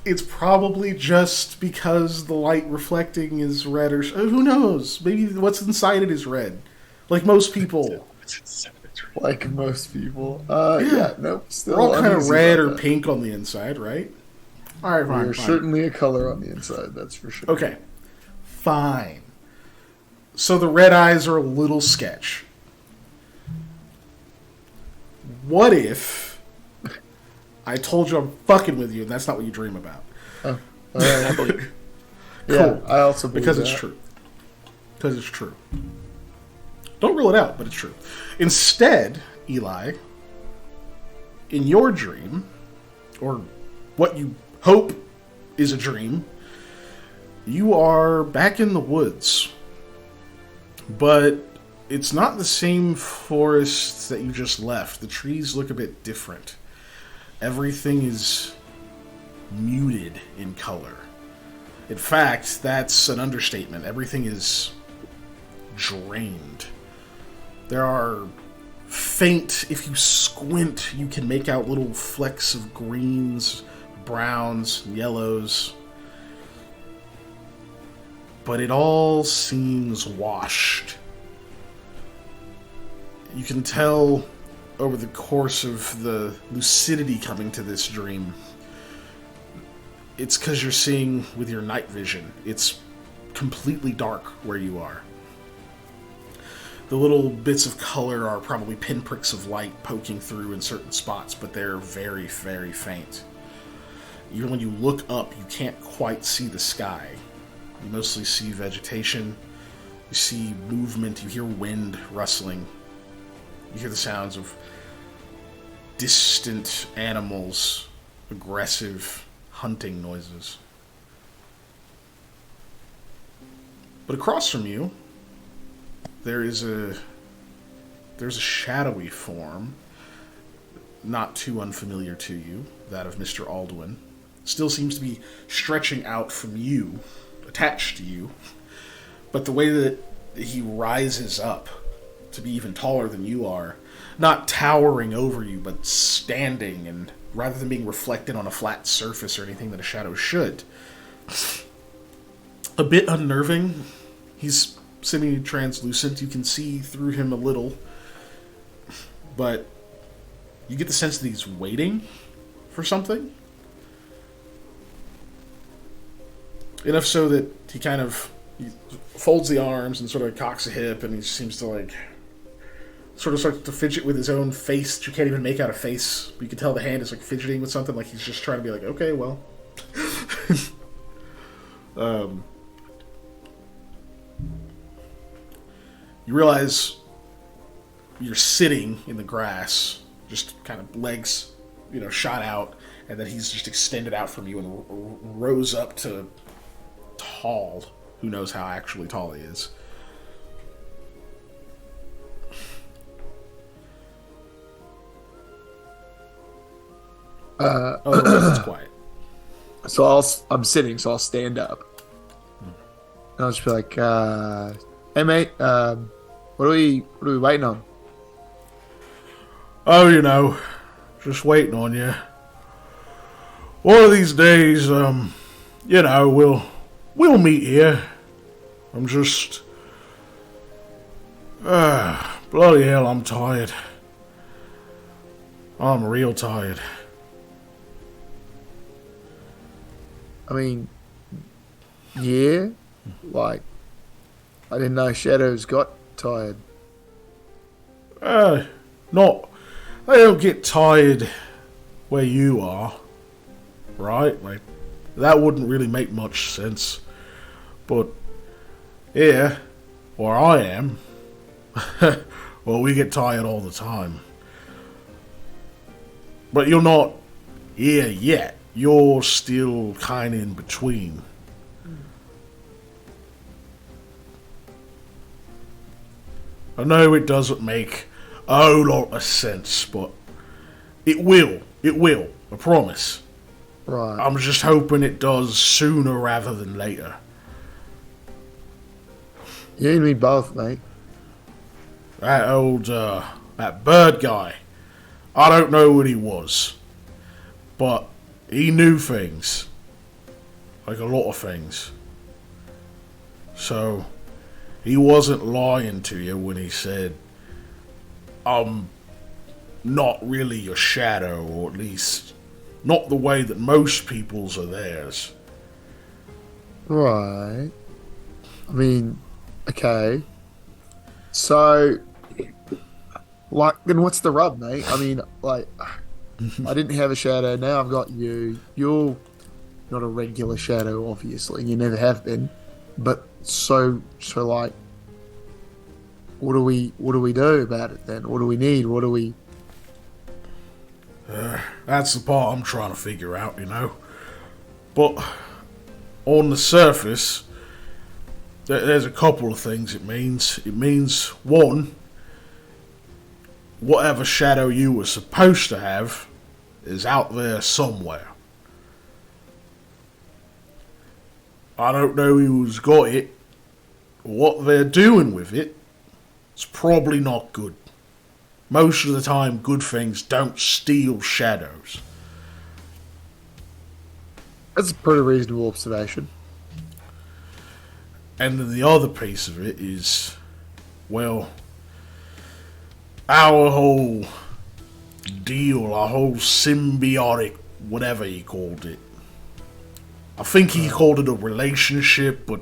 It's probably just because the light reflecting is red, or who knows? Maybe what's inside it is red, like most people. like most people. Yeah, nope. Still We're all kind of uneasy red about or that. pink on the inside, right? All right, fine, You're fine. certainly a color on the inside, that's for sure. Okay, fine. So the red eyes are a little sketch. What if I told you I'm fucking with you and that's not what you dream about? Oh, all right. I believe. Yeah, Cool. I also believe Because that. it's true. Because it's true. Don't rule it out, but it's true. Instead, Eli, in your dream, or what you hope is a dream, you are back in the woods. But it's not the same forest that you just left. The trees look a bit different. Everything is muted in color. In fact, that's an understatement. Everything is drained. There are faint, if you squint, you can make out little flecks of greens, browns, yellows. But it all seems washed. You can tell over the course of the lucidity coming to this dream, it's because you're seeing with your night vision. It's completely dark where you are. The little bits of color are probably pinpricks of light poking through in certain spots, but they're very, very faint. Even when you look up, you can't quite see the sky. You mostly see vegetation, you see movement, you hear wind rustling. You hear the sounds of distant animals, aggressive hunting noises. But across from you, there's a shadowy form, not too unfamiliar to you, that of Mr. Aldwin. Still seems to be stretching out from you, attached to you, but the way that he rises up to be even taller than you are, not towering over you, but standing, and rather than being reflected on a flat surface or anything that a shadow should. A bit unnerving. He's semi-translucent. You can see through him a little, but you get the sense that he's waiting for something. Enough so that he folds the arms and sort of cocks a hip, and he seems to sort of starts to fidget with his own face. You can't even make out a face, but you can tell the hand is fidgeting with something, like he's just trying to be okay, well. You realize you're sitting in the grass, just kind of legs, shot out, and that he's just extended out from you and rose up to tall. Who knows how actually tall he is. Otherwise, it's quiet. So I'm sitting, so I'll stand up. And I'll just be like, "Hey, mate, what are we waiting on?" Oh, just waiting on you. One of these days, we'll meet here. I'm just, bloody hell, I'm tired. I'm real tired. I mean, yeah, I didn't know shadows got tired. They don't get tired where you are, right? That wouldn't really make much sense. But here, where I am, well, we get tired all the time. But you're not here yet. You're still kind of in between. I know it doesn't make a whole lot of sense, but it will. It will. I promise. Right. I'm just hoping it does sooner rather than later. You and me both, mate. That bird guy. I don't know what he was, but he knew things. Like a lot of things. So, he wasn't lying to you when he said, I'm not really your shadow, or at least not the way that most people's are theirs. Right. I mean, okay. So, like, then what's the rub, mate? I mean, like, I didn't have a shadow. Now I've got you. You're not a regular shadow, obviously. You never have been. But so like, what do we do about it then? What do we need? What do we? That's the part I'm trying to figure out, you know. But on the surface, there's a couple of things it means. It means, one, whatever shadow you were supposed to have is out there somewhere. I don't know who's got it. What they're doing with it is probably not good. Most of the time, good things don't steal shadows. That's a pretty reasonable observation. And then the other piece of it is, well, our whole deal, our whole symbiotic, whatever he called it. I think he called it a relationship, but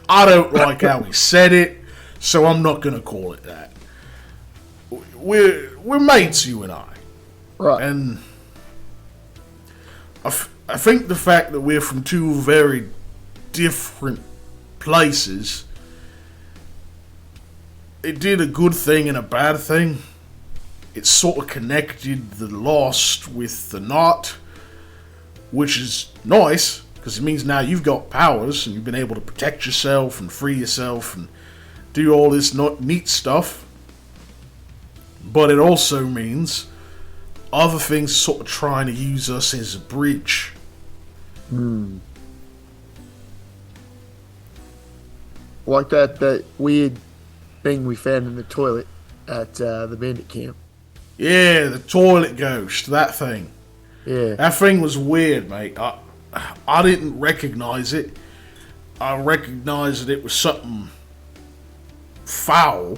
I don't like how he said it, so I'm not going to call it that. We're mates, you and I. Right. And I think the fact that we're from two very different places, it did a good thing and a bad thing. It sort of connected the lost with the not, which is nice, because it means now you've got powers and you've been able to protect yourself and free yourself and do all this neat stuff. But it also means other things sort of trying to use us as a bridge. Like that weird thing we found in the toilet at the bandit camp. Yeah, the toilet ghost, that thing. Yeah. That thing was weird, mate. I didn't recognize it. I recognized that it was something foul,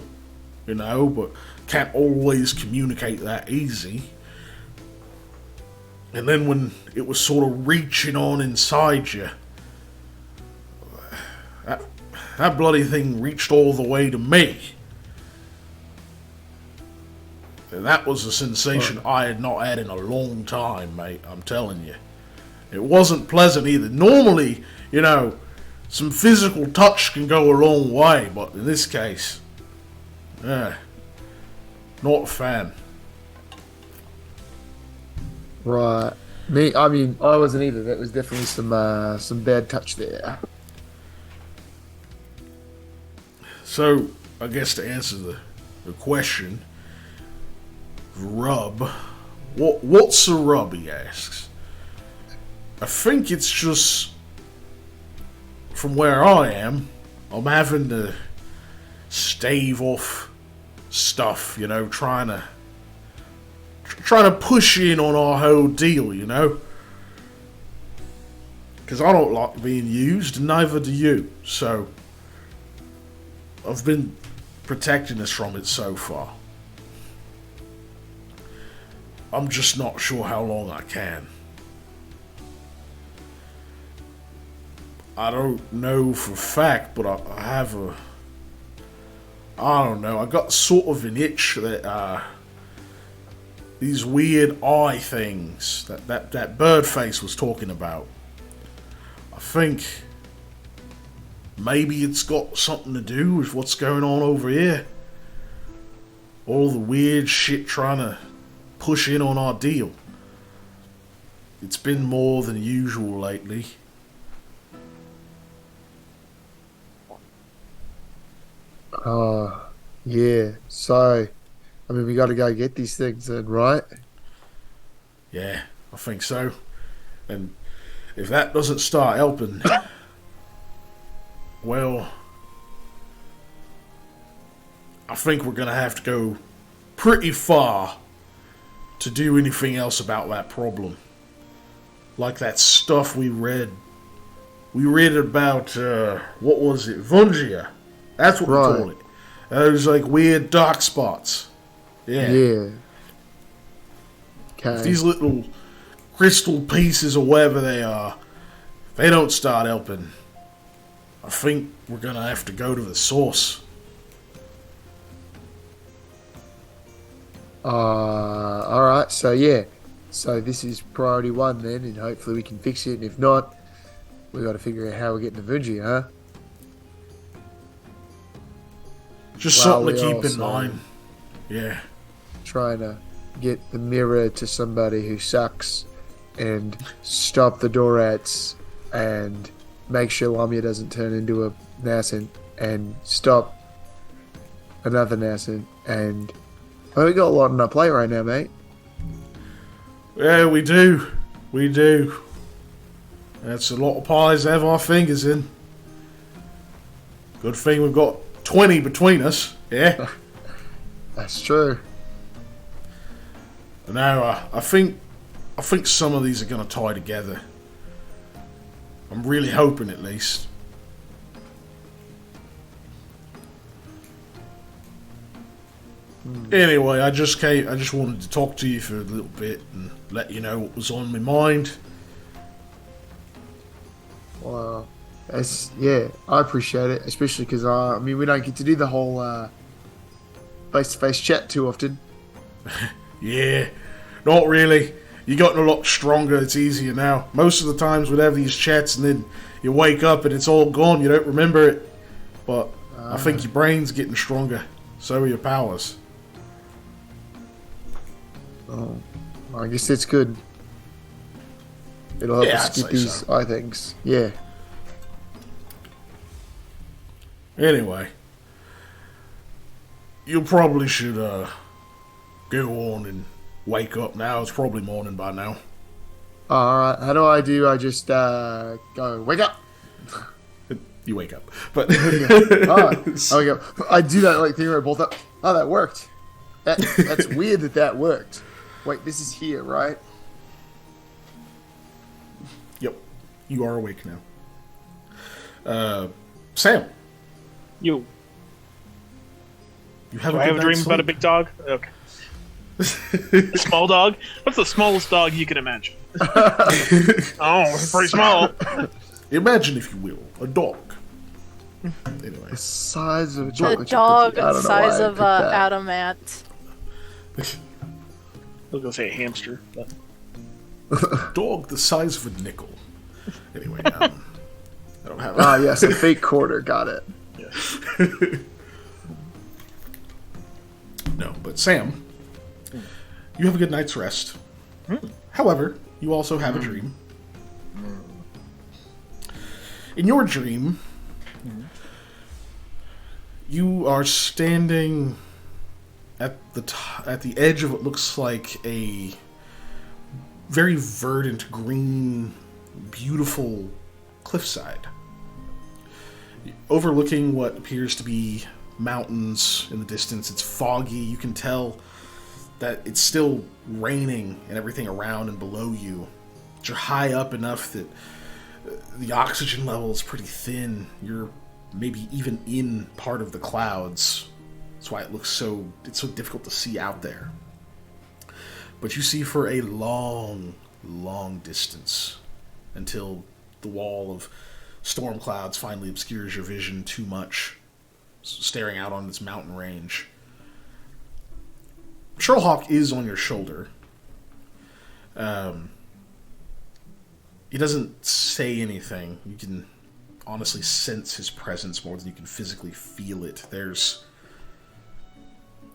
you know, but can't always communicate that easy. And then when it was sort of reaching on inside you, that bloody thing reached all the way to me. And that was a sensation I had not had in a long time, mate, I'm telling you. It wasn't pleasant either. Normally, you know, some physical touch can go a long way, but in this case, not a fan. Right. I mean, I wasn't either. That was definitely some bad touch there. So, I guess to answer the question, rub. What's a rub, he asks. I think it's just, from where I am, I'm having to stave off stuff, you know, trying to push in on our whole deal, you know? Because I don't like being used, and neither do you. So, I've been protecting us from it so far. I'm just not sure how long I can. I don't know for a fact, but I have a... I don't know, I got sort of an itch that, these weird eye things that Birdface was talking about. I think maybe it's got something to do with what's going on over here. All the weird shit trying to push in on our deal. It's been more than usual lately. Yeah. So, I mean, we got to go get these things then, right? Yeah, I think so. And if that doesn't start helping, well, I think we're going to have to go pretty far to do anything else about that problem. Like that stuff we read. We read about, what was it? Vungia. That's what we call it. Those, like, weird dark spots. Yeah. Yeah. Okay. If these little crystal pieces or whatever they are, if they don't start helping, I think we're gonna have to go to the source. Alright, so yeah. So this is priority 1 then, and hopefully we can fix it, and if not, we gotta figure out how we're getting to Vunji, huh? Just Well, something to we keep in also- mind. Yeah. Trying to get the mirror to somebody who sucks, and stop the Dorats, and make sure Lamia doesn't turn into a nascent, and stop another nascent, and well, we got a lot on our plate right now, mate. Yeah, we do. We do. That's a lot of pies to have our fingers in. Good thing we've got 20 between us. Yeah. That's true. Now, I think some of these are going to tie together. I'm really hoping, at least. Anyway, I just wanted to talk to you for a little bit and let you know what was on my mind. Wow. Yeah, I appreciate it, especially because we don't get to do the whole face-to-face chat too often. Yeah, not really. You've gotten a lot stronger. It's easier now. Most of the times we'd have these chats and then you wake up and it's all gone. You don't remember it. But I think your brain's getting stronger. So are your powers. Oh, I guess that's good. It'll help Yeah, us I'd get say these so. eye things. Yeah. Anyway, you probably should go on and wake up now. It's probably morning by now. Alright, how do I do? I just go, wake up! You wake up. But I wake up. I do that like thing where I bolt up. Oh, that worked. That's weird that worked. Wait, this is here, right? Yep, you are awake now. Sam, You. you have Do a I good have a dream night's about a sleep? big dog? Okay. A small dog? What's the smallest dog you can imagine? Oh, it's pretty small. Imagine, if you will, a dog. Anyway, The size of a The chocolate chip dog cookie. I don't know size why I of picked that. Adamant. I was gonna say a hamster. But... dog the size of a nickel. Anyway, I don't have. Ah, yes, a fake quarter. Got it. No, but Sam, you have a good night's rest. However, you also have a dream. In your dream, you are standing at the edge of what looks like a very verdant, green, beautiful cliffside, overlooking what appears to be mountains in the distance. It's foggy. You can tell that it's still raining and everything around and below you. But you're high up enough that the oxygen level is pretty thin. You're maybe even in part of the clouds. That's why it's so difficult to see out there. But you see for a long, long distance until the wall of storm clouds finally obscures your vision too much, staring out on this mountain range. Sherlock is on your shoulder. He doesn't say anything. You can honestly sense his presence more than you can physically feel it.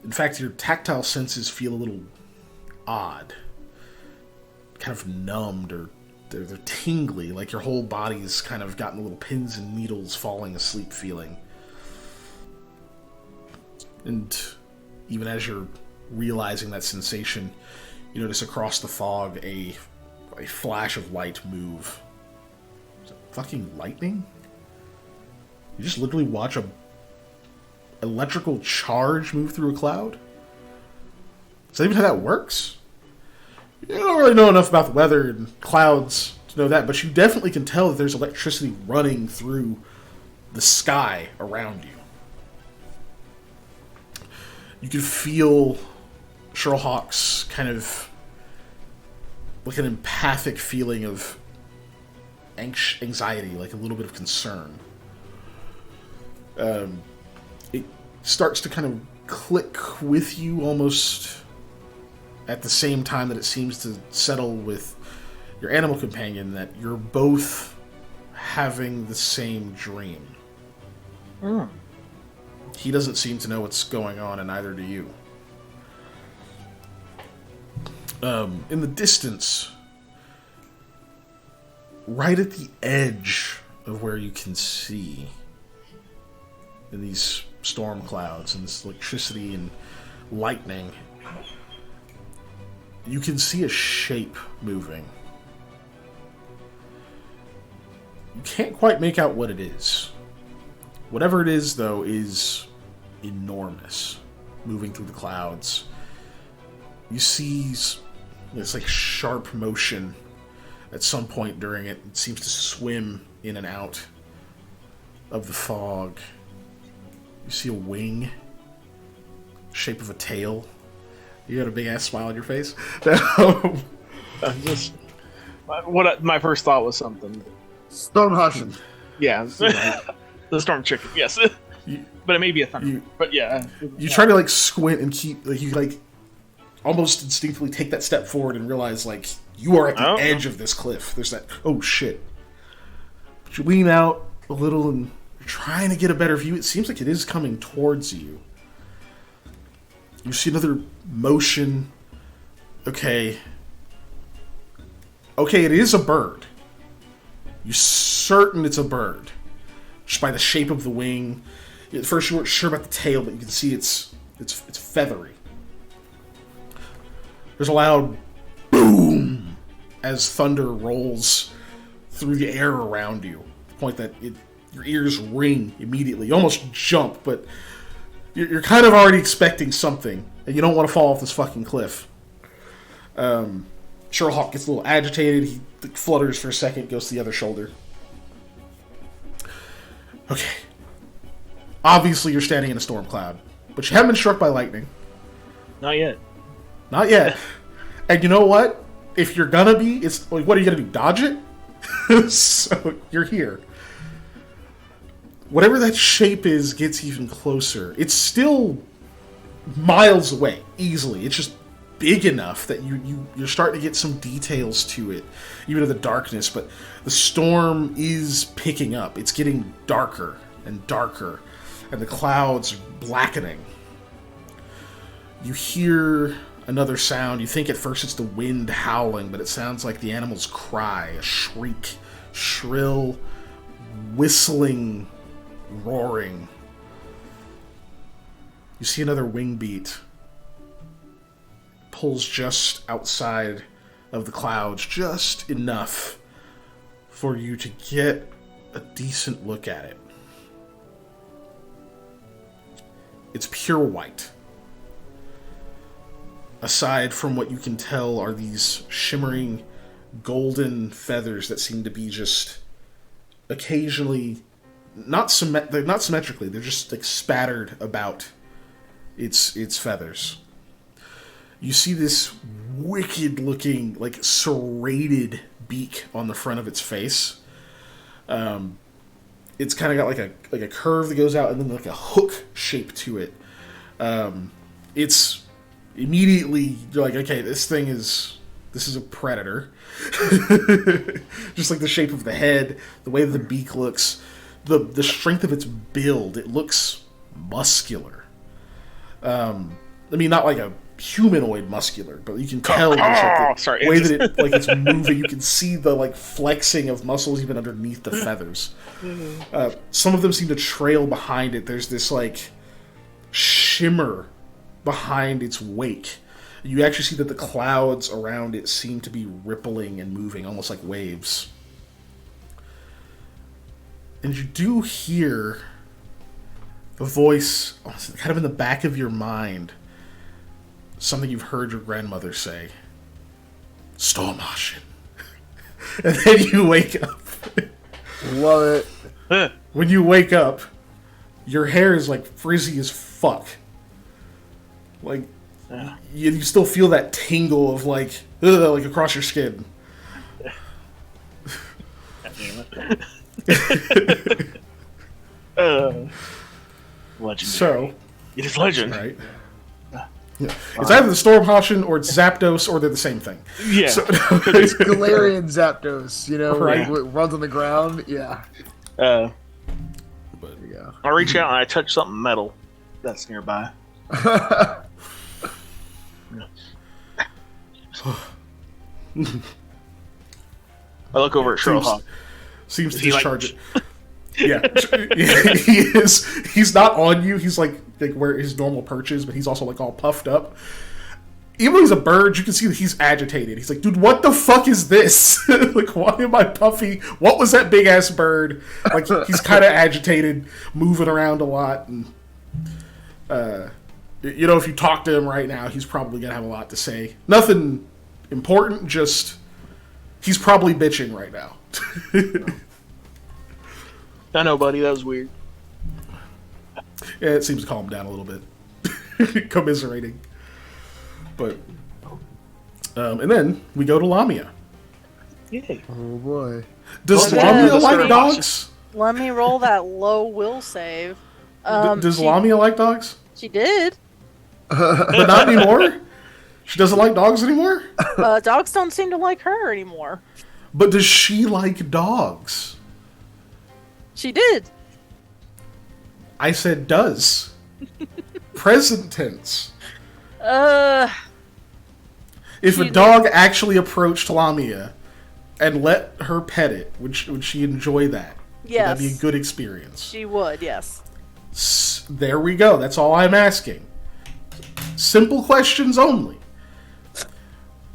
In fact, your tactile senses feel a little odd, kind of numbed, or they're tingly, like your whole body's kind of gotten little pins and needles falling asleep feeling. And even as you're realizing that sensation, you notice across the fog a flash of light move. Is it fucking lightning? You just literally watch a electrical charge move through a cloud? Is that even how that works? You don't really know enough about the weather and clouds to know that, but you definitely can tell that there's electricity running through the sky around you. You can feel Sherlock's kind of like an empathic feeling of anxiety, like a little bit of concern. It starts to kind of click with you almost at the same time that it seems to settle with your animal companion, that you're both having the same dream. He doesn't seem to know what's going on, and neither do you. In the distance, right at the edge of where you can see, in these storm clouds and this electricity and lightning, you can see a shape moving. You can't quite make out what it is. Whatever it is, though, is enormous, moving through the clouds. You see this like sharp motion at some point during it. It seems to swim in and out of the fog. You see a wing, shape of a tail. You got a big ass smile on your face. My first thought was something. Storm Hushin. Yeah, the storm chicken. Yes, but it may be a thunder. But yeah, you try to like squint and keep like you like almost instinctively take that step forward and realize like you are at the edge of this cliff. There's that oh shit. But you lean out a little and you're trying to get a better view. It seems like it is coming towards you. You see another motion. Okay, it is a bird. You're certain it's a bird, just by the shape of the wing. At first you weren't sure about the tail, but you can see it's feathery. There's a loud boom as thunder rolls through the air around you. To the point that your ears ring immediately. You almost jump, but you're kind of already expecting something, and you don't want to fall off this fucking cliff. Sherlock gets a little agitated. He flutters for a second, goes to the other shoulder. Okay. Obviously, you're standing in a storm cloud, but you haven't been struck by lightning. Not yet. Not yet. And you know what? If you're gonna be, it's like, what are you gonna do? Dodge it? So you're here. Whatever that shape is gets even closer. It's still miles away, easily. It's just big enough that you're starting to get some details to it, even in the darkness, but the storm is picking up. It's getting darker and darker, and the clouds are blackening. You hear another sound. You think at first it's the wind howling, but it sounds like the animal's cry, a shriek, shrill, whistling, roaring. You see another wing beat. Pulls just outside of the clouds, just enough for you to get a decent look at it. It's pure white. Aside from what you can tell are these shimmering golden feathers that seem to be just occasionally they're not symmetrically, they're just like spattered about its feathers. You see this wicked looking, like serrated beak on the front of its face. It's kind of got like a curve that goes out and then like a hook shape to it. It's immediately, you're like, okay, this is a predator. Just like the shape of the head, the way that the beak looks, the strength of its build, it looks muscular. I mean, not like a humanoid muscular, but you can tell there's like the way that it like it's moving. You can see the like flexing of muscles even underneath the feathers. Some of them seem to trail behind it. There's this like shimmer behind its wake. You actually see that the clouds around it seem to be rippling and moving, almost like waves. And you do hear a voice kind of in the back of your mind. Something you've heard your grandmother say. Stormhashen. And then you wake up. Love it. When you wake up, your hair is like frizzy as fuck. Like you still feel that tingle of like across your skin. Legendary. So, It is legend. right? Yeah. It's either the Storm Hoshin or it's Zapdos, or they're the same thing. Yeah. So, It's Galarian Zapdos, Right. runs on the ground. Yeah. Uh, but, There you go. I reach out and I touch something metal that's nearby. I look over at Sherlock. seems to he like- discharge it. Yeah, he is. He's not on you. He's like where his normal perch is, but he's also like all puffed up. Even though he's a bird, you can see that he's agitated. He's like, dude, what the fuck is this? Like, why am I puffy? What was that big ass bird? Like, he's kind of agitated, moving around a lot, and if you talk to him right now, he's probably gonna have a lot to say. Nothing important, just he's probably bitching right now. I know, buddy. That was weird. Yeah, it seems to calm down a little bit. Commiserating. But, and then we go to Lamia. Yay. Oh boy. Does Okay. Lamia like Sure. dogs? Let me roll that low will save. Does she, Lamia like dogs? She did. But not anymore? She doesn't like dogs anymore? Dogs don't seem to like her anymore. But does she like dogs? She did. I said does. Present tense. If a She- dog actually approached Lamia and let her pet it, would she enjoy that? Yes. Would that be a good experience? She would, yes. There we go. That's all I'm asking. Simple questions only.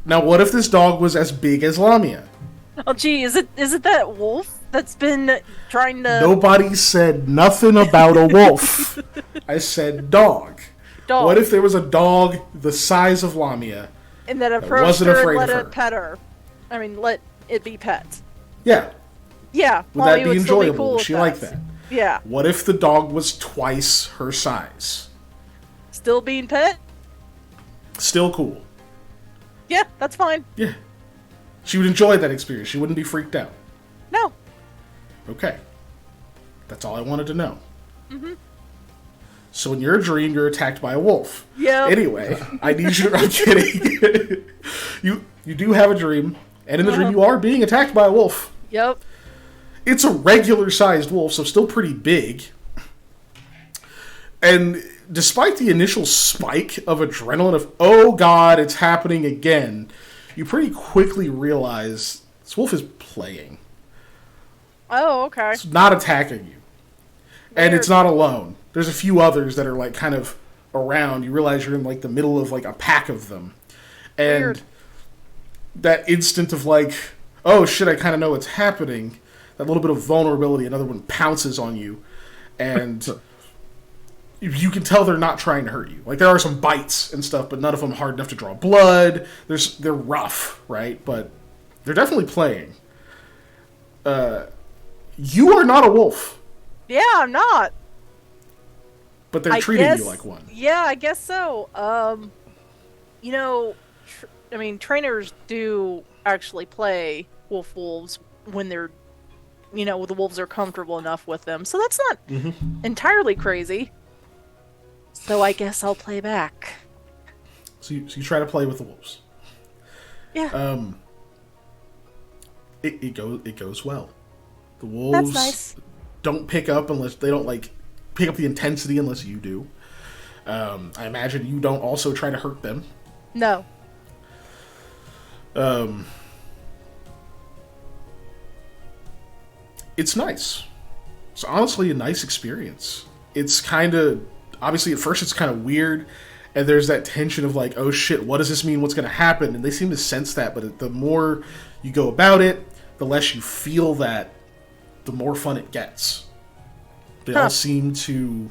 Now, what if this dog was as big as Lamia? Oh, gee, is it that wolf that's been trying to... Nobody said nothing about a wolf. I said dog. dog. What if there was a dog the size of Lamia? and then approached wasn't her and afraid let of it her? pet her? I mean, let it be pet. Yeah. Yeah. Would Molly that be still enjoyable? cool Would with she like that? Yeah. What if the dog was twice her size? Still being pet? Still cool. Yeah, that's fine. Yeah. She would enjoy that experience. She wouldn't be freaked out. No. Okay. That's all I wanted to know. Mm-hmm. So in your dream, you're attacked by a wolf. Yeah. Anyway, I need you to... I'm kidding. You do have a dream, and in the dream you are being attacked by a wolf. Yep. It's a regular-sized wolf, so still pretty big. And despite the initial spike of adrenaline of, oh god, it's happening again, you pretty quickly realize this wolf is playing. Oh, okay. It's not attacking you. And Weird. it's not alone. There's a few others that are like kind of around. You realize you're in like the middle of like a pack of them. And Weird. that instant of like, oh shit, I kind of know what's happening. That little bit of vulnerability, another one pounces on you. And you can tell they're not trying to hurt you. Like, there are some bites and stuff, but none of them hard enough to draw blood. They're rough, right? But they're definitely playing. You are not a wolf, Yeah, I'm not. but they're I treating guess, you like one. Yeah, I guess so. You know, trainers do actually play wolves when they're, the wolves are comfortable enough with them. So that's not entirely crazy. So I guess I'll play back. So you try to play with the wolves. Yeah. It goes well. The wolves That's nice. don't pick up unless they don't like pick up the intensity unless you do. I imagine you don't also try to hurt them. No. It's nice. It's honestly a nice experience. It's kind of obviously at first it's kind of weird, and there's that tension of like, oh shit, what does this mean? What's going to happen? And they seem to sense that, but the more you go about it, the less you feel that, the more fun it gets. They all seem to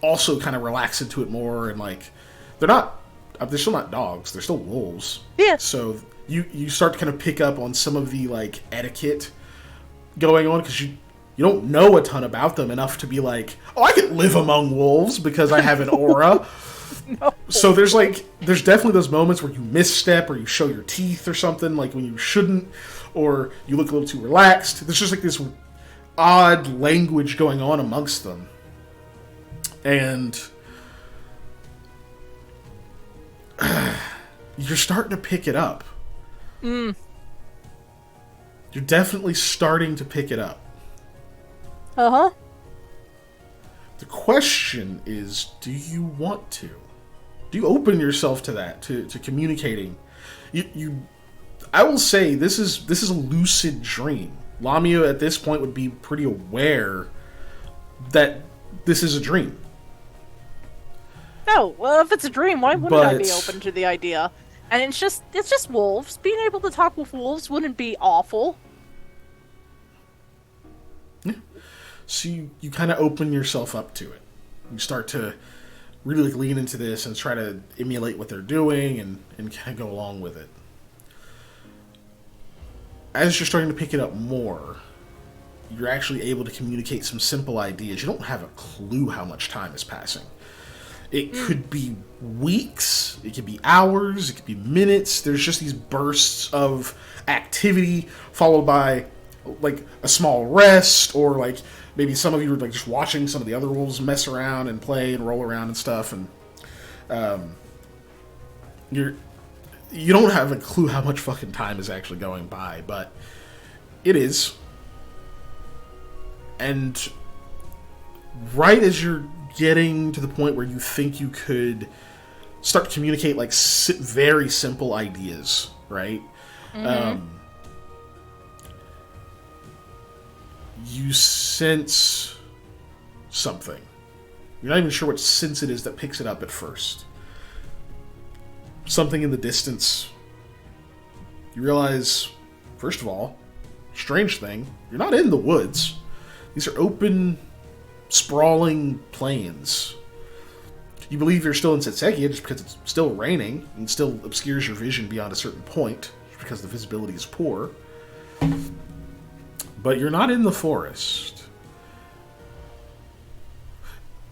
also kind of relax into it more, and like they're still not dogs, they're still wolves. Yeah. So you start to kind of pick up on some of the like etiquette going on, because you don't know a ton about them enough to be like, oh, I can live among wolves because I have an aura. No. So there's definitely those moments where you misstep or you show your teeth or something, like when you shouldn't, or you look a little too relaxed. There's just like this odd language going on amongst them. And you're starting to pick it up. You're definitely starting to pick it up. Uh-huh. The question is, do you want to? Do you open yourself to that, to communicating? I will say this is a lucid dream. Lamia at this point would be pretty aware that this is a dream. No, well, if it's a dream, why wouldn't I be open to the idea? And it's just wolves. Being able to talk with wolves wouldn't be awful. Yeah. So you kind of open yourself up to it. You start to really lean into this and try to emulate what they're doing and kind of go along with it. As you're starting to pick it up more, you're actually able to communicate some simple ideas. You don't have a clue how much time is passing. It could be weeks, it could be hours, it could be minutes. There's just these bursts of activity followed by like a small rest, or like maybe some of you are like just watching some of the other wolves mess around and play and roll around and stuff, and you don't have a clue how much fucking time is actually going by, but it is. And right as you're getting to the point where you think you could start to communicate like very simple ideas, right? You sense something. You're not even sure what sense it is that picks it up at first. Something in the distance. You realize, first of all, strange thing, you're not in the woods. These are open, sprawling plains. You believe you're still in Setsegia just because it's still raining and still obscures your vision beyond a certain point because the visibility is poor. But you're not in the forest.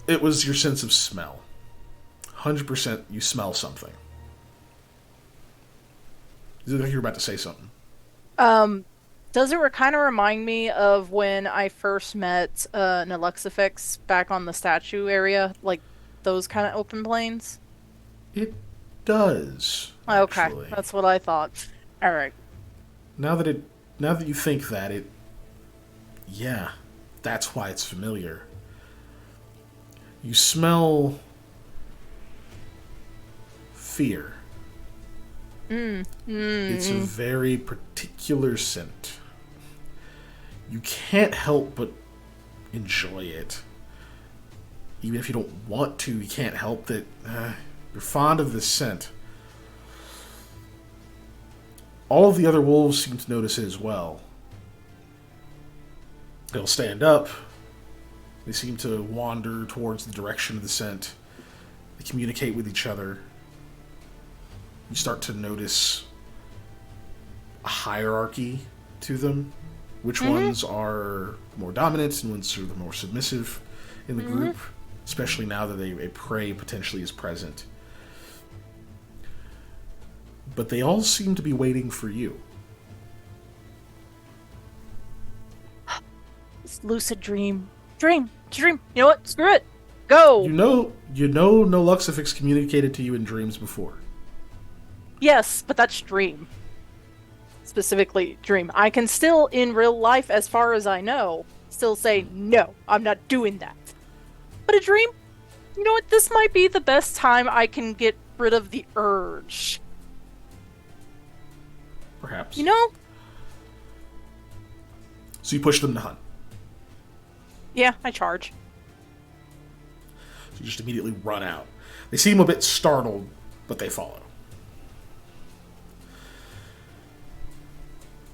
It was your sense of smell. 100% you smell something. Is it like you're about to say something? Does it kind of remind me of when I first met Neluxifix back on the statue area? Like those kind of open plains? It does. Okay, actually. that's what I thought. Alright. Now that you think that, yeah, that's why it's familiar. You smell fear. It's a very particular scent. You can't help but enjoy it. Even if you don't want to, you can't help that you're fond of this scent. All of the other wolves seem to notice it as well. They'll stand up. They seem to wander towards the direction of the scent. They communicate with each other. You start to notice a hierarchy to them. Which ones are more dominant and ones are the more submissive in the group. Especially now that a prey potentially is present. But they all seem to be waiting for you. It's lucid dream. Dream. You know what? Screw it. Go. You know no Luxifix communicated to you in dreams before. Yes, but that's dream. Specifically dream. I can still, in real life, as far as I know, still say, no, I'm not doing that. But a dream? You know what? This might be the best time I can get rid of the urge. Perhaps. You know? So you push them to hunt. Yeah, I charge. So you just immediately run out. They seem a bit startled, but they follow.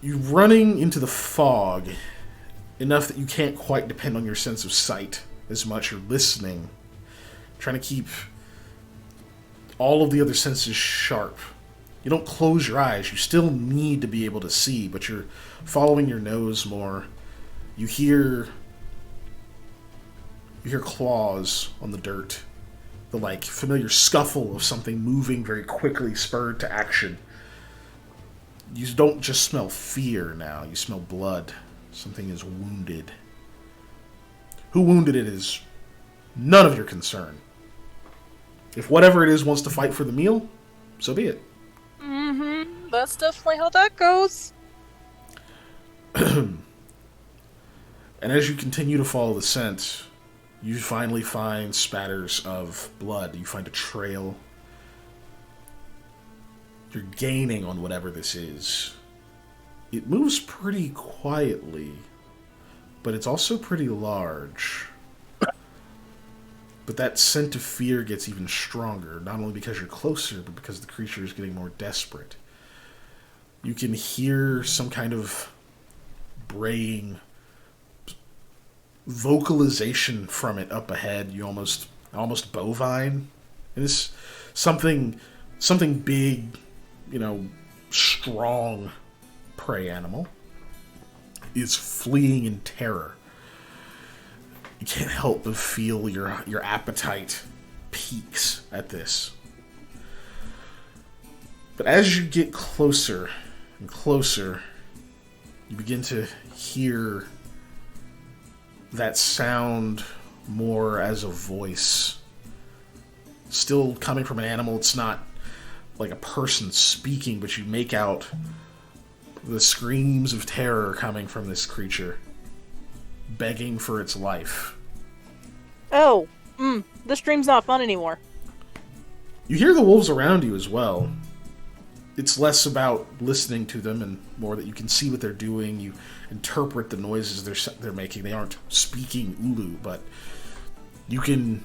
You're running into the fog enough that you can't quite depend on your sense of sight as much. You're listening, trying to keep all of the other senses sharp. You don't close your eyes. You still need to be able to see, but you're following your nose more. You hear claws on the dirt. the like familiar scuffle of something moving very quickly, spurred to action. You don't just smell fear now, you smell blood. Something is wounded. Who wounded it is none of your concern. If whatever it is wants to fight for the meal, so be it. Mm-hmm. That's definitely how that goes. And as you continue to follow the scent, you finally find spatters of blood. You find a trail. You're gaining on whatever this is. It moves pretty quietly, but it's also pretty large. But that scent of fear gets even stronger, not only because you're closer, but because the creature is getting more desperate. You can hear some kind of braying vocalization from it up ahead. You almost bovine. And it's something big, strong prey animal is fleeing in terror. You can't help but feel your appetite peaks at this. But as you get closer and closer, you begin to hear that sound more as a voice. Still coming from an animal. It's not like a person speaking, but you make out the screams of terror coming from this creature, begging for its life. Oh, this dream's not fun anymore. You hear the wolves around you as well. It's less about listening to them and more that you can see what they're doing. You interpret the noises they're making. They aren't speaking Ulu, but you can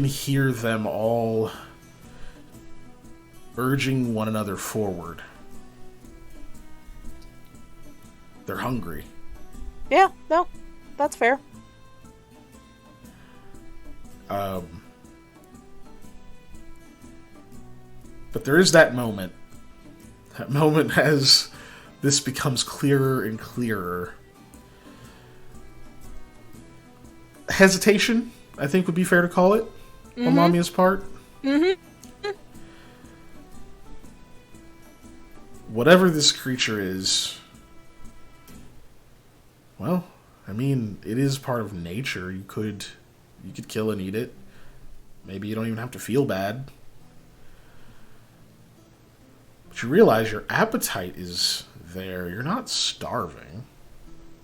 hear them all urging one another forward. They're hungry. Yeah, no, that's fair. But there is that moment. That moment as this becomes clearer and clearer. Hesitation, I think would be fair to call it, on Lamia's part. Mm-hmm. Whatever this creature is, well, I mean, it is part of nature. You could kill and eat it. Maybe you don't even have to feel bad. But you realize your appetite is there. You're not starving.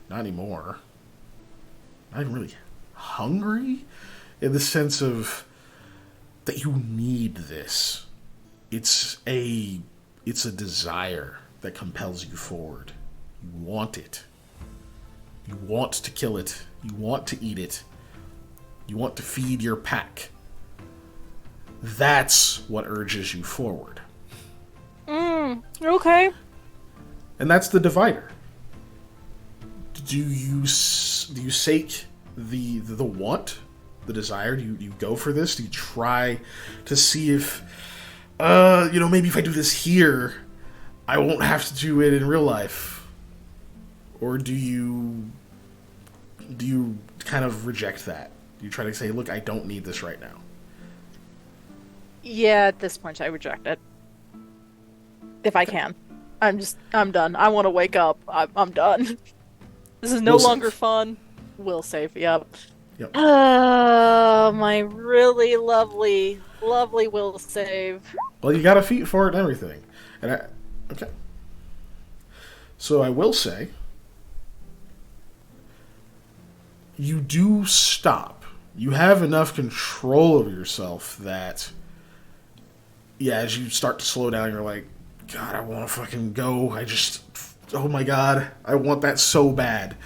Not anymore. Not even really hungry in the sense of that you need this. It's a desire that compels you forward. You want it. You want to kill it. You want to eat it. You want to feed your pack. That's what urges you forward. Okay. And that's the divider. Do you sate the want, the desire? Do you go for this? Do you try to see if, maybe if I do this here, I won't have to do it in real life? Or do you kind of reject that? Do you try to say, look, I don't need this right now? Yeah, at this point I reject it. If I can. I'm done. I want to wake up. I'm done. This is no Will longer save. fun. Will save, yep. Yep. Oh, my really lovely will save. Well, you got a feat for it and everything. Okay. So I will say, you do stop. You have enough control of yourself that, as you start to slow down, you're like, God, I want to fucking go. Oh my God, I want that so bad.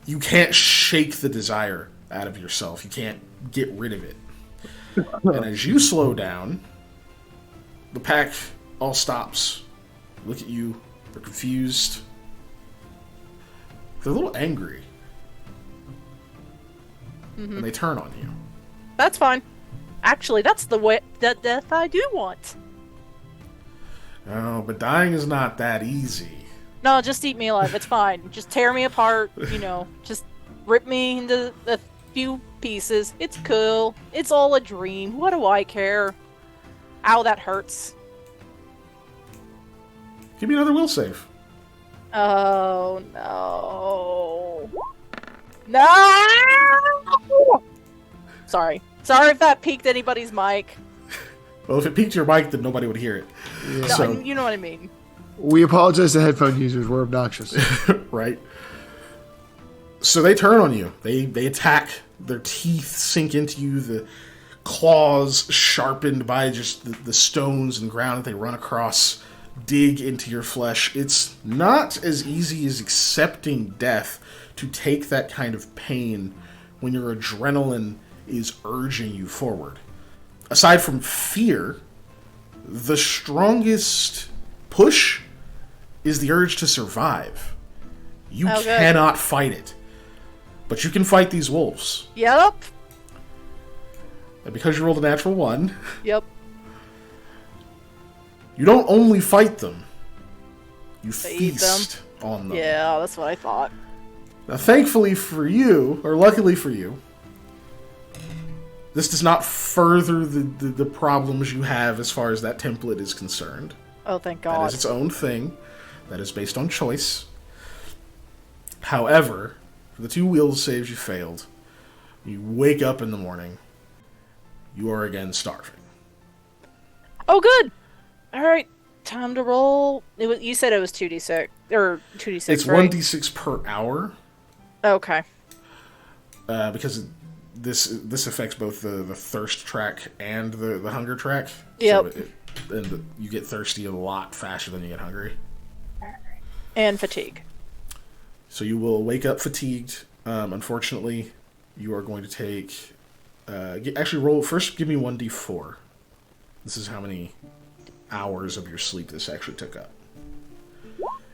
You can't shake the desire out of yourself. You can't get rid of it. And as you slow down, the pack all stops. Look at you. They're confused. They're a little angry. And they turn on you. That's fine. Actually, that's the way that death I do want. Oh, but dying is not that easy. No, just eat me alive. It's fine. Just tear me apart. Just rip me into the few pieces. It's cool. It's all a dream. What do I care? Ow, that hurts. Give me another will save. Oh, no. No! Sorry. Sorry if that piqued anybody's mic. Well, if it piqued your mic, then nobody would hear it. Yeah. No, So- you know what I mean. We apologize to headphone users. We're obnoxious. Right? So they turn on you. They attack. Their teeth sink into you. The claws, sharpened by just the stones and ground that they run across, dig into your flesh. It's not as easy as accepting death to take that kind of pain when your adrenaline is urging you forward. Aside from fear, the strongest push is the urge to survive. You Oh, good. cannot fight it. But you can fight these wolves. Yep. And because you rolled a natural 1, Yep. you don't only fight them, you Feed feast on them. Yeah, that's what I thought. Now, thankfully for you, or luckily for you, this does not further the problems you have as far as that template is concerned. Oh, thank That God. is its own thing. That is based on choice. However, for the 2 will saves you failed, you wake up in the morning, you are again starving. Oh, good. All right, time to roll. You said it was 2d6 or 2d6. It's right? 1d6 per hour, Okay. because this affects both the thirst track and the hunger track. Yep. So you get thirsty a lot faster than you get hungry. And fatigue. So you will wake up fatigued. Unfortunately, you are going to take... actually, roll... First, give me 1d4. This is how many hours of your sleep this actually took up.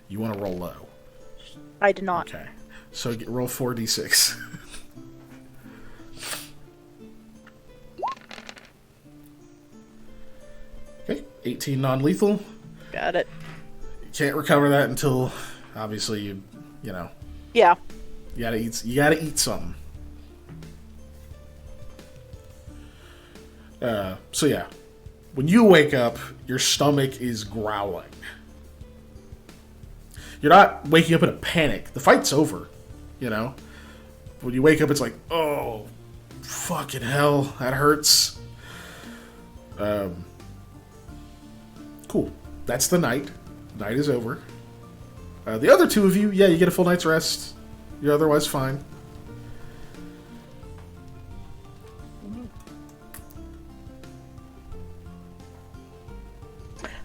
You want to roll low. I did not. Okay. So roll 4d6. Okay. 18 non-lethal. Got it. You can't recover that until, obviously, you know... Yeah. You gotta eat something. So yeah, when you wake up, your stomach is growling. You're not waking up in a panic. The fight's over, you know? When you wake up, it's like, oh, fucking hell, that hurts. Cool. That's the night. Night is over. The other 2 of you, yeah, you get a full night's rest. You're otherwise fine.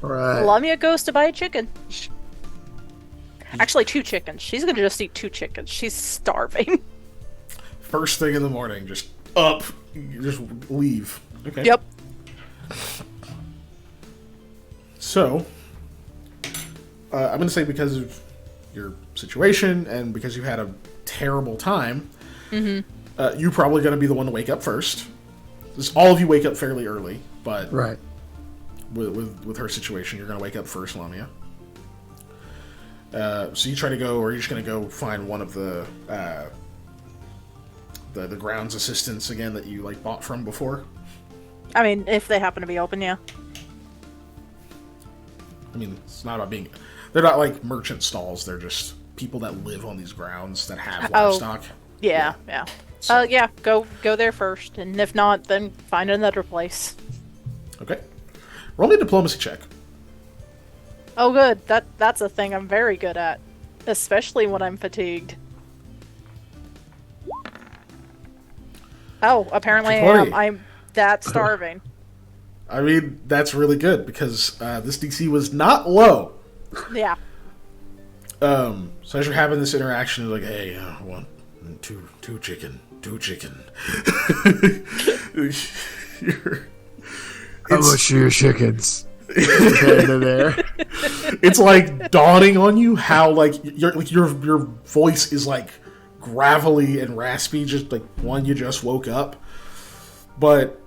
All right. Lamia goes to buy a chicken. Actually, 2 chickens. She's gonna just eat 2 chickens. She's starving. First thing in the morning, just up, just leave. Okay. Yep. So, I'm going to say because of your situation and because you had a terrible time, you're probably going to be the one to wake up first. All of you wake up fairly early, but Right. with her situation, you're going to wake up first, Lamia. So you try to go, or you're just going to go find one of the grounds assistants again that you like bought from before. I mean, if they happen to be open, yeah. I mean, it's not about being... They're not like merchant stalls. They're just people that live on these grounds that have Oh. livestock. Yeah, yeah. So- Yeah, go there first, and if not, then find another place. Okay. Roll me a diplomacy check. Oh, good. That's a thing I'm very good at, especially when I'm fatigued. Oh, apparently I am. 20. I'm that starving. I mean, that's really good because this DC was not low. Yeah. So as you're having this interaction, you're like, hey, two chicken. You're- How much are your chickens? They're there. it's like dawning on you how like your voice is like gravelly and raspy, just like one you just woke up, but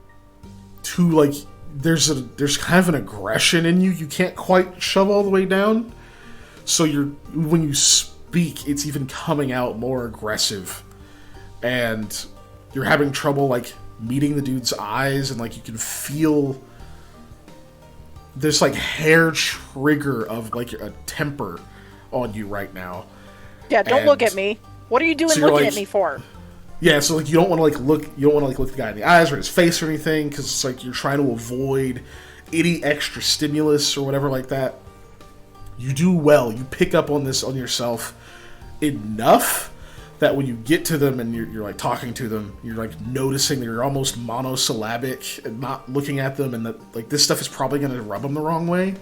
two, like there's kind of an aggression in you can't quite shove all the way down, so when you speak it's even coming out more aggressive, and you're having trouble like meeting the dude's eyes, and like you can feel this like hair trigger of like a temper on you right now. Yeah, don't look at me. What are you doing looking at me for? Yeah, so like you don't want to like look the guy in the eyes or his face or anything, because it's like you're trying to avoid any extra stimulus or whatever like that. You do well. You pick up on this on yourself enough that when you get to them and you're like talking to them, you're like noticing that you're almost monosyllabic and not looking at them, and that like this stuff is probably going to rub them the wrong way. And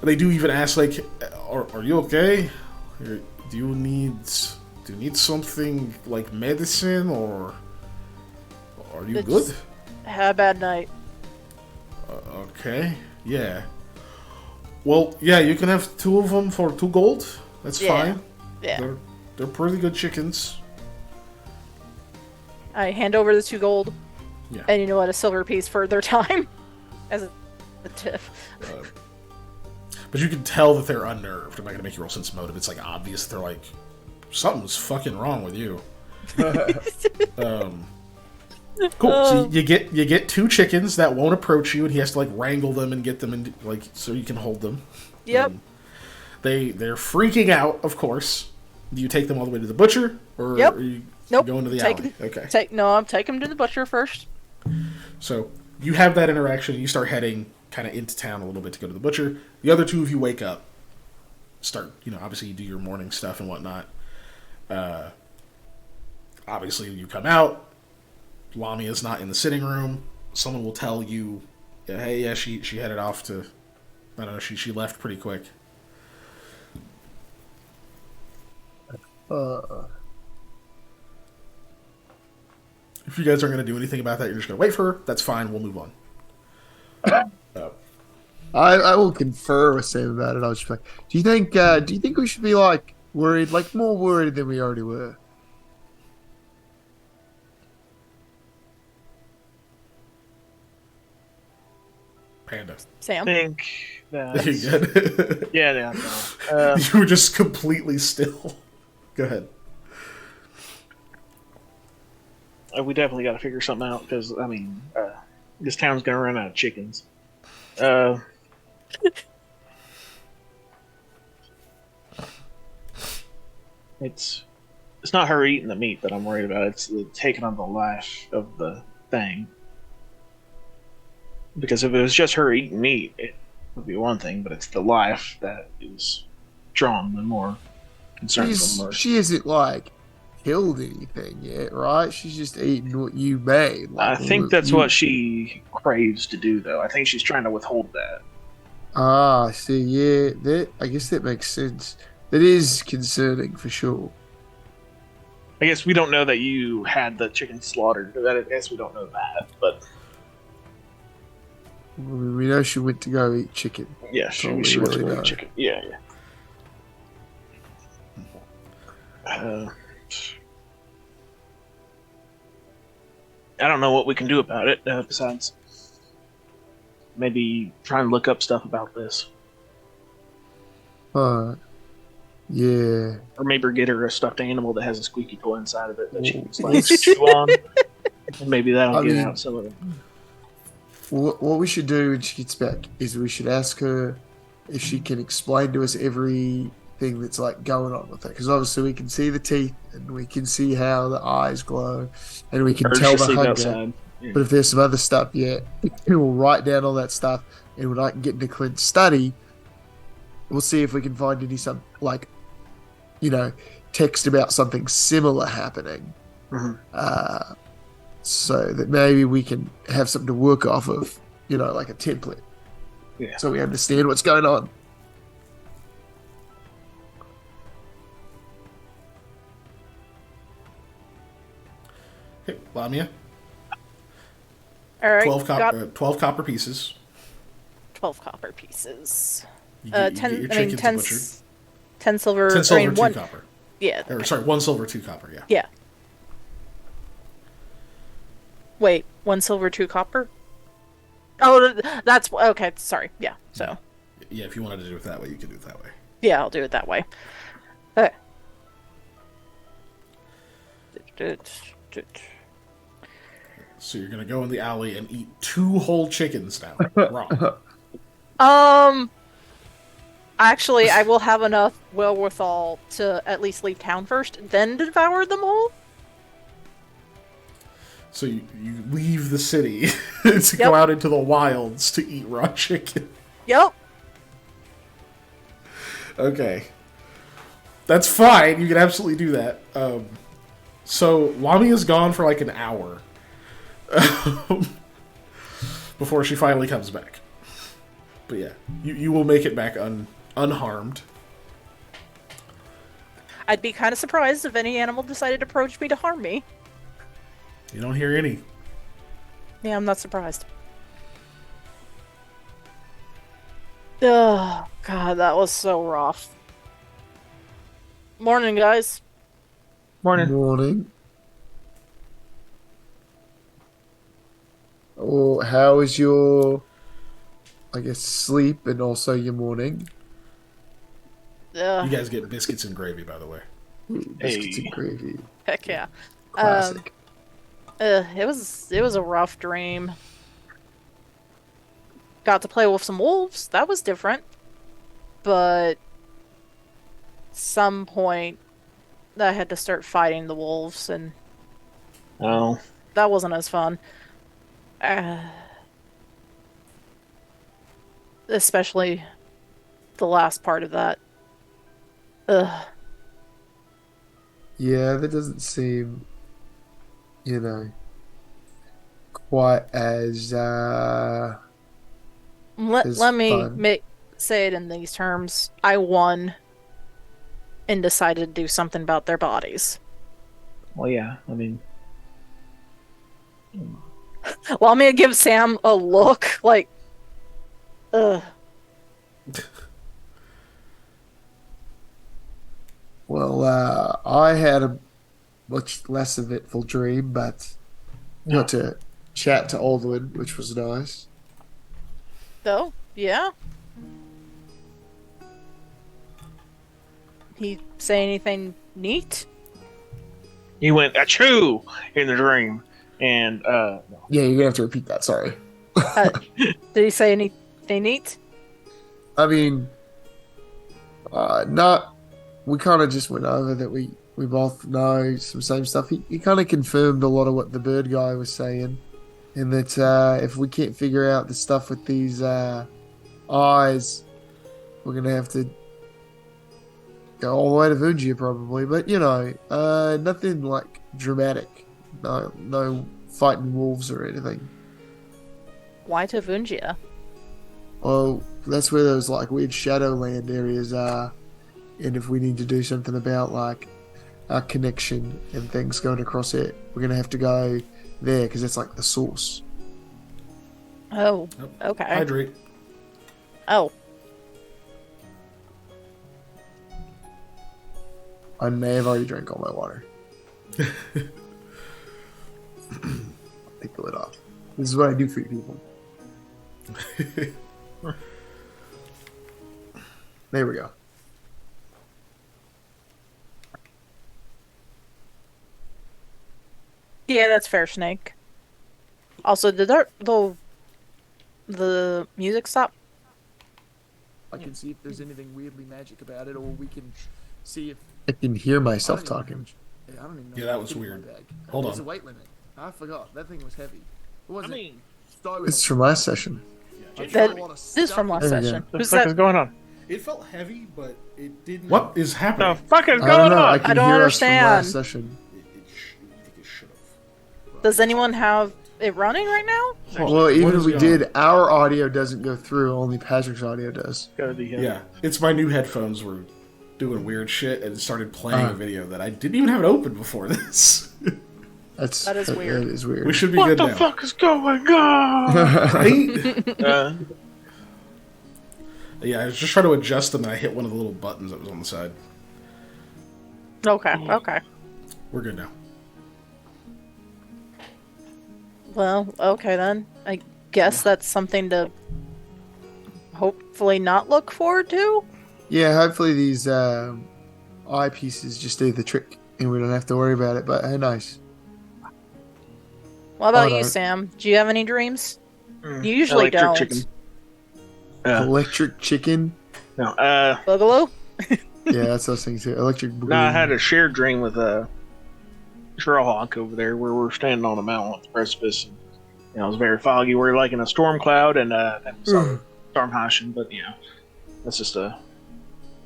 they do even ask like, "Are you okay? Do you need something like medicine, or are you good?" Had a bad night. Okay, yeah. Well, yeah, you can have 2 of them for 2 gold. That's fine. Yeah. They're pretty good chickens. I hand over the 2 gold. Yeah. And you know what? A silver piece for their time as a tip. But you can tell that they're unnerved. I'm not gonna make you roll sense motive. It's like obvious that they're like, something's fucking wrong with you. Cool. So you get 2 chickens that won't approach you, and he has to like wrangle them and get them in, like, so you can hold them. Yep. They're freaking out, of course. Do you take them all the way to the butcher, or Yep. are you Nope. going to the alley? Okay. I'm taking them to the butcher first. So you have that interaction. You start heading kind of into town a little bit to go to the butcher. The other 2 of you wake up, start, obviously you do your morning stuff and whatnot. Obviously you come out. Lamia's not in the sitting room. Someone will tell you, hey, yeah, she headed off to, I don't know, she left pretty quick. If you guys aren't going to do anything about that, you're just going to wait for her. That's fine. We'll move on. I will confer with Sam about it. I was just like, do you think we should be like worried, like more worried than we already were? Panda. Sam. I think that. You good? Yeah. No. You were just completely still. Go ahead. We definitely got to figure something out, because this town's gonna run out of chickens. It's not her eating the meat that I'm worried about. It's the taking on the life of the thing. Because if it was just her eating meat, it would be one thing, but it's the life that is drawing them more, concerning them more. She isn't like killed anything yet, right? She's just eating what you made. I think that's what she craves to do, though. I think she's trying to withhold that. Ah, see, yeah, I guess that makes sense. That is concerning for sure. I guess we don't know that you had the chicken slaughtered. I guess we don't know that, but We know she went to go eat chicken. yeah, That's she all we went to really go know. eat chicken. Yeah. I don't know what we can do about it, besides maybe try and look up stuff about this. Yeah. Or maybe get her a stuffed animal that has a squeaky toy inside of it that she can like chew on. And maybe that'll get out some of it. What we should do when she gets back is we should ask her if she can explain to us everything that's like going on with her. Because obviously we can see the teeth and we can see how the eyes glow and we can Or tell just the leave it hunger. outside. Yeah. But if there's some other stuff, we'll write down all that stuff, and when I can get into Clint's study, we'll see if we can find any text about something similar happening, so that maybe we can have something to work off of, like a template, so we understand what's going on. Okay, Lamia. All right. 12 copper pieces. 12 copper pieces. You get 10 your chickens 10 silver. 10 silver, 2 1 copper. Yeah. Or, sorry, 1 silver, 2 copper, yeah. Yeah. Wait, 1 silver, 2 copper? Oh, that's okay. Sorry. Yeah. So. Yeah, if you wanted to do it that way, you could do it that way. Yeah, I'll do it that way. Okay. So you're gonna go in the alley and eat 2 whole chickens now. Raw. Actually, I will have enough wherewithal to at least leave town first, then devour them all. So you leave the city to go out into the wilds to eat raw chicken. Yep. Okay. That's fine. You can absolutely do that. So Lamia's gone for like an hour before she finally comes back. But yeah, you will make it back unharmed. I'd be kind of surprised if any animal decided to approach me to harm me. You don't hear any. Yeah, I'm not surprised. Oh, God, that was so rough. Morning, guys. Morning. Oh, how is your, I guess, sleep and also your morning? You guys get biscuits and gravy, by the way. Ooh, biscuits and gravy. Heck yeah. Classic. It was a rough dream. Got to play with some wolves. That was different. But some point I had to start fighting the wolves, and that wasn't as fun. Especially the last part of that. Ugh. Yeah, that doesn't seem, quite as Let me fun. say it in these terms. I won and decided to do something about their bodies. Well, yeah. I mean, Well, I'm gonna give Sam a look like, ugh. Well, I had a much less eventful dream, but got to chat to Aldwin, which was nice. Oh, yeah. He say anything neat? he went achoo in the dream, and Yeah, you're gonna have to repeat that. Sorry. Did he say anything neat? I mean, not. We kind of just went over that we both know some same stuff. He kind of confirmed a lot of what the bird guy was saying, and that if we can't figure out the stuff with these eyes, we're gonna have to go all the way to Vungia probably. But nothing like dramatic. No fighting wolves or anything. Why to Vungia? Oh, that's where those like weird Shadowland areas are. And if we need to do something about like our connection and things going across it, we're gonna have to go there because it's like the source. Oh, Yep. okay. Hydrate. Oh, I may have already drank all my water. Take the lid off. This is what I do for you people. There we go. yeah, that's fair, Snake. Also, did the music stop? I can see if there's anything weirdly magic about it, or we can see if I can hear myself talking. I don't even know. Yeah, that was weird. Hold There's on. a weight limit. I forgot. That thing was heavy. It I wasn't mean, so It's from last session. That is from last There we go. session. what the Who's fuck that? is going on? It felt heavy, but it didn't. What is The happening? fuck is I going don't know. I on? can I don't hear us from understand. last session. I think it should have. Does anyone have it running right now? Well, even what if is we going did, our audio doesn't go through. Only Patrick's audio does. Go to the Yeah, it's my new headphones were doing weird shit and started playing a video that I didn't even have it open before this. That is weird. That is weird. We should be What good the now. fuck is going on? Right? Yeah, I was just trying to adjust them and I hit one of the little buttons that was on the side. Okay, okay. We're good now. Well, okay then. I guess that's something to hopefully not look forward to. Yeah, hopefully these eyepieces just do the trick, and we don't have to worry about it. But hey, nice. What about Oh, you, no. Sam? Do you have any dreams? You usually Electric don't. chicken. Electric chicken. No, Boogaloo? Yeah, that's what I was thinking too. Electric no, I had boogaloo. a shared dream with Sherlock over there, where we're standing on a mountain with the precipice. And, it was very foggy. We're like in a storm cloud, and then we saw the storm hashing. But that's just a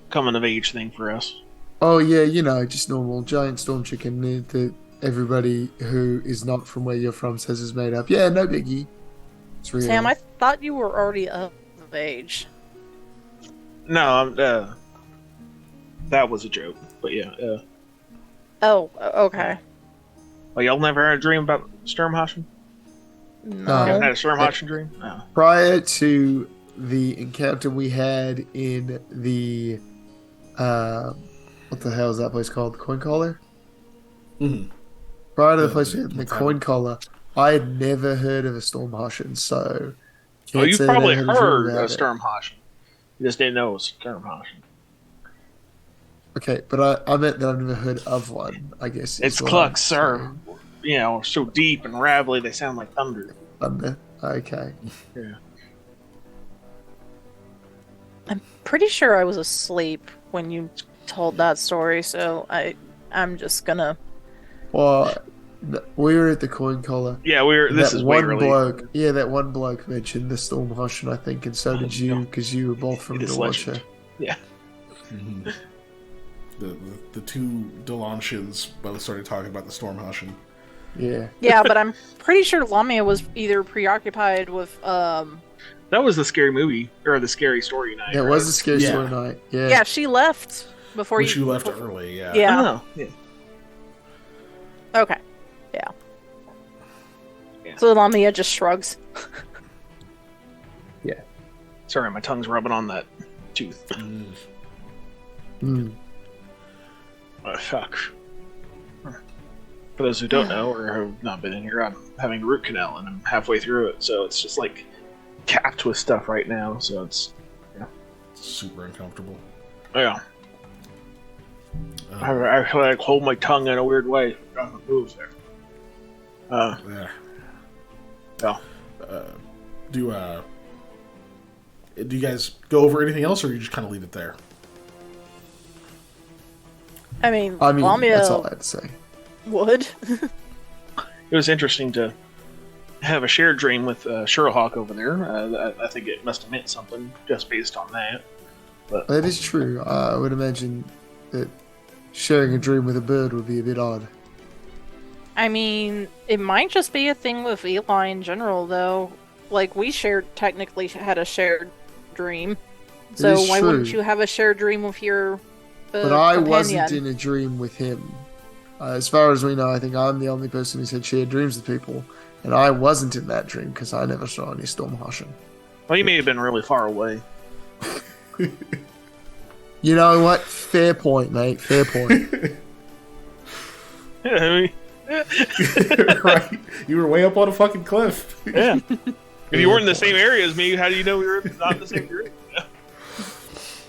coming of age thing for us. Oh yeah, just normal giant storm chicken that everybody who is not from where you're from says is made up. Yeah, no biggie. It's real. Sam, I thought you were already of age. No, that was a joke. But Oh, okay. well, y'all never had a dream about storm hashing? No. You No. haven't had a storm hashing dream? No. Prior to the encounter we had in the what the hell is that place called? The Coin Collar? Mhm. Prior to the Yeah, place we had in the what's that? Coin Collar, I had never heard of a storm hashing, so Oh, can't you say that I probably had a dream heard about of it. storm hashing. You just didn't know it was storm hashing. Okay, but I meant that I've never heard of one, I guess. is Its what clucks I'm are, so deep and rattly they sound like thunder. saying. Thunder. Okay. Yeah. I'm pretty sure I was asleep when you told that story, so I'm just gonna. Well, we were at the Coin Collar. Yeah, this That is way one early. bloke, yeah, that one bloke mentioned the storm hashing, I think, and so did you, no. because you were both from It is Delaware. legend. Yeah. Mhm. The two Delantians both started talking about the storm hushing. Yeah. Yeah, but I'm pretty sure Lamia was either preoccupied with That was the scary movie or the scary story night. That right? was a scary Yeah. story night. Yeah. Yeah, she left before Which you left before- early, yeah. Yeah. Oh, yeah. Okay. Yeah. Yeah. So Lamia just shrugs. Sorry, my tongue's rubbing on that tooth. Mm. Mm. Fuck. For those who don't know or have not been in here, I'm having a root canal and I'm halfway through it, so it's just like capped with stuff right now. So it's Super uncomfortable. yeah. I feel like hold my tongue in a weird way. It doesn't move there. Yeah. Yeah. Do you guys go over anything else, or you just kind of leave it there? I mean, I mean, Lamia that's all I had to say. would. It was interesting to have a shared dream with Sherlock over there. I think it must have meant something just based on that. But That is true. I would imagine that sharing a dream with a bird would be a bit odd. I mean, it might just be a thing with Eli in general, though. Like, we technically had a shared dream. So is why wouldn't true. you have a shared dream with your But I companion? wasn't in a dream with him. As far as we know, I think I'm the only person who's had shared dreams with people. And I wasn't in that dream because I never saw any storm hashing. well, you may have been really far away. You know what? Fair point, mate. Fair point. Yeah, I mean, Right? You were way up on a fucking cliff. yeah. If you weren't in the same area as me, how do you know we were not in the same group?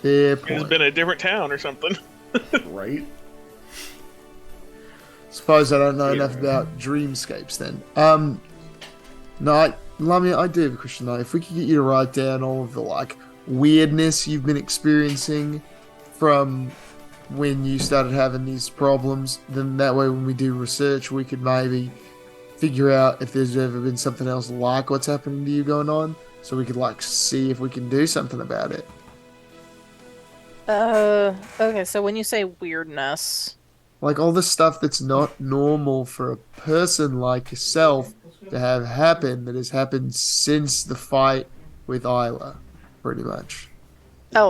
Fair It's point. been a different town or something. Right? Suppose I don't know Yeah. enough about dreamscapes then. No, Lamia, I do have a question though. If we could get you to write down all of the weirdness you've been experiencing from when you started having these problems, then that way when we do research, we could maybe figure out if there's ever been something else like what's happening to you going on, so we could see if we can do something about it. Okay, so when you say weirdness, Like all the stuff that's not normal for a person like yourself to have happened that has happened since the fight with Isla, pretty much.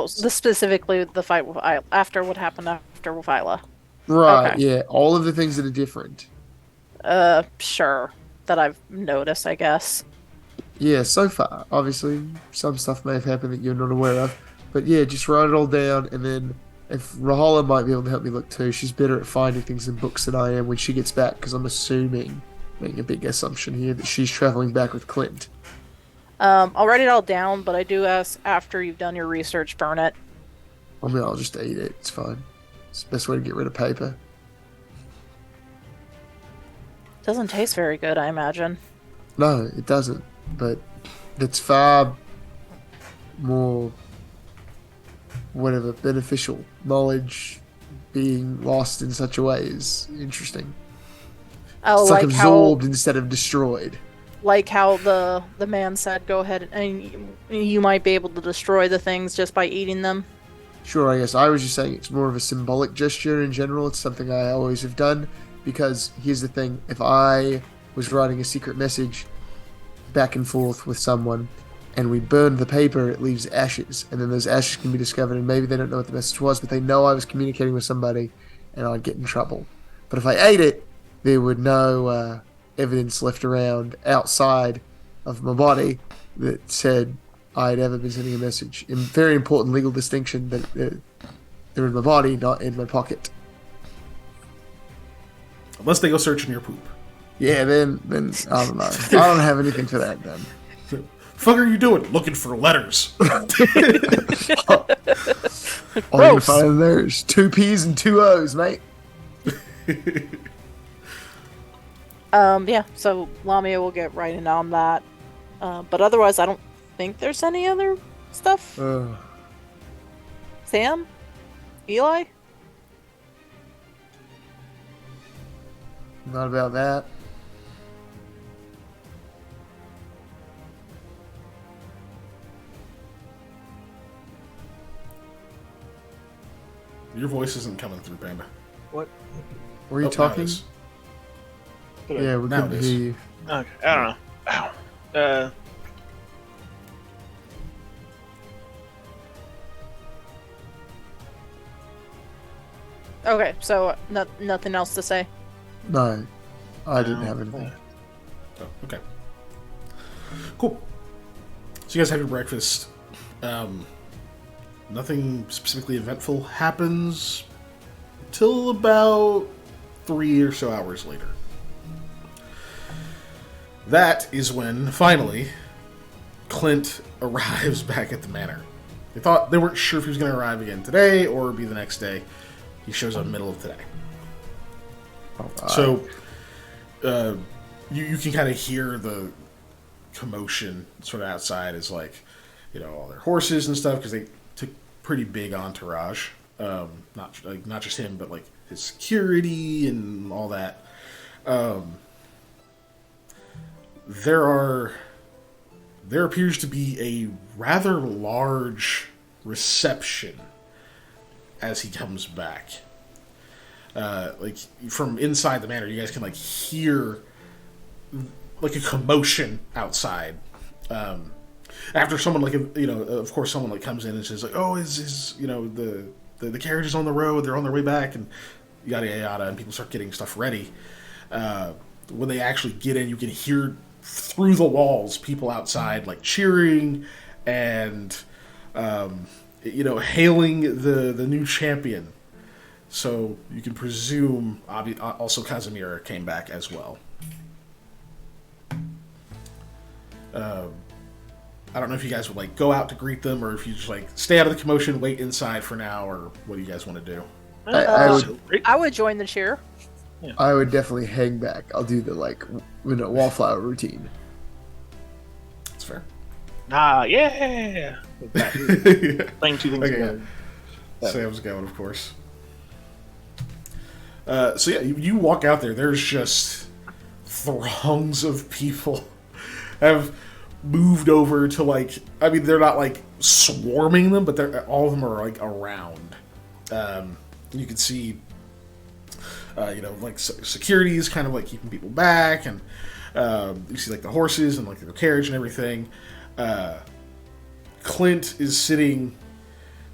specifically the fight with Isla, after what happened after with Isla. Right, Okay. yeah. All of the things that are different. Sure. That I've noticed, I guess. Yeah, so far. Obviously, some stuff may have happened that you're not aware of. But yeah, just write it all down, and then if Rahala might be able to help me look too, she's better at finding things in books than I am when she gets back, because I'm assuming, making a big assumption here, that she's traveling back with Clint. I'll write it all down, but I do ask after you've done your research, burn it. I mean, I'll just eat it. It's fine. It's the best way to get rid of paper. Doesn't taste very good, I imagine. No, it doesn't. But it's far more, whatever, beneficial. Knowledge being lost in such a way is interesting. Oh, It's like absorbed instead of destroyed. like how the man said, go ahead and you might be able to destroy the things just by eating them. Sure, I guess I was just saying it's more of a symbolic gesture in general. It's something I always have done because here's the thing: if I was writing a secret message back and forth with someone and we burn the paper, it leaves ashes, and then those ashes can be discovered, and maybe they don't know what the message was, but they know I was communicating with somebody, and I'd get in trouble. But if I ate it, there would no evidence left around outside of my body that said I'd ever been sending a message. A very important legal distinction that they're in my body, not in my pocket. Unless they go searching your poop. Yeah, then I don't know. I don't have anything for that then. Fuck are you doing? Looking for letters. All you can find there's 2 P's and 2 O's, mate. Yeah, so Lamia will get right in on that. But otherwise, I don't think there's any other stuff. Sam? Eli? Not about that. Your voice isn't coming through, Panda. What? Were you Now talking? it is. Yeah, we Now couldn't it is. hear you. Okay, I don't know. Ow. Okay, so nothing else to say. No, I didn't have anything. Oh, okay. Cool. So you guys have your breakfast. Nothing specifically eventful happens till about 3 or so hours later. That is when, finally, Clint arrives back at the manor. They weren't sure if he was going to arrive again today or be the next day. He shows up in the middle of today. Right. So, you can kind of hear the commotion sort of outside as, like, you know, all their horses and stuff, because they took pretty big entourage. Not just him, but, like, his security and all that. There appears to be a rather large reception as he comes back. Like, from inside the manor, you guys can, like, hear, like, a commotion outside. After someone, like, you know, of course, someone, like, comes in and says, like, oh, you know, the carriage is on the road, they're on their way back, and yada, yada, yada, and people start getting stuff ready. When they actually get in, you can hear through the walls people outside, like, cheering and, you know, hailing the new champion. So you can presume also Casimira came back as well. I don't know if you guys would, like, go out to greet them, or if you just, like, stay out of the commotion, wait inside for now, or what do you guys want to do? I would join the cheer. Yeah. I would definitely hang back. I'll do the, like, wallflower routine. That's fair. Yeah. Playing 2 things Okay, together. yeah. Sam's going, of course. So yeah, you walk out there. There's just throngs of people have moved over to, like, I mean, they're not, like, swarming them, but all of them are, like, around. You can see, you know, like, security is kind of, like, keeping people back, and you see, like, the horses and, like, the carriage and everything. Clint is sitting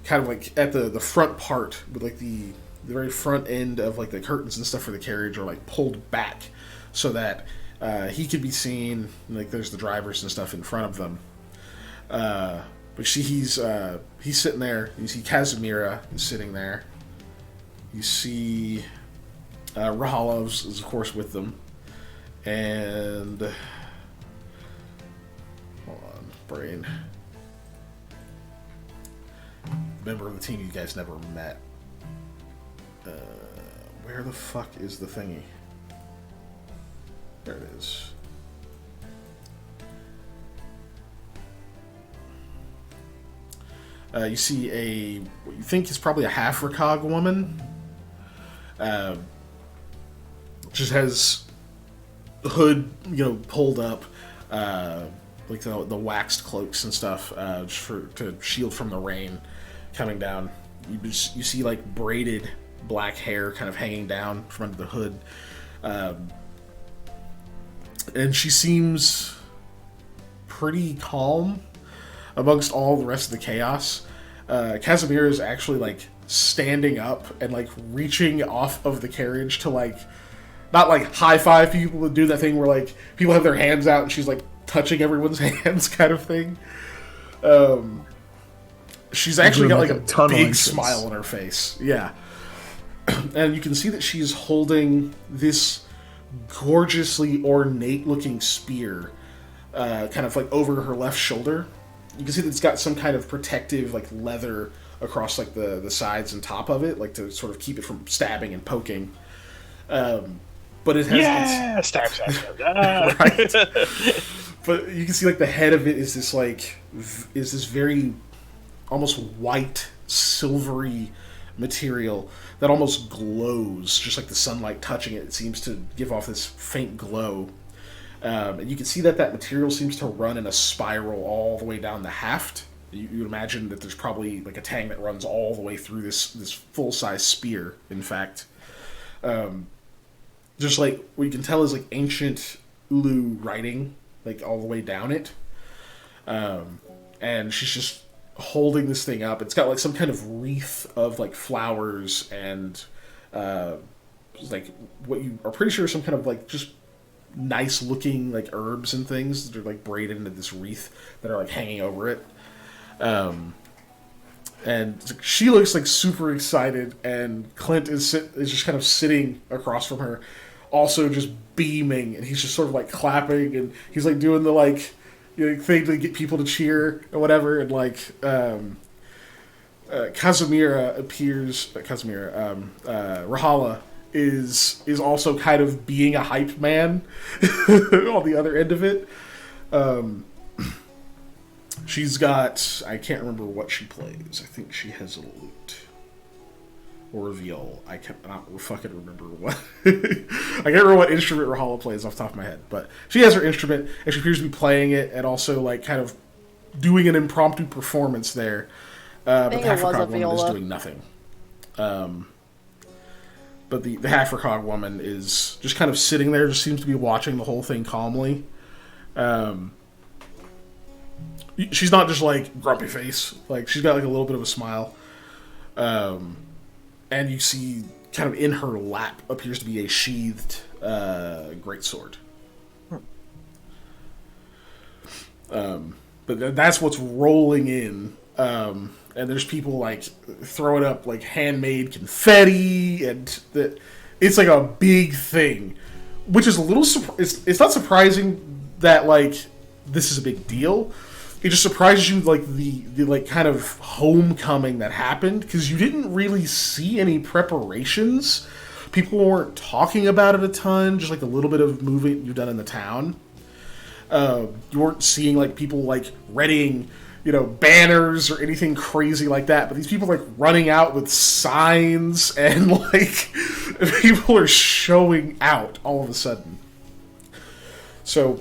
kind of, like, at the front part with, like, the very front end of, like, the curtains and stuff for the carriage are, like, pulled back so that he could be seen. Like, there's the drivers and stuff in front of them. But see, he's sitting there. You see Casimira is sitting there. You see Rahalovs is, of course, with them. And hold on, brain. Member of the team you guys never met. Where the fuck is the thingy? There it is. You see what you think is probably a half-recog woman. Just has the hood, pulled up, like the waxed cloaks and stuff, just to shield from the rain coming down. You see like braided black hair kind of hanging down from under the hood, and she seems pretty calm amongst all the rest of the chaos. Casimir is actually like standing up and like reaching off of the carriage to like not like high five people, but do that thing where like people have their hands out and she's like touching everyone's hands kind of thing. She's actually got like a big smile on her face. Yeah. And you can see that she's holding this gorgeously ornate looking spear kind of like over her left shoulder. You can see that it's got some kind of protective like leather across like the sides and top of it, like to sort of keep it from stabbing and poking. But it has stab. Right. But you can see like the head of it is this very almost white silvery material that almost glows, just like the sunlight touching it. It seems to give off this faint glow. And you can see that material seems to run in a spiral all the way down the haft. You would imagine that there's probably like a tang that runs all the way through this full-size spear, in fact. Just like what you can tell is like ancient Ulu writing, like all the way down it. And she's just holding this thing up. It's got like some kind of wreath of like flowers and like what you are pretty sure is some kind of like just nice looking like herbs and things that are like braided into this wreath that are like hanging over it. And she looks like super excited, and Clint is just kind of sitting across from her, also just beaming, and he's just sort of like clapping, and he's like doing the like thing to get people to cheer or whatever, and like Rahala is also kind of being a hype man on the other end of it. She's got, I can't remember what she plays. I think she has a lute or a viol. I cannot fucking remember what. I can't remember what instrument Rahala plays off the top of my head, but she has her instrument and she appears to be playing it and also like kind of doing an impromptu performance there. But the half-recog woman is doing nothing. But the half-recog woman is just kind of sitting there, just seems to be watching the whole thing calmly. She's not just like grumpy face. Like she's got like a little bit of a smile. And you see kind of in her lap appears to be a sheathed greatsword. But that's what's rolling in. And there's people like throwing up like handmade confetti, and it's like a big thing, which is a little it's not surprising that like this is a big deal. It just surprises you like the like kind of homecoming that happened, because you didn't really see any preparations. People weren't talking about it a ton, just like a little bit of moving you've done in the town. You weren't seeing like people like readying banners or anything crazy like that, but these people like running out with signs and like people are showing out all of a sudden. So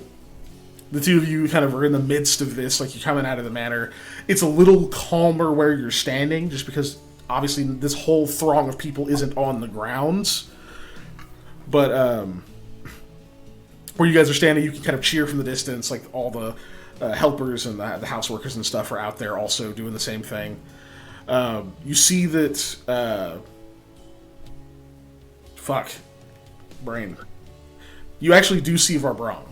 the two of you kind of are in the midst of this, like you're coming out of the manor. It's a little calmer where you're standing, just because obviously this whole throng of people isn't on the grounds. But where you guys are standing, you can kind of cheer from the distance, like all the helpers and the house workers and stuff are out there also doing the same thing. You see that you actually do see Varbrong.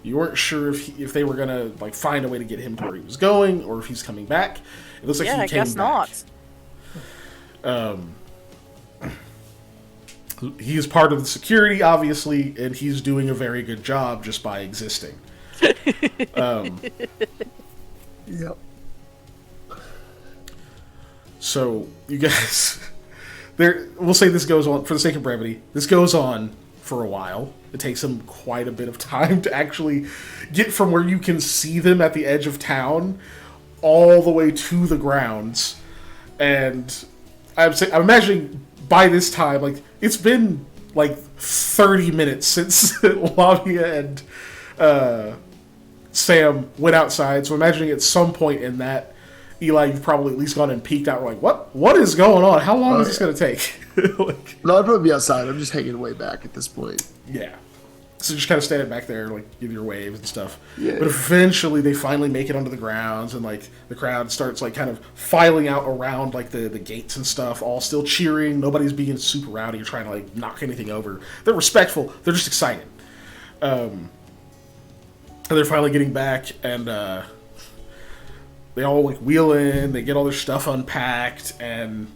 You weren't sure if they were gonna like find a way to get him to where he was going, or if he's coming back. It looks like he came back. Not. He is part of the security, obviously, and he's doing a very good job just by existing. Yep. So you guys, we'll say this goes on for the sake of brevity. This goes on for a while. It takes them quite a bit of time to actually get from where you can see them at the edge of town all the way to the grounds. And I'm imagining by this time, like, it's been like 30 minutes since Lavia and Sam went outside. So imagining at some point in that, Eli, you've probably at least gone and peeked out. Like, what is going on? How long is this going to take? Like, No, I'd probably be outside. I'm just hanging way back at this point. yeah. So just kind of standing back there, like, give your waves and stuff. Yeah. But eventually they finally make it onto the grounds, and, like, the crowd starts, like, kind of filing out around, like, the gates and stuff, all still cheering. Nobody's being super rowdy or trying to, like, knock anything over. They're respectful. They're just excited. And they're finally getting back, and they all, like, wheel in. They get all their stuff unpacked, and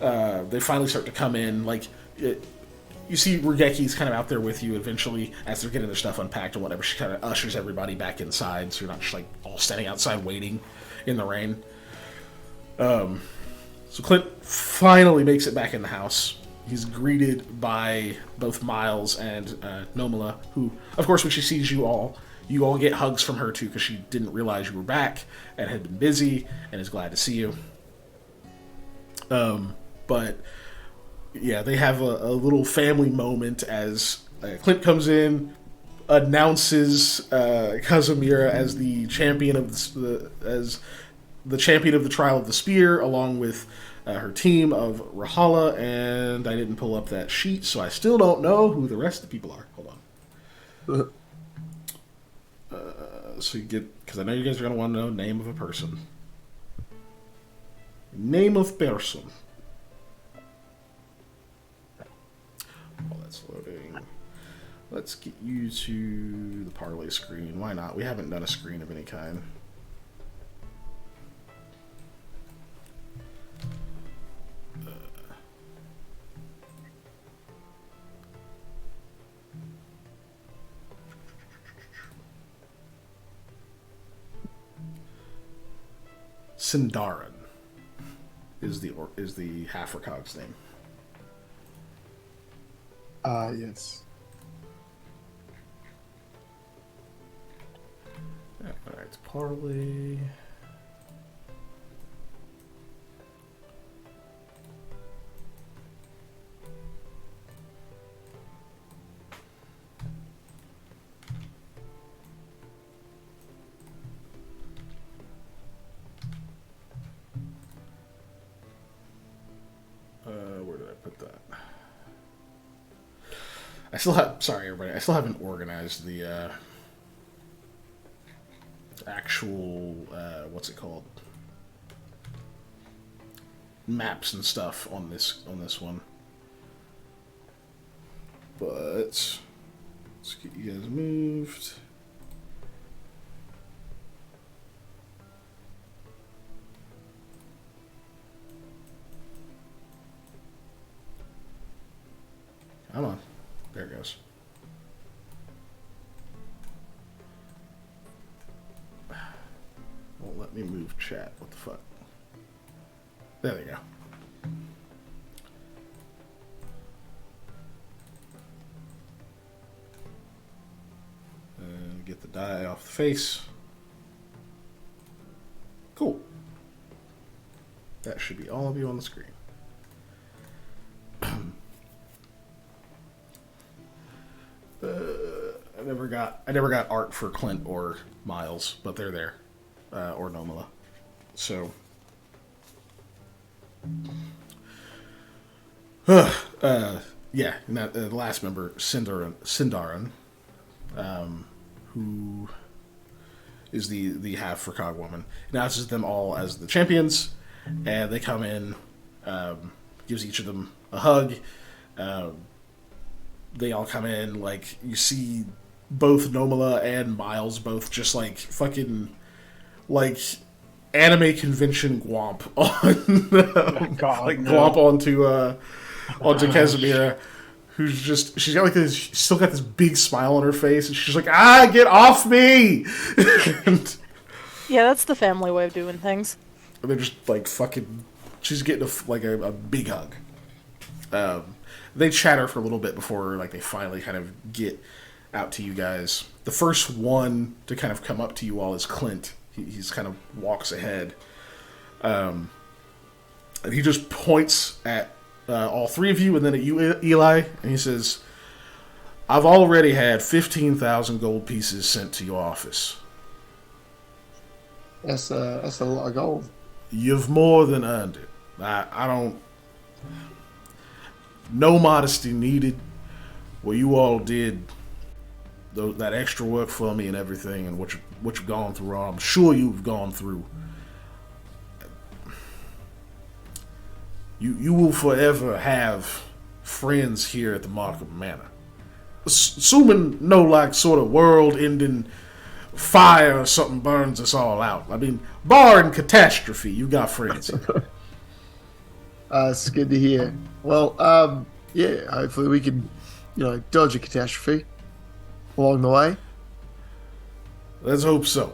they finally start to come in. Like, you see Rugeki's kind of out there with you eventually as they're getting their stuff unpacked and whatever. She kind of ushers everybody back inside, so you're not just, like, all standing outside waiting in the rain. So Clint finally makes it back in the house. He's greeted by both Miles and Nomala, who, of course, when she sees you all get hugs from her, too, because she didn't realize you were back and had been busy and is glad to see you. But yeah, they have a little family moment as Clint comes in, announces Kazumira as the champion of the champion of the Trial of the Spear, along with her team of Rahala, and I didn't pull up that sheet, so I still don't know who the rest of the people are. Hold on. So you get, because I know you guys are going to want to know name of a person. Name of person. While that's loading, let's get you to the parlay screen. Why not? We haven't done a screen of any kind. Sindarin is the Half-Recog's name. Yes. Alright, it's parlay. Where did I put that? Sorry everybody, I still haven't organized the actual what's it called? Maps and stuff on this one. But let's get you guys moved. Come on. There it goes. Won't let me move chat. What the fuck? There we go. And get the die off the face. Cool. That should be all of you on the screen. I never got art for Clint or Miles, but they're there, or Nomala. So, yeah, and that the last member, Sindarin, who is the half-Recog woman, announces them all as the champions, and they come in, gives each of them a hug. They all come in, like, you see both Nomala and Miles both just, like, fucking, like, anime convention gwomp on, glomp onto Kazumira, who's just, she's got, like, this, she's still got this big smile on her face, and she's like, get off me! Yeah, that's the family way of doing things. And they're just, like, fucking, she's getting, a big hug. they chatter for a little bit before like they finally kind of get out to you guys. The first one to kind of come up to you all is Clint. He's kind of walks ahead. And he just points at all three of you and then at you, Eli, and he says, I've already had 15,000 gold pieces sent to your office. That's a lot of gold. You've more than earned it. I don't... No modesty needed. What you all did, that extra work for me and everything, and what you've gone through, I'm sure you've gone through. You will forever have friends here at the Markham Manor. Assuming no like sort of world-ending fire or something burns us all out. I mean, barring catastrophe, you got friends. It's good to hear. Well, yeah, hopefully we can, dodge a catastrophe along the way. Let's hope so.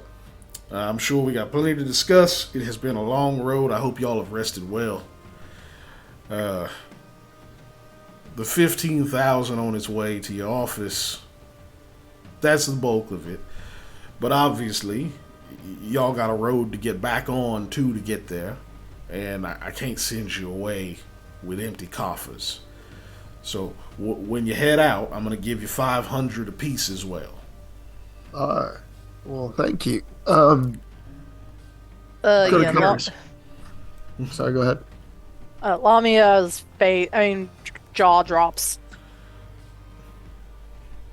I'm sure we got plenty to discuss. It has been a long road. I hope y'all have rested well. The 15,000 on its way to your office, that's the bulk of it. But obviously, y'all got a road to get back on, too, to get there. And I can't send you away with empty coffers. So when you head out, I'm going to give you 500 apiece as well. Well, thank you. Sorry, go ahead. Lamia's jaw drops.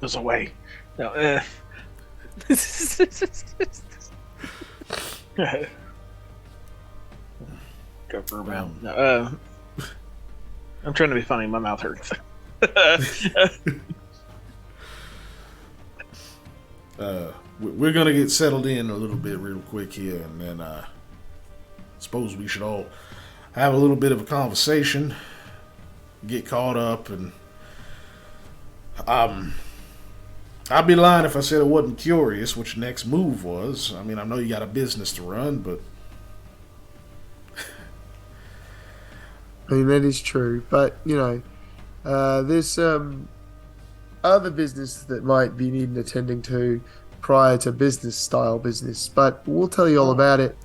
There's a way. No, Go for a round. No, I'm trying to be funny. My mouth hurts. We're gonna get settled in a little bit real quick here, and then suppose we should all have a little bit of a conversation, get caught up, and I'd be lying if I said I wasn't curious which next move was. I mean, I know you got a business to run, but I mean, that is true, but, there's some other business that might be needing attending to prior to business-style business, but we'll tell you all about it.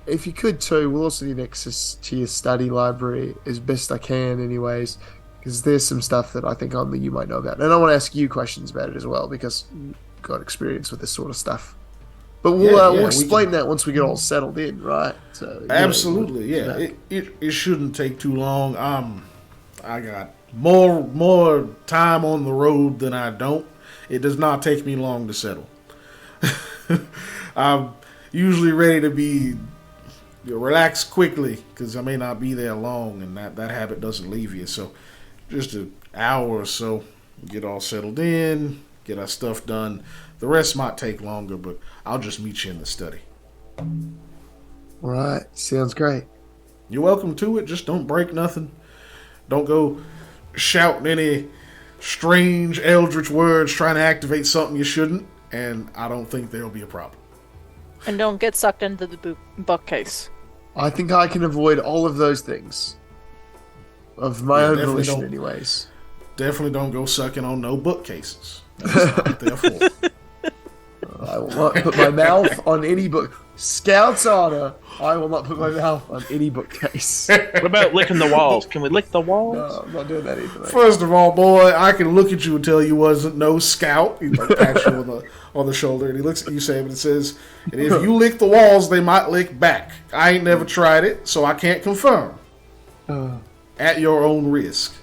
If you could, too, we'll also need access to your study library as best I can, anyways, because there's some stuff that I think only you might know about. And I want to ask you questions about it as well, because you've got experience with this sort of stuff. But we'll explain that once we get all settled in, right? So, absolutely, It shouldn't take too long. I got more time on the road than I don't. It does not take me long to settle. I'm usually ready to be relax quickly because I may not be there long, and that habit doesn't leave you. So just an hour or so, get all settled in, get our stuff done. The rest might take longer, but I'll just meet you in the study. All right, sounds great. You're welcome to it. Just don't break nothing. Don't go shouting any strange eldritch words trying to activate something you shouldn't, and I don't think there'll be a problem. And don't get sucked into the bookcase. I think I can avoid all of those things. Of my own volition, anyways. Definitely don't go sucking on no bookcases. That's not what they're for. I will not put my mouth on any book. Scout's honor, I will not put my mouth on any bookcase. What about licking the walls? Can we lick the walls? No, I'm not doing that either. First of all, boy, I can look at you and tell you wasn't no scout. He like pats you on the shoulder, and he looks at you, Sam, and says, "And if you lick the walls, they might lick back. I ain't never tried it, so I can't confirm. At your own risk."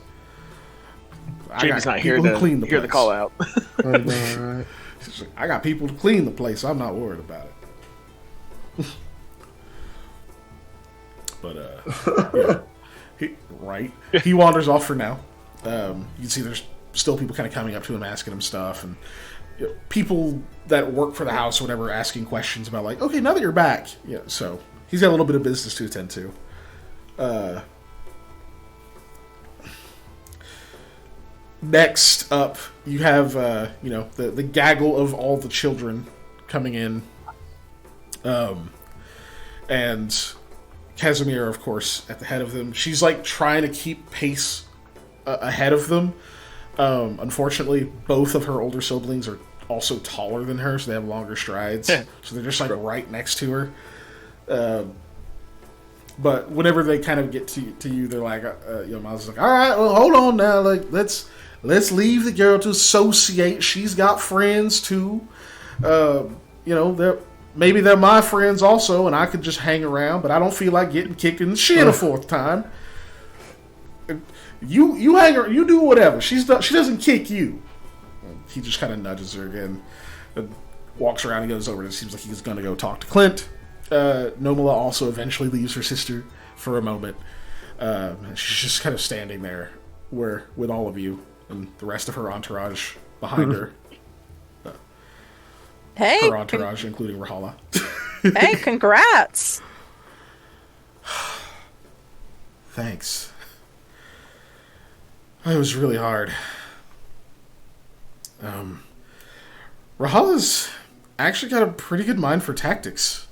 Jamie's not here to hear the call out. I know, right? I got people to clean the place. I'm not worried about it. But he wanders off for now. You can see there's still people kind of coming up to him, asking him stuff, and people that work for the house or whatever asking questions about like, okay, now that you're back, so he's got a little bit of business to attend to. Next up, you have the gaggle of all the children coming in, and Casimir, of course, at the head of them. She's like trying to keep pace ahead of them. Unfortunately, both of her older siblings are also taller than her, so they have longer strides. So they're just like right next to her. But whenever they kind of get to you, they're like, Mom's like, all right, well, hold on now, like let's leave the girl to associate. She's got friends too. Maybe they're my friends also, and I could just hang around, but I don't feel like getting kicked in the shin a fourth time. You hang her, you do whatever. She doesn't kick you. He just kind of nudges her again, and walks around and goes over. It seems like he's going to go talk to Clint. Nomala also eventually leaves her sister for a moment. She's just kind of standing there, with all of you and the rest of her entourage behind her. Hey, her entourage, including Rahala. Hey, congrats! Thanks. It was really hard. Rahala's actually got a pretty good mind for tactics.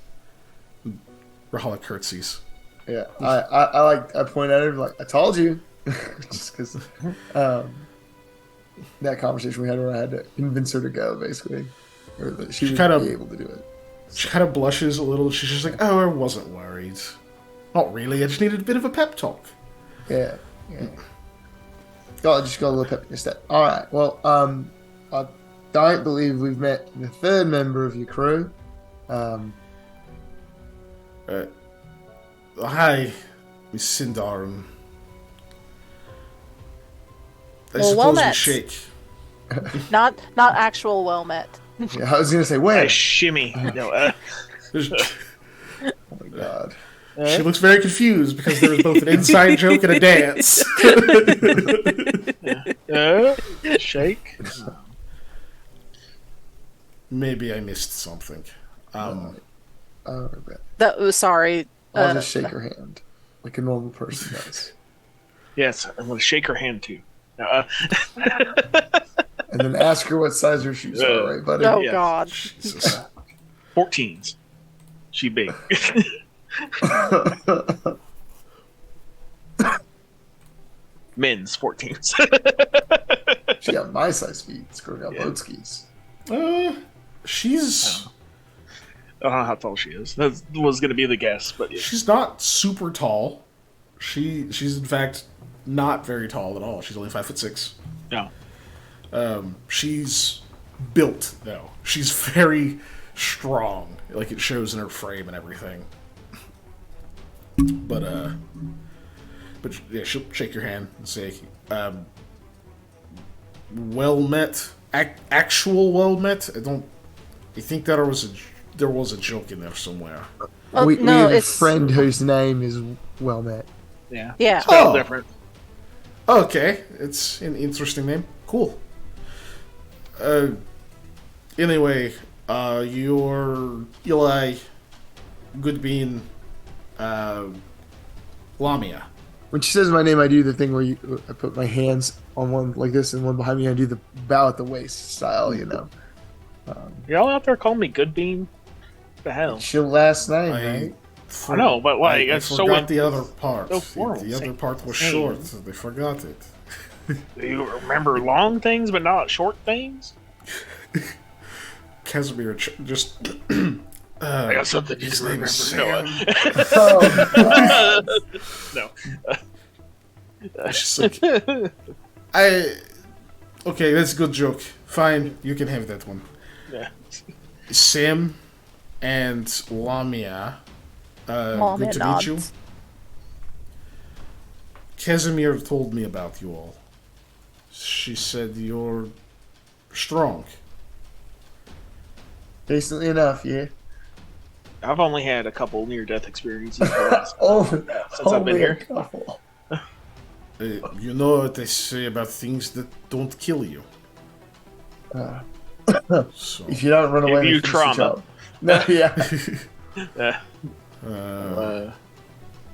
Rahala curtsies. Yeah, I point at her like, I told you, just because that conversation we had where I had to convince her to go, basically, or that she would be able to do it. She kind of blushes a little. She's just like, "Oh, I wasn't worried. Not really. I just needed a bit of a pep talk." Yeah. Just got a little pep in your step. All right. Well, I don't believe we've met the third member of your crew. Hi, Miss Sindarin. I well suppose met. we shake. Not actual well met. Yeah, I was gonna say, wait. Shimmy. No. Oh my god. She looks very confused because there was both an inside joke and a dance. Shake. Maybe I missed something. That was sorry. I'll just shake her hand like a normal person does. Yes, I'm going to shake her hand too. And then ask her what size her shoes are, right, buddy? Oh Yeah. God. Jesus. 14s. She big. Men's 14s. She got my size feet. Screw got boat skis. She's I don't know how tall she is. That was going to be the guess, but yeah. she's not super tall. She's in fact not very tall at all. She's only 5'6". No. She's built though. She's very strong. Like it shows in her frame and everything. But yeah, she'll shake your hand and say, "Well met, actual well met." I think there was a joke in there somewhere. We have a it's friend whose name is well met. Yeah. Yeah. Spelled Oh. different. Okay, it's an interesting name. Cool. Anyway, you're Eli Goodbean Lamia. When she says my name, I do the thing where I put my hands on one like this and one behind me. I do the bow at the waist style, you know. Y'all out there calling me Good Bean? What the hell? It's your last name, right? I know, but why? I It's so forgot the other part. so formal. The other part was Same. short, so they forgot it. Do you remember long things but not short things? Casimir just. I got something his to name remember. is Sam. Oh, No. It's just like, okay, that's a good joke. Fine, you can have that one. Yeah. Sam and Lamia. Lamia Good to meet you. nods. Casimir told me about you all. She said you're strong. decently enough, yeah. I've only had a couple near-death experiences since Oh, I've been here. Couple. You know what they say about things that don't kill you. So, If you don't run away, Give you they finish the trauma. job. No, yeah.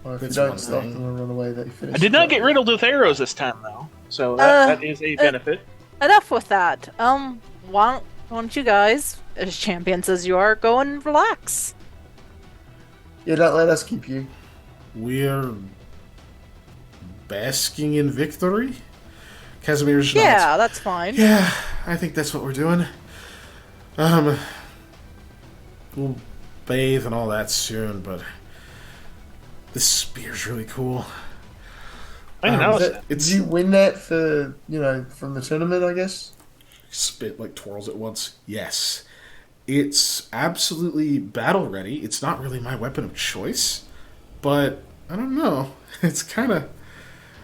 Or if you That's don't one stop thing. them and run away, they finish. I did the not job. get riddled with arrows this time, though. So that is a benefit. Enough with that. Why don't you guys, as champions as you are, go and relax? Yeah, don't let us keep you. we're basking in victory. Casimir's Yeah, nods. that's fine. Yeah, I think that's what we're doing. We'll bathe and all that soon, but this spear's really cool. I didn't know Did It's you win that for, from the tournament, I guess? spit like twirls at once. Yes. It's absolutely battle ready. It's not really my weapon of choice, but I don't know. It's kind of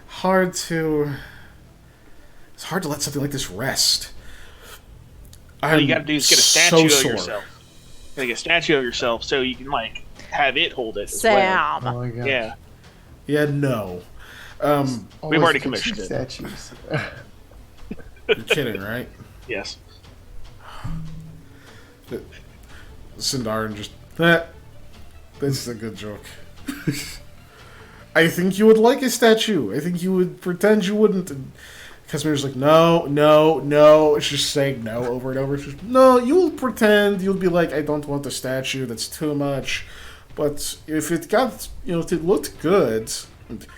hard to. It's hard to let something like this rest. All you gotta do is get a statue of sore. yourself. You gotta get a statue of yourself so you can like have it hold it as well. Sam. Oh my god. Yeah, Yeah, no. We've already commissioned it. Statues. You're kidding, right? yes. Sindarin just this is a good joke. I think you would like a statue. I think you would pretend you wouldn't. And Casimir's like, no, no, no. It's just saying no over and over. It's just, no, you'll pretend. You'll be like, I don't want the statue. That's too much. But if it got, if it looked good,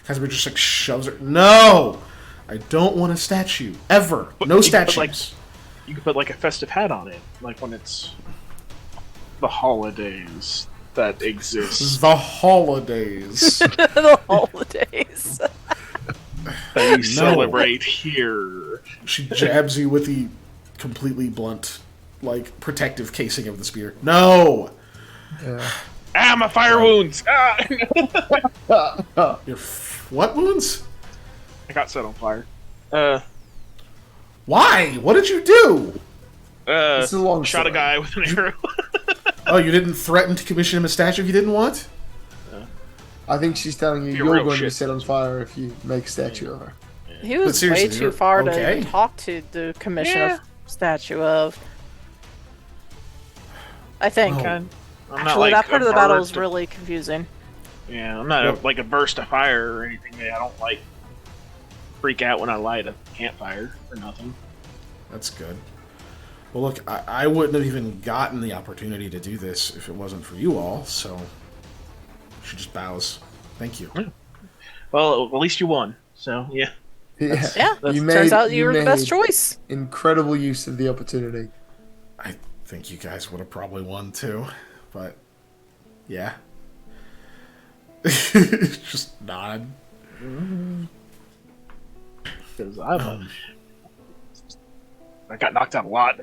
Casimir just like shoves it. No, I don't want a statue ever. But No you could put, statues. You could put like a festive hat on it, like when it's the holidays that This exist is the holidays. The holidays. that you celebrate here. She jabs you with the completely blunt, like, protective casing of the spear. No! Yeah. Ah, my fire wounds! Ah! Your what wounds? I got set on fire. Why? What did you do? It's a long Shot a story. guy with an arrow. Oh, you didn't threaten to commission him a statue he didn't want? I think she's telling you You're you're real going to be shit. set on fire if you make a statue of her. He was seriously, way too you're- far okay. to talk to the commission Yeah. of statue of. I think. Oh. I'm not Actually, like that part of the battle is averse really confusing. Yeah, I'm not Yep. like averse to fire or anything. I don't like freak out when I light a campfire or nothing. That's good. Well, look, I wouldn't have even gotten the opportunity to do this if it wasn't for you all, so she just bows. Thank you. Well, at least you won. So yeah. Yeah. Yeah, You turns out you were the made best choice. Incredible use of the opportunity. I think you guys would have probably won too, but yeah. Just nod. Because I got knocked out a lot.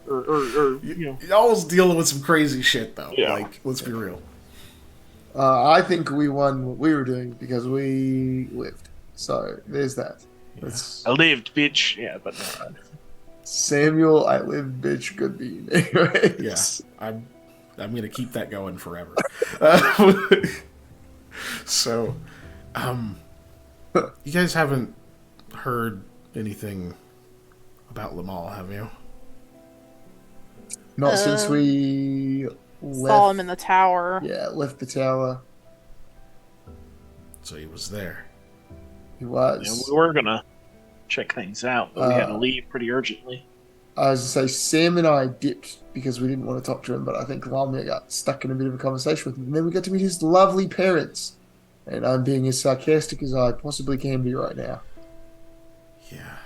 or Y'all's dealing with some crazy shit though. Yeah. Like, let's be real. I think we won what we were doing because we lived. So there's that. That's I lived, bitch. Yeah, but no. Samuel, I lived, bitch, good bean. Anyways. Yeah, I'm gonna keep that going forever. So, you guys haven't heard anything about Lamal, have you? Not since we Saw him left. in the tower. Yeah, left the tower. So he was there. He Yeah, was. we were gonna check things out, but we had to Uh, leave pretty urgently. I was to say, Sam and I dipped because we didn't want to talk to him, but I think Lamia got stuck in a bit of a conversation with him. And then we got to meet his lovely parents. And I'm being as sarcastic as I possibly can be right now. Yeah,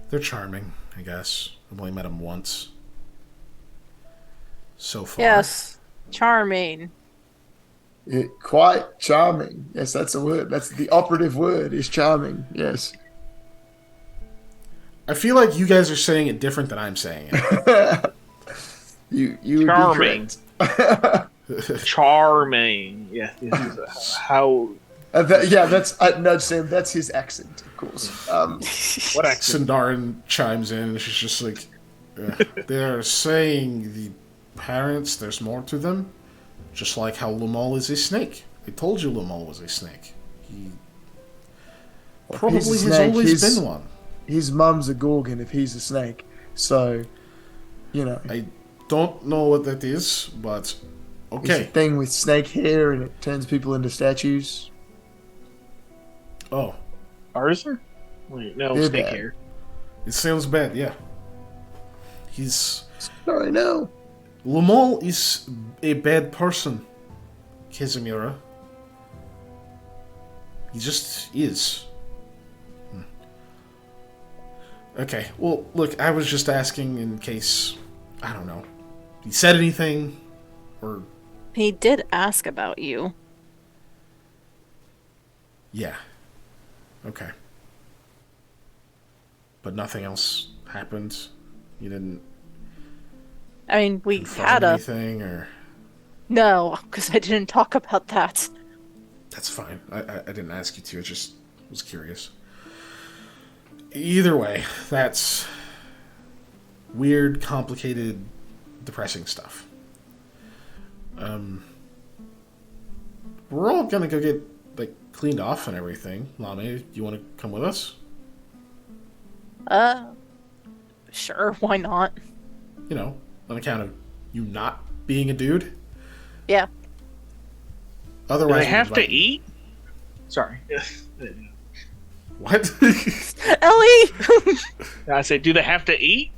they're charming, I guess. I've only met them once so far. Yes, charming. Quite charming. Yes, that's a word. That's the operative word, is charming. Yes. I feel like you guys are saying it different than I'm saying it. you would Charming. be correct. Charming. Yeah. How? That's nudge Sam. That's his accent, of course. What accent? Sindarin chimes in, and she's just like, they're saying the parents, there's more to them. Just like how Lamal is a snake. I told you Lamal was a snake. He probably He's a has snake. always been one. His mum's a gorgon if he's a snake. So, I don't know what that is, but It's a okay. thing with snake hair and it turns people into statues. Oh, Artisan? Wait, no, They're snake bad. hair. it sounds bad, yeah. He's... Sorry, no. Lamal is a bad person, Casimira. He just is. Okay. Well, look, I was just asking in case, I don't know, he said anything, or He did ask about you. yeah. Okay. But nothing else happened. You didn't I mean, we confirm had a anything, or no, because I didn't talk about that. that's fine. I didn't ask you to. I just was curious. Either way, that's weird, complicated, depressing stuff. We're all gonna go get like cleaned off and everything. Lame, do you want to come with us? Sure, why not? You know, on account of you not being a dude. Yeah. Do Otherwise, they we'd have to invite you. eat? Sorry. What? Ellie! I say, do they have to eat?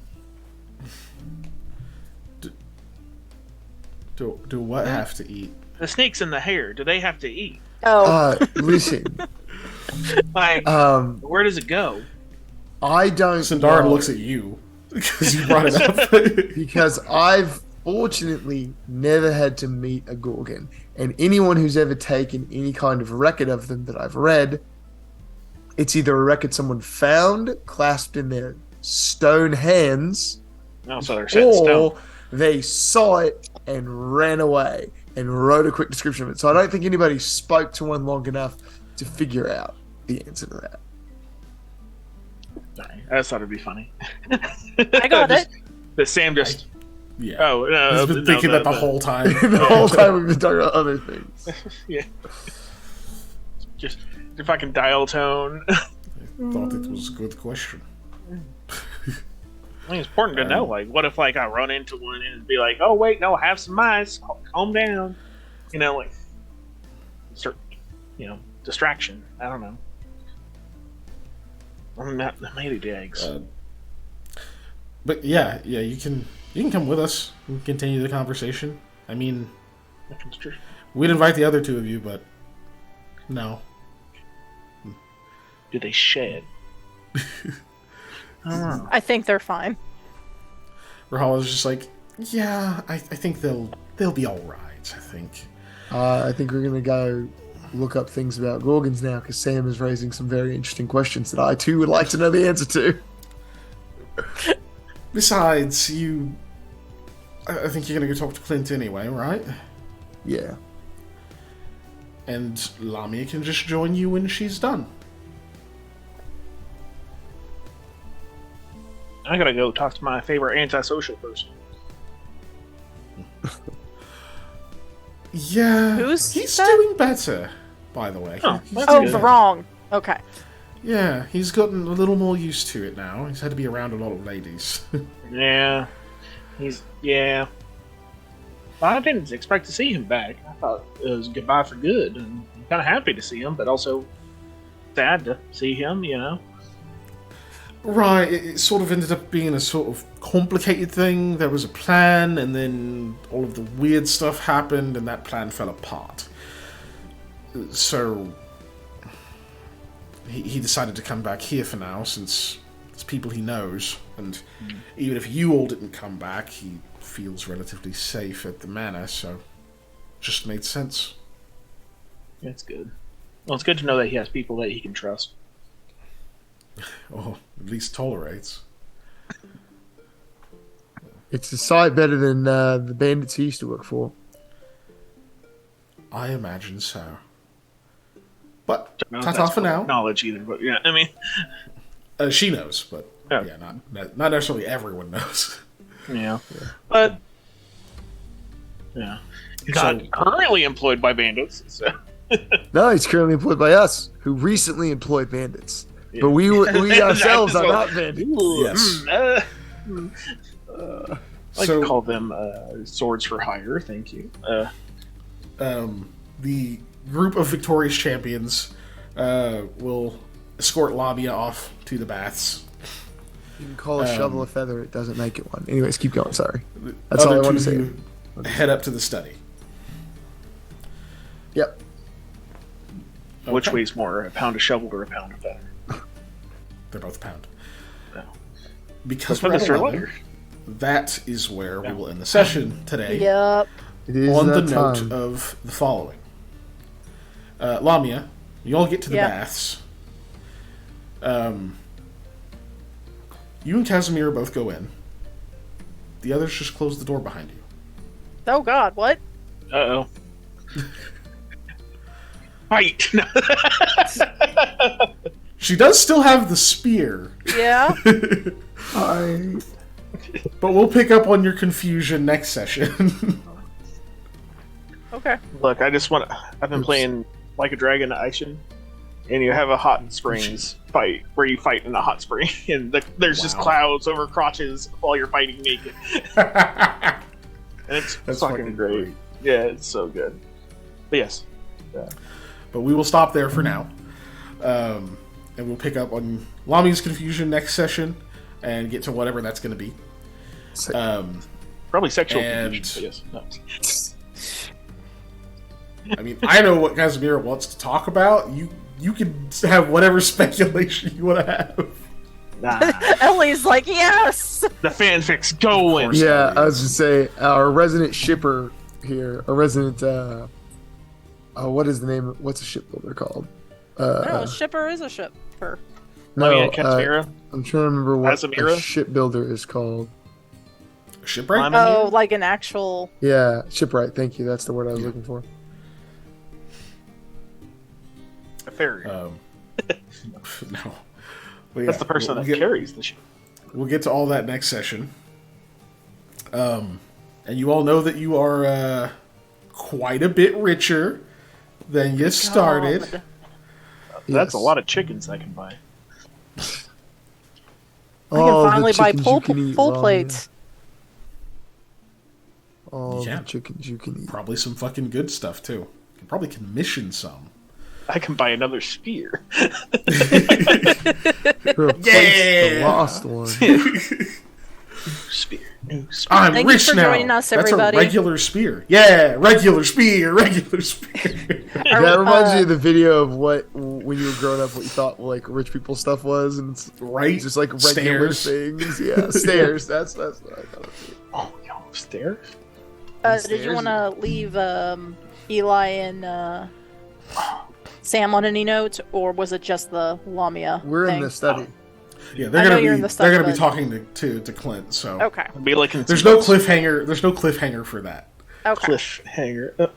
do what have to eat? The snakes in the hair, do they have to eat? Oh, Listen, Like, where does it go? I don't Sindara know, looks at you because you brought it up. because I've fortunately never had to meet a Gorgon, and anyone who's ever taken any kind of record of them that I've read, it's either a record someone found clasped in their stone hands, Oh, so they're set in stone. or they saw it and ran away and wrote a quick description of it. So I don't think anybody spoke to one long enough to figure out the answer to that. Sorry, I just thought it'd be funny. I got it. That Sam just. Yeah. Oh, no. He's been thinking that the whole time. The whole time we've been talking about other things. Yeah. Just the fucking dial tone. I thought it was a good question. I think it's important to know, like, what if, like, I run into one and it'd be like, oh, wait, no, have some ice, calm down. You know, like, start, distraction. I don't know. I'm not made of eggs. But yeah, you can come with us and continue the conversation. I mean, That's true. we'd invite the other two of you, but no. Do they shed? I don't know. I think they're fine. Rahal was just like, yeah, I think they'll be all right. I think. I think we're gonna go look up things about Gorgons now because Sam is raising some very interesting questions that I too would like to know the answer to. Besides, I think you're gonna go talk to Clint anyway, right? Yeah. And Lamia can just join you when she's done. I gotta go talk to my favorite antisocial person. Yeah, Who's he's that? doing better, by the way. Oh, He's that's Oh, doing good. wrong. Okay. Yeah, he's gotten a little more used to it now. He's had to be around a lot of ladies. Yeah. Yeah. I didn't expect to see him back. I thought it was goodbye for good, and I'm kind of happy to see him, but also sad to see him, Right, it sort of ended up being a sort of complicated thing. There was a plan, and then all of the weird stuff happened, and that plan fell apart. So he decided to come back here for now, since it's people he knows, and even if you all didn't come back, he feels relatively safe at the manor, so just made sense. That's good. Well, it's good to know that he has people that he can trust. Or at least tolerates. It's a sight better than the bandits he used to work for. I imagine so. But Don't know if ta-ta that's for now. public knowledge either, but yeah, I mean, She knows, but Yeah. yeah, not necessarily everyone knows. yeah. But yeah, he's not currently employed by bandits. So. No, he's currently employed by us, who recently employed bandits. Yeah. But we ourselves are Well, not bandits. Yes. I like to call them swords for hire. Thank you. The group of victorious champions will escort Lamia off to the baths. You can call a shovel a feather, it doesn't make it one. Anyways, keep going, sorry. That's all I Other want to say. two head up to the study. Yep. Which Okay. weighs more, a pound of shovel or a pound of feather? They're both a pound. No. because Let's we're at finish our 11, letter. that is where we will end the session today. Yep. It is On the that note time. of the following. Lamia, you all get to the Yeah. baths. You and Casimir both go in. The others just close the door behind you. Oh God, what? Uh-oh. Fight! She does still have the spear. Yeah. But we'll pick up on your confusion next session. Okay. Look, I've been playing Like a Dragon Aishin, and you have a hot springs fight where you fight in a hot spring, and there's just Wow. clouds over crotches while you're fighting naked. And it's That's fucking great. Yeah, it's so good. But yes. But we will stop there for now. And we'll pick up on Lamia's confusion next session and get to whatever that's going to be. Probably sexual And- confusion, but yes. No. I mean, I know what Casimir wants to talk about. You can have whatever speculation you want to have. Nah. Ellie's like, yes. The fanfic's going! Yeah, I was just say our resident shipper here, a resident. What is the name? What's a shipbuilder called? No, shipper is a shipper. Lamia Casimira? I'm trying to remember what Casimira? a shipbuilder is called. Shipwright? Lamia? Oh, like an actual. Yeah, shipwright. Thank you. That's the word I was looking for. A farrier. No. But That's yeah, the person we'll that get, carries the ship. We'll get to all that next session. And you all know that you are quite a bit richer than you started. God. That's a Yes. lot of chickens I can buy. I All can the finally buy chickens full, you can eat, full Lamia. plates. All Yeah. the chickens you can eat. Probably some fucking good stuff too. You probably commission some. I can buy another spear. Replace the lost one. Spear. New spear. I'm Thank you rich for now. joining us, everybody. That's a regular spear. Yeah, regular spear, regular spear. That reminds me of the video of what when you were growing up, what you thought like rich people stuff was, and it's Right? just like regular Stairs. things. Yeah, stairs. That's what I thought. Oh, yo, stairs? Did you want to leave Eli and Sam on any notes, or was it just the Lamia We're thing? in the study. Yeah, I they're know gonna you're be in the they're gonna be stuff, talking to Clint. So Okay. Be like in there's no cliffhanger. There's no cliffhanger for that. Okay. cliffhanger.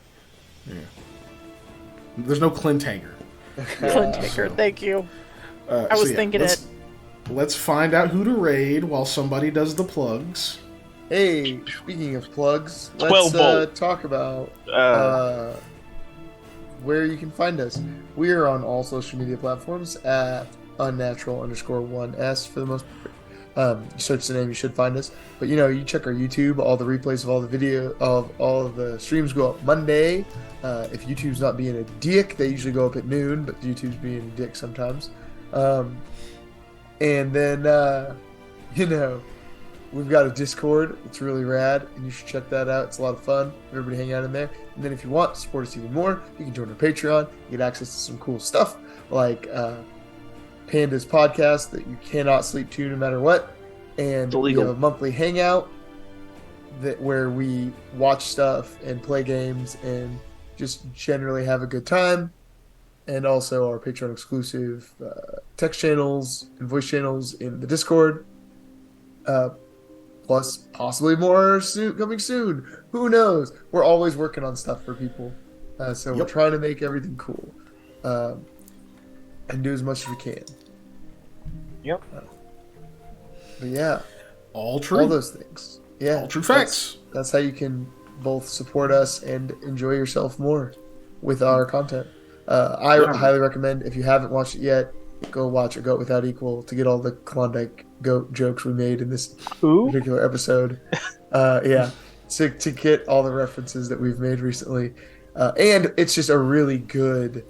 There's no Clint hanger. Clint Taker, thank you. I was thinking Let's find out who to raid while somebody does the plugs. Hey, speaking of plugs, 12 let's volt. talk about where you can find us. We are on all social media platforms at unnatural_1s for the most part. You search the name, you should find us. But you check our YouTube, all the replays of all the video of all of the streams go up Monday. If YouTube's not being a dick, they usually go up at noon, but YouTube's being a dick sometimes. And then we've got a Discord. It's really rad, and you should check that out. It's a lot of fun. Everybody hang out in there. And then if you want to support us even more, you can join our Patreon. You get access to some cool stuff like Panda's podcast that you cannot sleep to no matter what. And we illegal. have a monthly hangout where we watch stuff and play games and just generally have a good time. And also our Patreon exclusive text channels and voice channels in the Discord. Plus possibly more coming soon. Who knows? We're always working on stuff for people. So we're trying to make everything cool. And do as much as we can. Yep. But yeah, All true. all those things. Yeah. All true facts. That's how you can both support us and enjoy yourself more with our content. I highly recommend, if you haven't watched it yet, go watch Goat Without Equal to get all the Klondike goat jokes we made in this particular episode. To get all the references that we've made recently. And it's just a really good,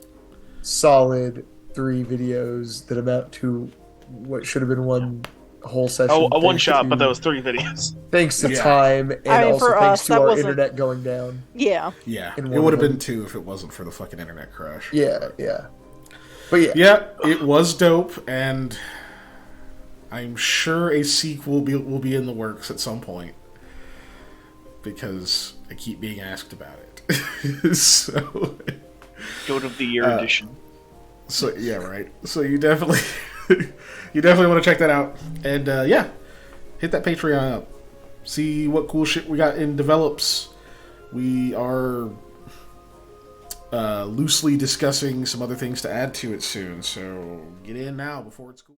solid 3 videos that amount to what should have been one whole session. Oh, a one thanks shot, to- but that was 3 videos. Thanks to Yeah. time, and I mean, also for thanks us, to that our wasn't- internet going down. Yeah. Yeah, In it one would of have them. been 2 if it wasn't for the fucking internet crash. Yeah. But yeah. Yeah, it was dope, and I'm sure a sequel will be in the works at some point because I keep being asked about it. So, Goat of the Year edition. So yeah, right. So you definitely want to check that out, and yeah, hit that Patreon up. See what cool shit we got in develops. We are loosely discussing some other things to add to it soon, so get in now before it's cool.